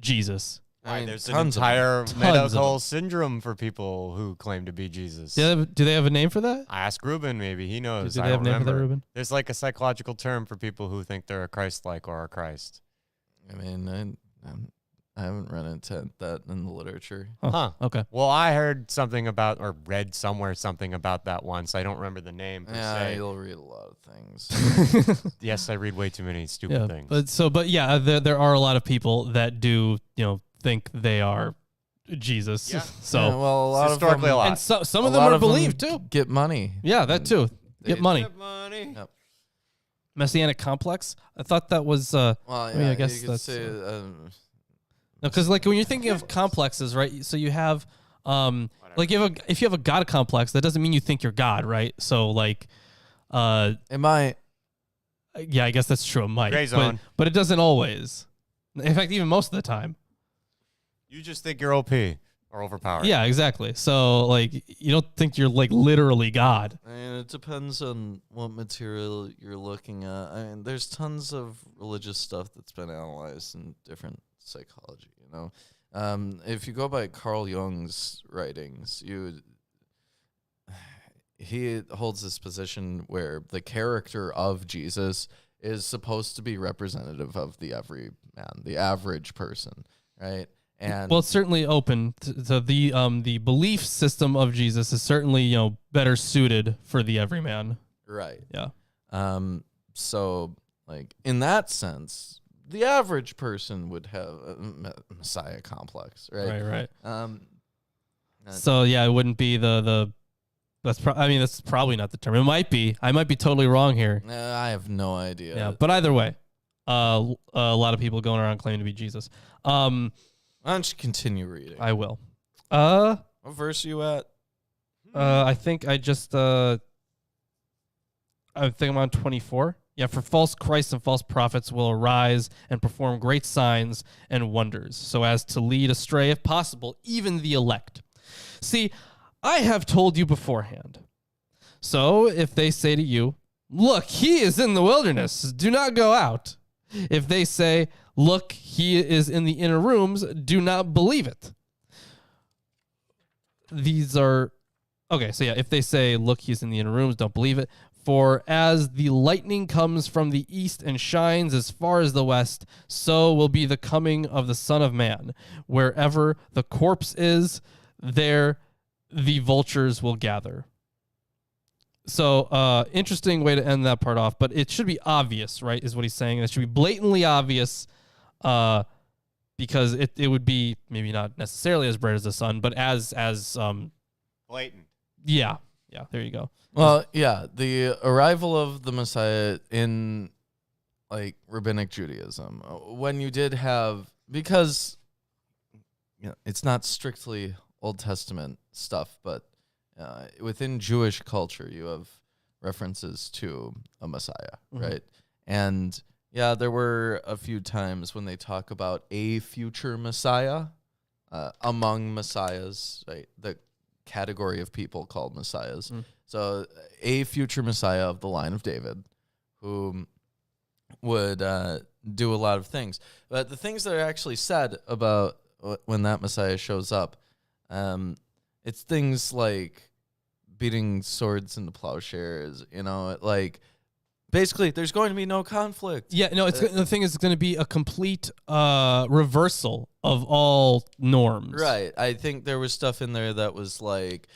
Jesus? I mean, there's an entire medical syndrome for people who claim to be Jesus. Do they have a name for that? I asked Ruben, maybe he knows. Do they have a name for that, Ruben? There's like a psychological term for people who think they're a Christ-like or a Christ. I mean, I haven't run into that in the literature. Huh. Okay. Well, I heard something about, or read somewhere something about that once. I don't remember the name per se. You'll read a lot of things. Yes, I read way too many stupid things. There are a lot of people that do, think they are Jesus. Yeah. So a lot historically of them, a lot. And some of them are believed too. Get money. Yeah, that too. Get money. Get money. Yep. Messianic complex. I thought that was. I guess you could that's. say, No, because like when you're thinking of complexes, right? So you have, if you have a God complex, that doesn't mean you think you're God, right? So like, it might. Yeah, I guess that's true. It might, Gray zone. but it doesn't always. In fact, even most of the time. You just think you're OP or overpowered. Yeah, exactly. So like, you don't think you're like literally God. I mean, it depends on what material you're looking at. I mean, there's tons of religious stuff that's been analyzed in different psychology, if you go by Carl Jung's writings, he holds this position where the character of Jesus is supposed to be representative of the everyman, the average person, right? And Well, it's certainly open to the belief system of Jesus is certainly better suited for the everyman. right. Yeah. So like in that sense, the average person would have a Messiah complex, right? Right. So yeah, it wouldn't be that's probably not the term. It might be. I might be totally wrong here. I have no idea. Yeah, but either way, a lot of people going around claiming to be Jesus. Why don't you continue reading? I will. What verse are you at? I think I think I'm on 24. Yeah, for false Christs and false prophets will arise and perform great signs and wonders, so as to lead astray, if possible, even the elect. See, I have told you beforehand. So if they say to you, look, he is in the wilderness, do not go out. If they say, look, he is in the inner rooms, do not believe it. These are, okay, so yeah, if they say, look, he's in the inner rooms, don't believe it. For as the lightning comes from the east and shines as far as the west, so will be the coming of the Son of Man. Wherever the corpse is, there the vultures will gather. So interesting way to end that part off, but it should be obvious, right? Is what he's saying. It should be blatantly obvious, because it would be maybe not necessarily as bright as the sun, but as Blatant. yeah, there you go. Well, yeah, the arrival of the Messiah in like rabbinic Judaism, when you did have, because it's not strictly Old Testament stuff, but within Jewish culture, you have references to a Messiah, right? And yeah, there were a few times when they talk about a future Messiah among Messiahs, right? The category of people called Messiahs. So a future Messiah of the line of David who would do a lot of things. But the things that are actually said about when that Messiah shows up, it's things like beating swords into plowshares, like basically there's going to be no conflict. Yeah, no, the thing is, it's going to be a complete reversal of all norms. Right. I think there was stuff in there that was like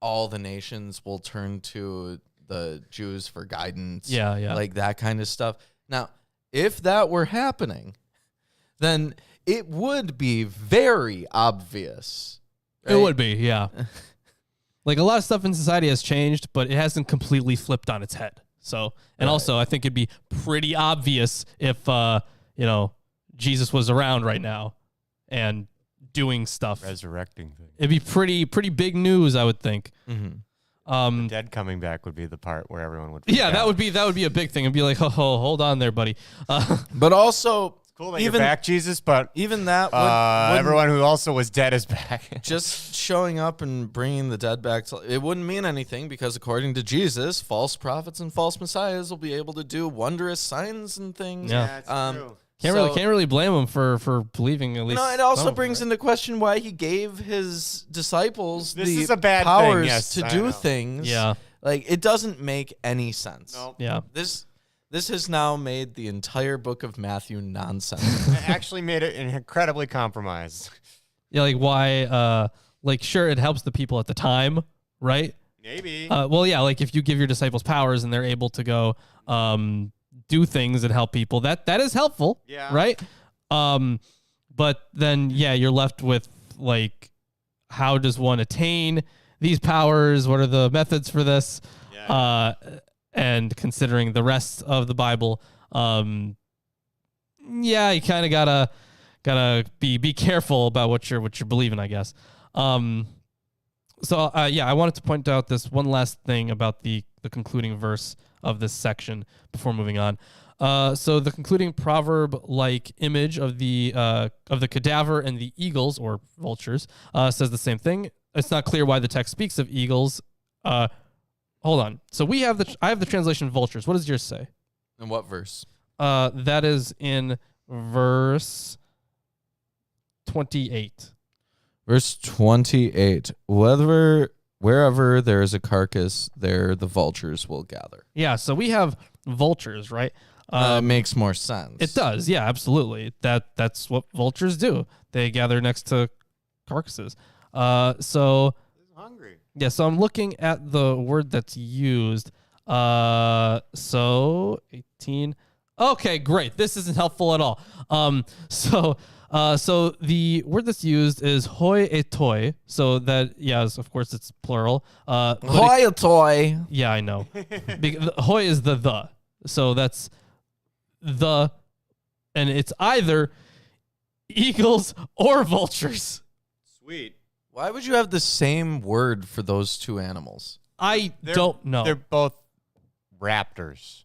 all the nations will turn to the Jews for guidance. Yeah. Like that kind of stuff. Now, if that were happening, then it would be very obvious. Right? It would be, yeah. Like a lot of stuff in society has changed, but it hasn't completely flipped on its head. So, and also I think it'd be pretty obvious if, Jesus was around right now and doing stuff. Resurrecting things. It'd be pretty big news, I would think. The dead coming back would be the part where everyone would. Yeah, out. that would be a big thing. It'd be like, oh, hold on there, buddy. But also, it's cool that you're back, Jesus, but even that everyone who also was dead is back. just showing up and bringing the dead back to it wouldn't mean anything, because according to Jesus, false prophets and false messiahs will be able to do wondrous signs and things. Yeah. It's true. Can't really blame him for believing at least. No, it also some, brings right? into question why he gave his disciples This the is a bad powers thing, yes, to I do know. things. Yeah. Like, it doesn't make any sense. Nope. Yeah. This has now made the entire book of Matthew nonsense. It actually made it incredibly compromised. Yeah, like why? Sure, it helps the people at the time, right? Maybe. Well, yeah, like if you give your disciples powers and they're able to go do things and help people, that is helpful. Yeah. Right. But then, yeah, you're left with like, how does one attain these powers? What are the methods for this? Yeah. And considering the rest of the Bible, you kind of gotta be careful about what you're believing, I guess. I wanted to point out this one last thing about the concluding verse of this section before moving on. So the concluding proverb-like image of the cadaver and the eagles or vultures says the same thing. It's not clear why the text speaks of eagles. Hold on. So I have the translation vultures. What does yours say? In what verse? That is in verse 28. Verse 28. Wherever there is a carcass, there the vultures will gather. Yeah, so we have vultures, right? It makes more sense. It does, yeah, absolutely. That's what vultures do. They gather next to carcasses. So Hungry. yeah, so I'm looking at the word that's used. So 18. Okay, great. This isn't helpful at all. So the word that's used is hoi etoi. So that, yes, of course it's plural. Hoi toy. Yeah, I know. Hoi is the. So that's the, and it's either eagles or vultures. Sweet. Why would you have the same word for those two animals? I don't know. They're both raptors.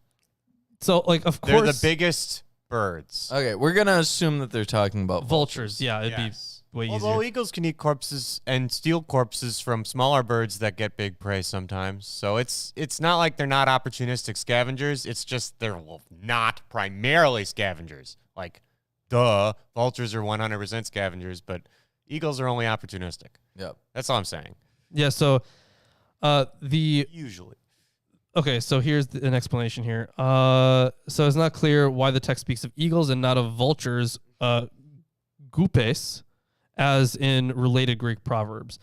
So, like, of course, They're the biggest birds. Okay, we're going to assume that they're talking about vultures. Yeah, it'd Yes. be way Although easier. eagles can eat corpses and steal corpses from smaller birds that get big prey sometimes. So it's not like they're not opportunistic scavengers. It's just they're not primarily scavengers. Like, duh, vultures are 100% scavengers, but eagles are only opportunistic. Yep. That's all I'm saying. Yeah, so Usually. okay, so here's an explanation here. So it's not clear why the text speaks of eagles and not of vultures, gupes, as in related Greek proverbs.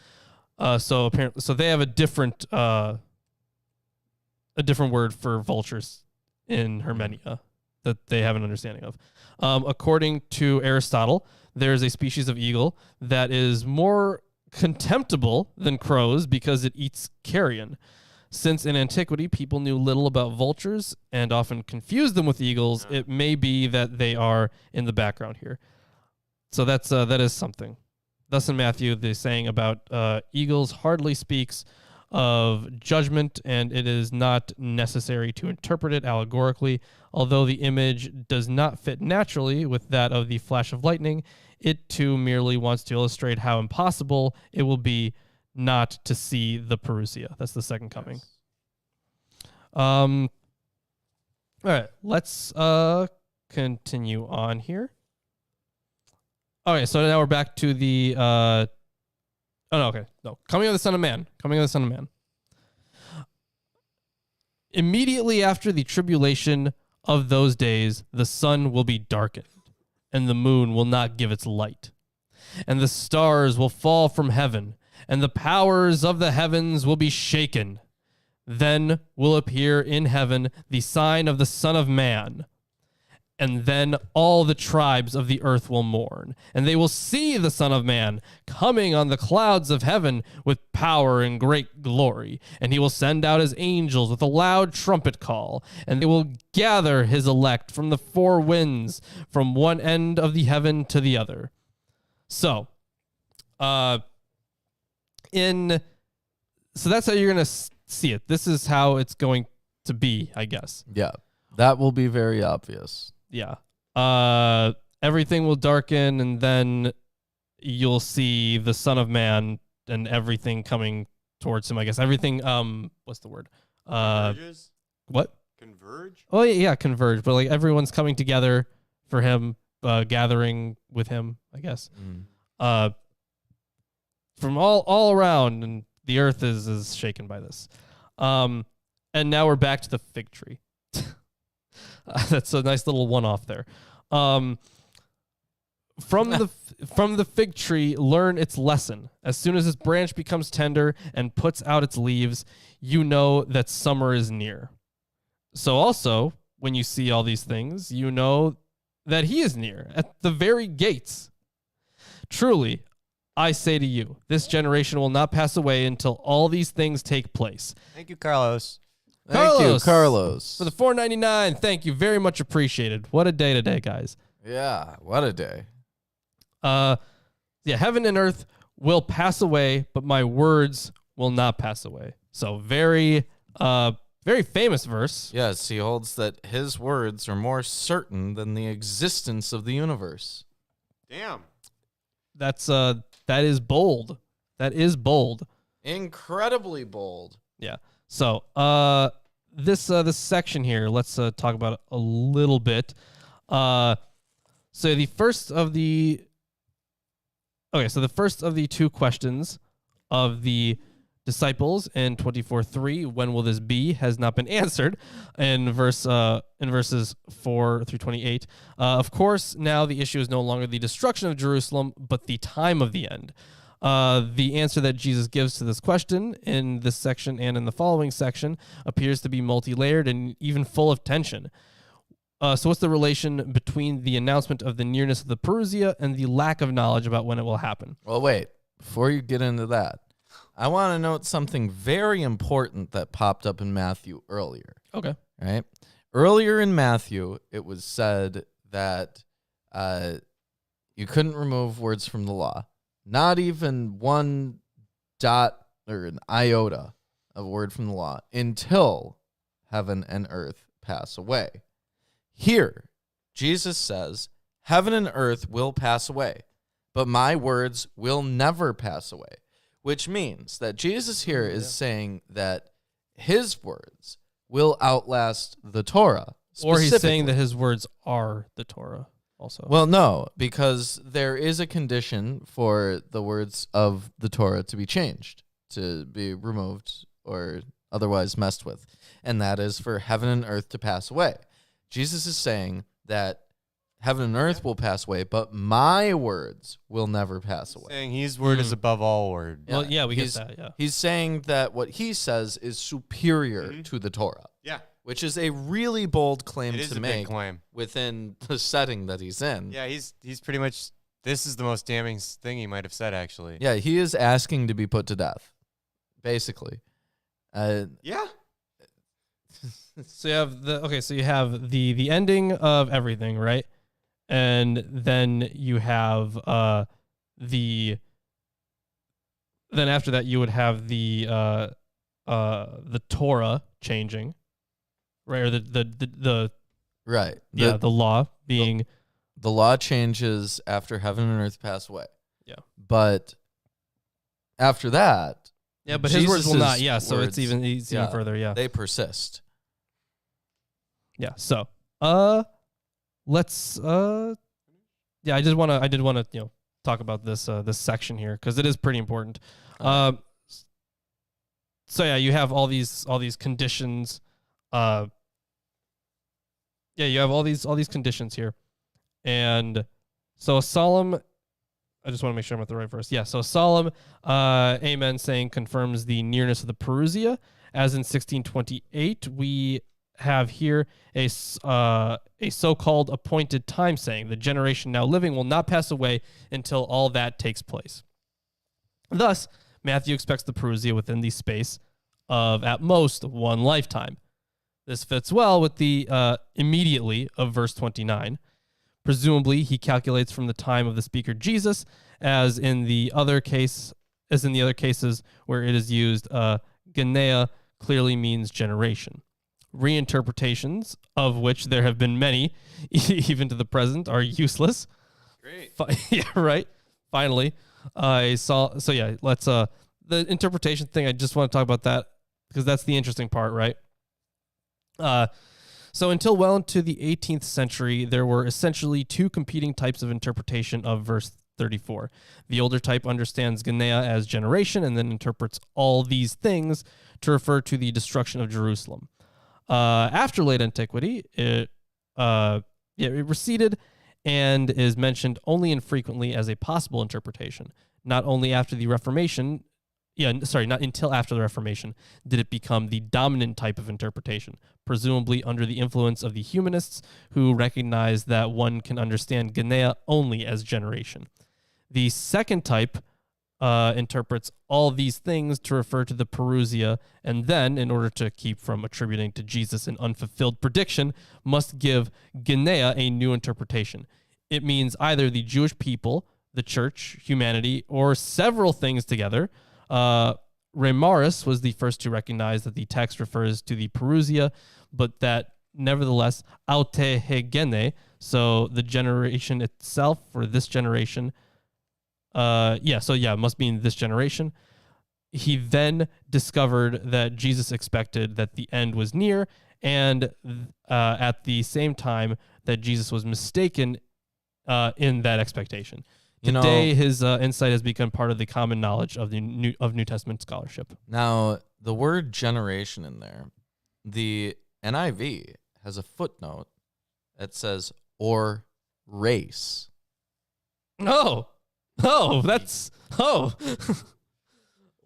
So apparently, so they have a different a different word for vultures in Hermenia that they have an understanding of. According to Aristotle, there's a species of eagle that is more contemptible than crows because it eats carrion. Since in antiquity people knew little about vultures and often confused them with eagles, it may be that they are in the background here. So that is something. Thus in Matthew, the saying about eagles hardly speaks of judgment, and it is not necessary to interpret it allegorically. Although the image does not fit naturally with that of the flash of lightning, it too merely wants to illustrate how impossible it will be not to see the parousia. That's the second coming. All right, let's continue on here. Okay, so now we're back to the Coming of the Son of Man. Coming of the Son of Man. Immediately after the tribulation of those days, the sun will be darkened, and the moon will not give its light, and the stars will fall from heaven, and the powers of the heavens will be shaken. Then will appear in heaven the sign of the Son of Man. And then all the tribes of the earth will mourn, and they will see the Son of Man coming on the clouds of heaven with power and great glory. And he will send out his angels with a loud trumpet call, and they will gather his elect from the four winds, from one end of the heaven to the other. So, so that's how you're going to see it. This is how it's going to be, I guess. Yeah, that will be very obvious. Yeah. Everything will darken, and then you'll see the Son of Man and everything coming towards him, I guess. Everything, what's the word? Converges? What? Converge? Oh, yeah, converge. But like everyone's coming together for him, gathering with him, I guess. From all around, and the earth is shaken by this. And now we're back to the fig tree. That's a nice little one-off there. From the fig tree, learn its lesson. As soon as its branch becomes tender and puts out its leaves, you know that summer is near. So also, when you see all these things, you know that he is near, at the very gates. Truly, I say to you, this generation will not pass away until all these things take place. Thank you, Carlos. Thank you, Carlos. For the $4.99, thank you, very much appreciated. What a day today, guys. Yeah, what a day. Heaven and earth will pass away, but my words will not pass away. So very famous verse. Yes, he holds that his words are more certain than the existence of the universe. Damn. That is bold. That is bold. Incredibly bold. Yeah. So, this section here, let's talk about it a little bit. So the first of the two questions of the disciples in 24:3, when will this be, has not been answered in verses 4 through 28. Of course, now the issue is no longer the destruction of Jerusalem, but the time of the end. The answer that Jesus gives to this question in this section and in the following section appears to be multi-layered and even full of tension. So what's the relation between the announcement of the nearness of the parousia and the lack of knowledge about when it will happen? Well, wait. Before you get into that, I want to note something very important that popped up in Matthew earlier. Okay. Right? Earlier in Matthew, it was said that you couldn't remove words from the law. Not even one dot or an iota of word from the law until heaven and earth pass away. Here, Jesus says, heaven and earth will pass away, but my words will never pass away, which means that Jesus here is saying that his words will outlast the Torah. Or he's saying that his words are the Torah. Also. Well, no, because there is a condition for the words of the Torah to be changed, to be removed or otherwise messed with, and that is for heaven and earth to pass away. Jesus is saying that heaven and earth will pass away, but my words will never pass away. Saying his word is above all word. Well, yeah, we get he's, that, yeah. He's saying that what he says is superior to the Torah. Yeah. Which is a really bold claim It is to a make big claim. within the setting that he's in. Yeah, he's pretty much, this is the most damning thing he might have said, actually. Yeah, he is asking to be put to death, basically. Yeah. So you have the ending of everything, right? And then you have then after that you would have the Torah changing, right? Or the Right. the law being The law changes after heaven and earth pass away. Yeah. But after that, yeah, but his words will not. Jesus's Yeah, so words, it's even further. Yeah. they persist. Yeah. So, let's I did want to talk about this this section here because it is pretty important. So yeah, you have all these conditions. Yeah, you have all these conditions here, and so a solemn. I just want to make sure I'm at the right verse. Yeah, so a solemn amen saying confirms the nearness of the Perusia, as in 1628 we have here a so-called appointed time saying the generation now living will not pass away until all that takes place. Thus, Matthew expects the Perusia within the space of at most one lifetime. This fits well with the immediately of verse 29. Presumably, he calculates from the time of the speaker Jesus, as in the other cases where it is used, Genea clearly means generation. Reinterpretations, of which there have been many, even to the present, are useless. Great. Yeah, right. Finally, I saw. So yeah, let's the interpretation thing. I just want to talk about that because that's the interesting part, right? So until well into the 18th century, there were essentially two competing types of interpretation of verse 34. The older type understands Genea as generation and then interprets all these things to refer to the destruction of Jerusalem. After late antiquity, it receded and is mentioned only infrequently as a possible interpretation. Not only after the Reformation, not until after the Reformation did it become the dominant type of interpretation, presumably under the influence of the humanists who recognized that one can understand Genea only as generation. The second type interprets all these things to refer to the Perusia, and then, in order to keep from attributing to Jesus an unfulfilled prediction, must give Genea a new interpretation. It means either the Jewish people, the church, humanity, or several things together. Reimarus was the first to recognize that the text refers to the Perusia, but that nevertheless, aute hegene, so the generation itself, or this generation, it must mean this generation. He then discovered that Jesus expected that the end was near, and at the same time that Jesus was mistaken in that expectation. Today, his insight has become part of the common knowledge of the New Testament scholarship. Now, the word generation in there, the NIV has a footnote that says, or race. Oh, that's. Well,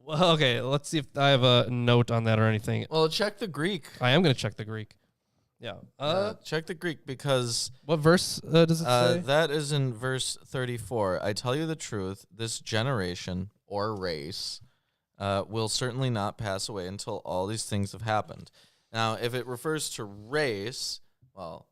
okay, let's see if I have a note on that or anything. Well, check the Greek. I am going to check the Greek. Yeah. Check the Greek because... What verse does it say? That is in verse 34. I tell you the truth, this generation or race will certainly not pass away until all these things have happened. Now, if it refers to race, well,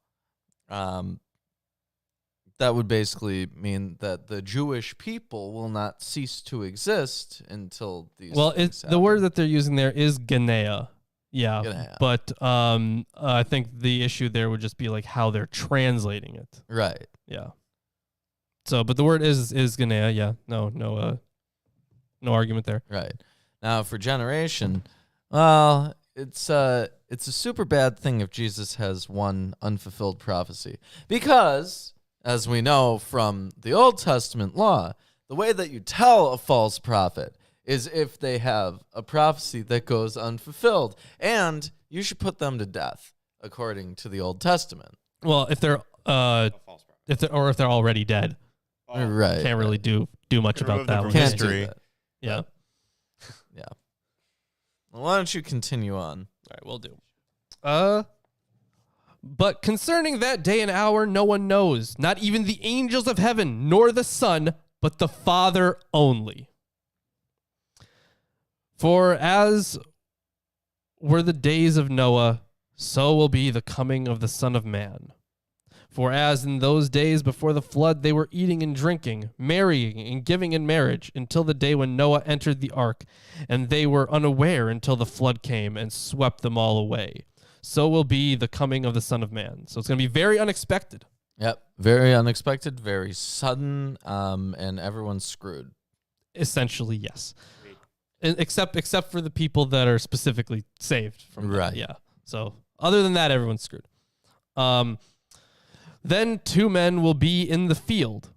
that would basically mean that the Jewish people will not cease to exist until these things happen. The word that they're using there is Genea. Yeah, Genea. But I think the issue there would just be like how they're translating it. Right. Yeah. So, but the word is Genea. Yeah. No argument there. Right. Now for generation, well, it's a super bad thing if Jesus has one unfulfilled prophecy, because as we know from the Old Testament law, the way that you tell a false prophet is if they have a prophecy that goes unfulfilled, and you should put them to death according to the Old Testament. Well, if they're A false prophet. if they're already dead. Right. Can't really do much Can about remove that them one. from Can't history. do that. Yeah. Yeah. Well, why don't you continue on? All right, we'll do. But concerning that day and hour, no one knows, not even the angels of heaven, nor the Son, but the Father only. For as were the days of Noah, so will be the coming of the Son of Man. For as in those days before the flood, they were eating and drinking, marrying and giving in marriage, until the day when Noah entered the ark, and they were unaware until the flood came and swept them all away. So will be the coming of the Son of Man. So it's going to be very unexpected. Yep. Very unexpected, very sudden, and everyone's screwed. Essentially, yes. Except for the people that are specifically saved from that. Right. Yeah. So other than that, everyone's screwed. Then 2 men will be in the field.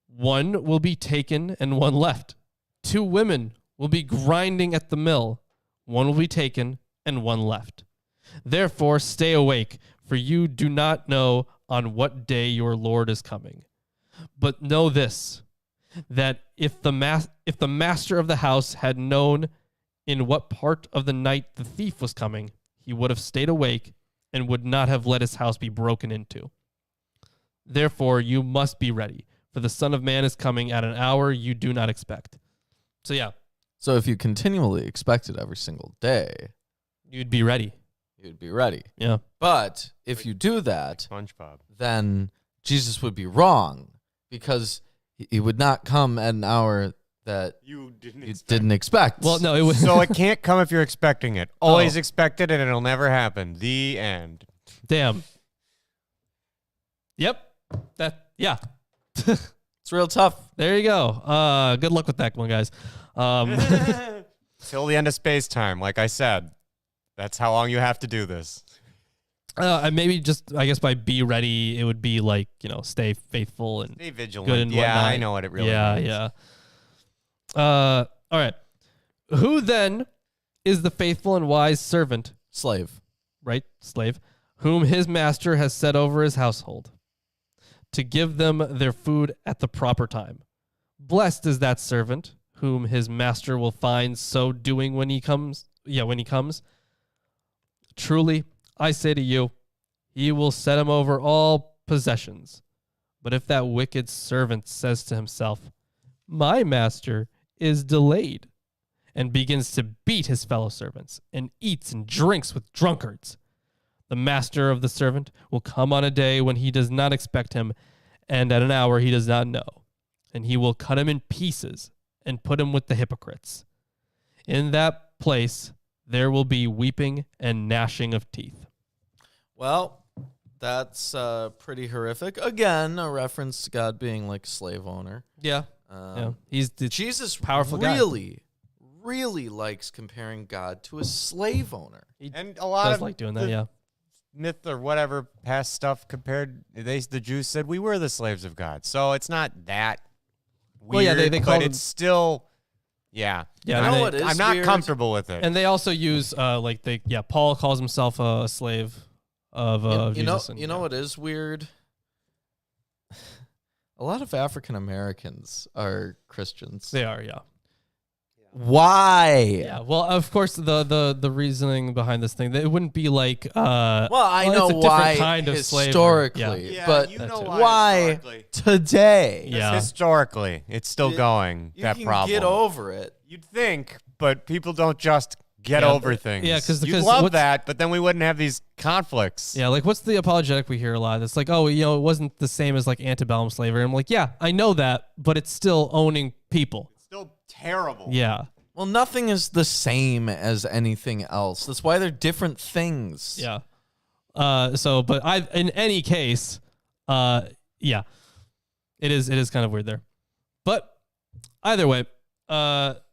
One will be taken and one left. 2 women will be grinding at the mill. One will be taken and one left. Therefore, stay awake, for you do not know on what day your Lord is coming. But know this, that if the master of the house had known in what part of the night the thief was coming, he would have stayed awake and would not have let his house be broken into. Therefore, you must be ready, for the Son of Man is coming at an hour you do not expect. So yeah, So if you continually expect it every single day, you'd be ready. you'd be ready. Yeah. But if you do that, SpongeBob. then Jesus would be wrong, because he would not come at an hour that You didn't you didn't expect. Well, no, it was So it can't come if you're expecting it. Always expect it, and it'll never happen. The end. damn. Yep. Yeah. It's real tough. There you go. Good luck with that one, guys. Till the end of space time, like I said. That's how long you have to do this. Maybe just, I guess by be ready, it would be like, stay faithful and Stay vigilant. good and Yeah, whatnot. I know what it really means. Yeah. All right. Who then is the faithful and wise servant, Slave. right? Slave, whom his master has set over his household to give them their food at the proper time. Blessed is that servant whom his master will find so doing when he comes. Truly, I say to you, he will set him over all possessions. But if that wicked servant says to himself, my master is delayed, and begins to beat his fellow servants, and eats and drinks with drunkards, the master of the servant will come on a day when he does not expect him, and at an hour he does not know, and he will cut him in pieces and put him with the hypocrites. In that place there will be weeping and gnashing of teeth. Well, that's pretty horrific. Again, a reference to God being like a slave owner. Yeah. He's the Jesus powerful guy. really likes comparing God to a slave owner. He And a lot does of like doing that, the yeah. myth or whatever past stuff compared, the Jews said we were the slaves of God. So it's not that weird, Well, yeah, they call but them- it's still, yeah. Yeah, You and know they- what is I'm not weird? comfortable with it. And they also use Paul calls himself a slave of Jesus. You know what is weird? A lot of African Americans are Christians. They are, yeah. Why? Yeah. Well, of course, the reasoning behind this thing, it wouldn't be like Well, I know it's a different why kind of slavery. historically, Yeah, but you know why historically. today? Yeah. Historically, it's still going, You that can problem. get over it. You'd think, but people don't just get Yeah, over but- things. yeah, 'cause you'd love what's- that, but then we wouldn't have these conflicts. Yeah, like what's the apologetic we hear a lot? It's like, oh, it wasn't the same as like antebellum slavery. I'm like, yeah, I know that, but it's still owning people. It's still terrible. Yeah. Well, nothing is the same as anything else. That's why they're different things. Yeah. But in any case, yeah, it is kind of weird there. But either way,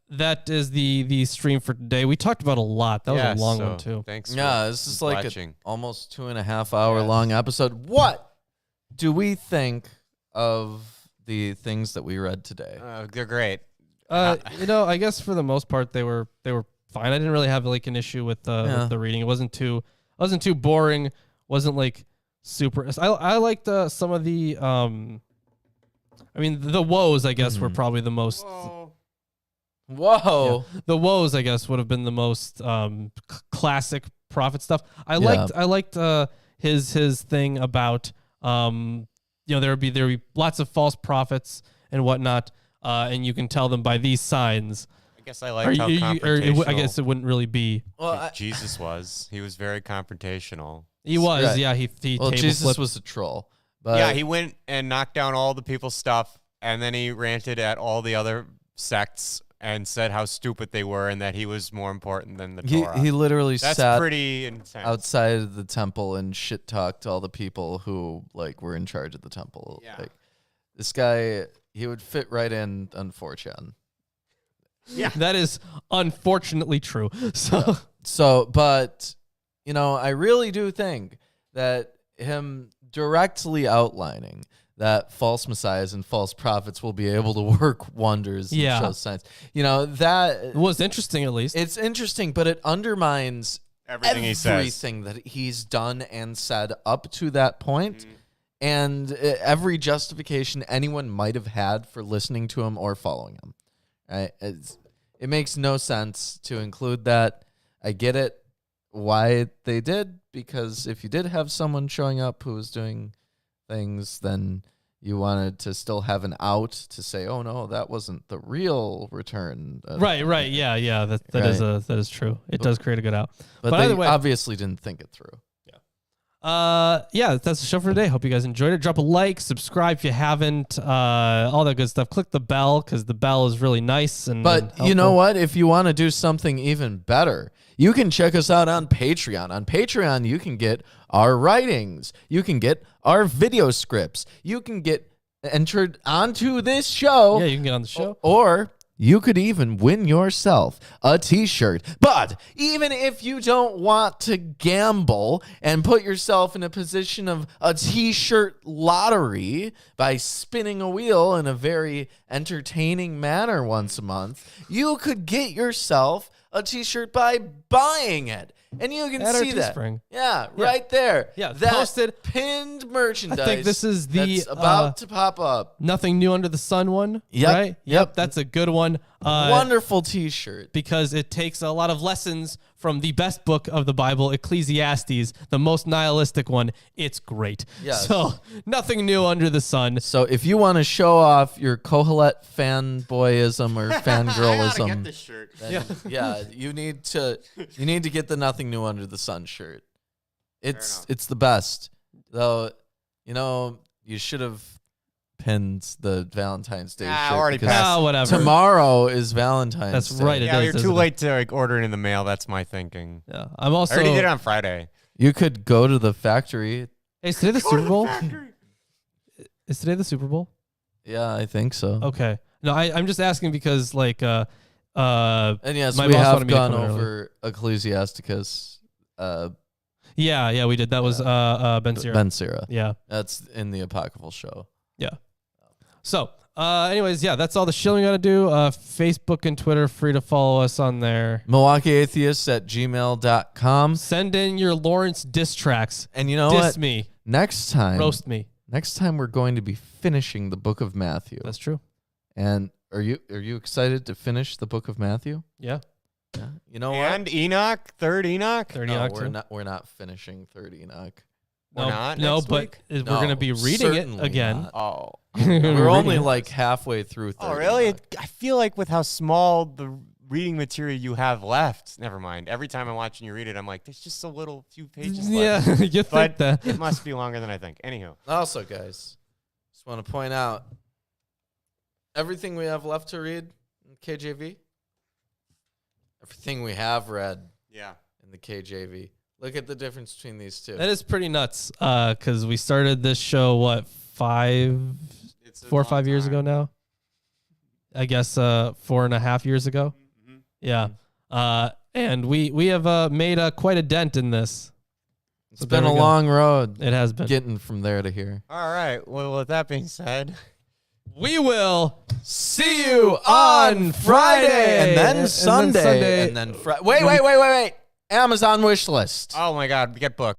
that is the stream for today. We talked about a lot. That was a long one too. Thanks. Yeah, for this is like watching. almost 2.5 hour long episode. What do we think of the things that we read today? They're great. I guess for the most part they were fine. I didn't really have like an issue with Yeah. the reading. It wasn't too boring. Wasn't like super. I liked some of the. I mean, the woes, I guess, were probably the most. Whoa. Yeah. The woes, I guess, would have been the most classic prophet stuff. I liked his thing about there would be lots of false prophets and whatnot, and you can tell them by these signs. I guess I liked how confrontational. I guess it wouldn't really be. Well, Jesus was. He was very confrontational. He was, right. yeah. He well, table Jesus flipped. was a troll. But Yeah, he went and knocked down all the people's stuff, and then he ranted at all the other sects and said how stupid they were and that he was more important than the Torah. He literally That's sat pretty intense. outside of the temple and shit talked all the people who were in charge of the temple. Yeah. This guy, he would fit right in on 4chan. Yeah. That is unfortunately true. So, but I really do think that him directly outlining that false messiahs and false prophets will be able to work wonders and show signs. That was interesting, at least. It's interesting, but it undermines everything he says. that he's done and said up to that point, and every justification anyone might have had for listening to him or following him. Right? It makes no sense to include that. I get it why they did, because if you did have someone showing up who was doing things, then you wanted to still have an out to say, oh no, that wasn't the real return. Right. Yeah. That is true. It does create a good out. But But they either way, obviously didn't think it through. that's the show for today. Hope you guys enjoyed it. Drop a like, subscribe if you haven't, all that good stuff. Click the bell, because the bell is really nice. But you know what? If you want to do something even better, you can check us out on Patreon. On Patreon, you can get our writings. You can get our video scripts. You can get entered onto this show. Yeah, you can get on the show. Or you could even win yourself a t-shirt. But even if you don't want to gamble and put yourself in a position of a t-shirt lottery by spinning a wheel in a very entertaining manner once a month, you could get yourself a t-shirt by buying it. And you can At our see that. Teespring. Yeah, right there. Yeah, that posted. pinned merchandise. I think this is the, that's about to pop up. Nothing New Under the Sun one. Yep, Right? yep. That's a good one. Wonderful t-shirt. Because it takes a lot of lessons from the best book of the Bible, Ecclesiastes, the most nihilistic one. It's great. Yes. So, nothing new under the sun. So if you want to show off your Kohelet fanboyism or I gotta get fangirlism, this shirt. then, you need to get the Nothing New Under the Sun shirt. It's the best. Though, you should have pinned the Valentine's Day shirt. Already because passed. Whatever. Tomorrow is Valentine's That's Day. right. It Yeah, is, you're isn't too it? late to order it in the mail. That's my thinking. Yeah. I'm I also. already did it on Friday. You could go to the factory. Hey, is today the Super Bowl? Is today the Super Bowl? Yeah, I think so. Okay. No, I'm just asking because And yes, my we boss have wanted me to gone come in over Ecclesiasticus. Yeah, we did. That was Ben Sira. Ben Sira. Yeah. That's in the Apocryphal show. Yeah. So, anyways, yeah, that's all the shilling you got to do. Facebook and Twitter, free to follow us on there. MilwaukeeAtheists@gmail.com. Send in your Lawrence diss tracks. And you know Diss what? me. Next time, Roast me. Next time we're going to be finishing the book of Matthew. That's true. And are you excited to finish the book of Matthew? Yeah. Yeah. You know And Enoch, third Enoch. 30 what? No, October. we're not finishing 3rd Enoch. We're not No, next but week? we're going to be reading it certainly again. not. Oh. We're only like halfway through 3rd. Oh, really? Enoch. I feel like with how small the reading material you have left, never mind. Every time I'm watching you read it, I'm like, there's just a little few pages Yeah, left. you think But that. it must be longer than I think. Anywho. Also, guys, just want to point out everything we have left to read in KJV, everything we have read Yeah. in the KJV. Look at the difference between these two. That is pretty nuts. Because we started this show, 4 or 5 years ago now? I guess 4.5 years ago. Mm-hmm. Yeah. And we have made quite a dent in this. It's So been there a we go. long road It has been. getting from there to here. All right. Well, with that being said, We will See you on Friday and then Sunday Sunday. and then Friday. Wait. Amazon wish list. oh my God, get booked.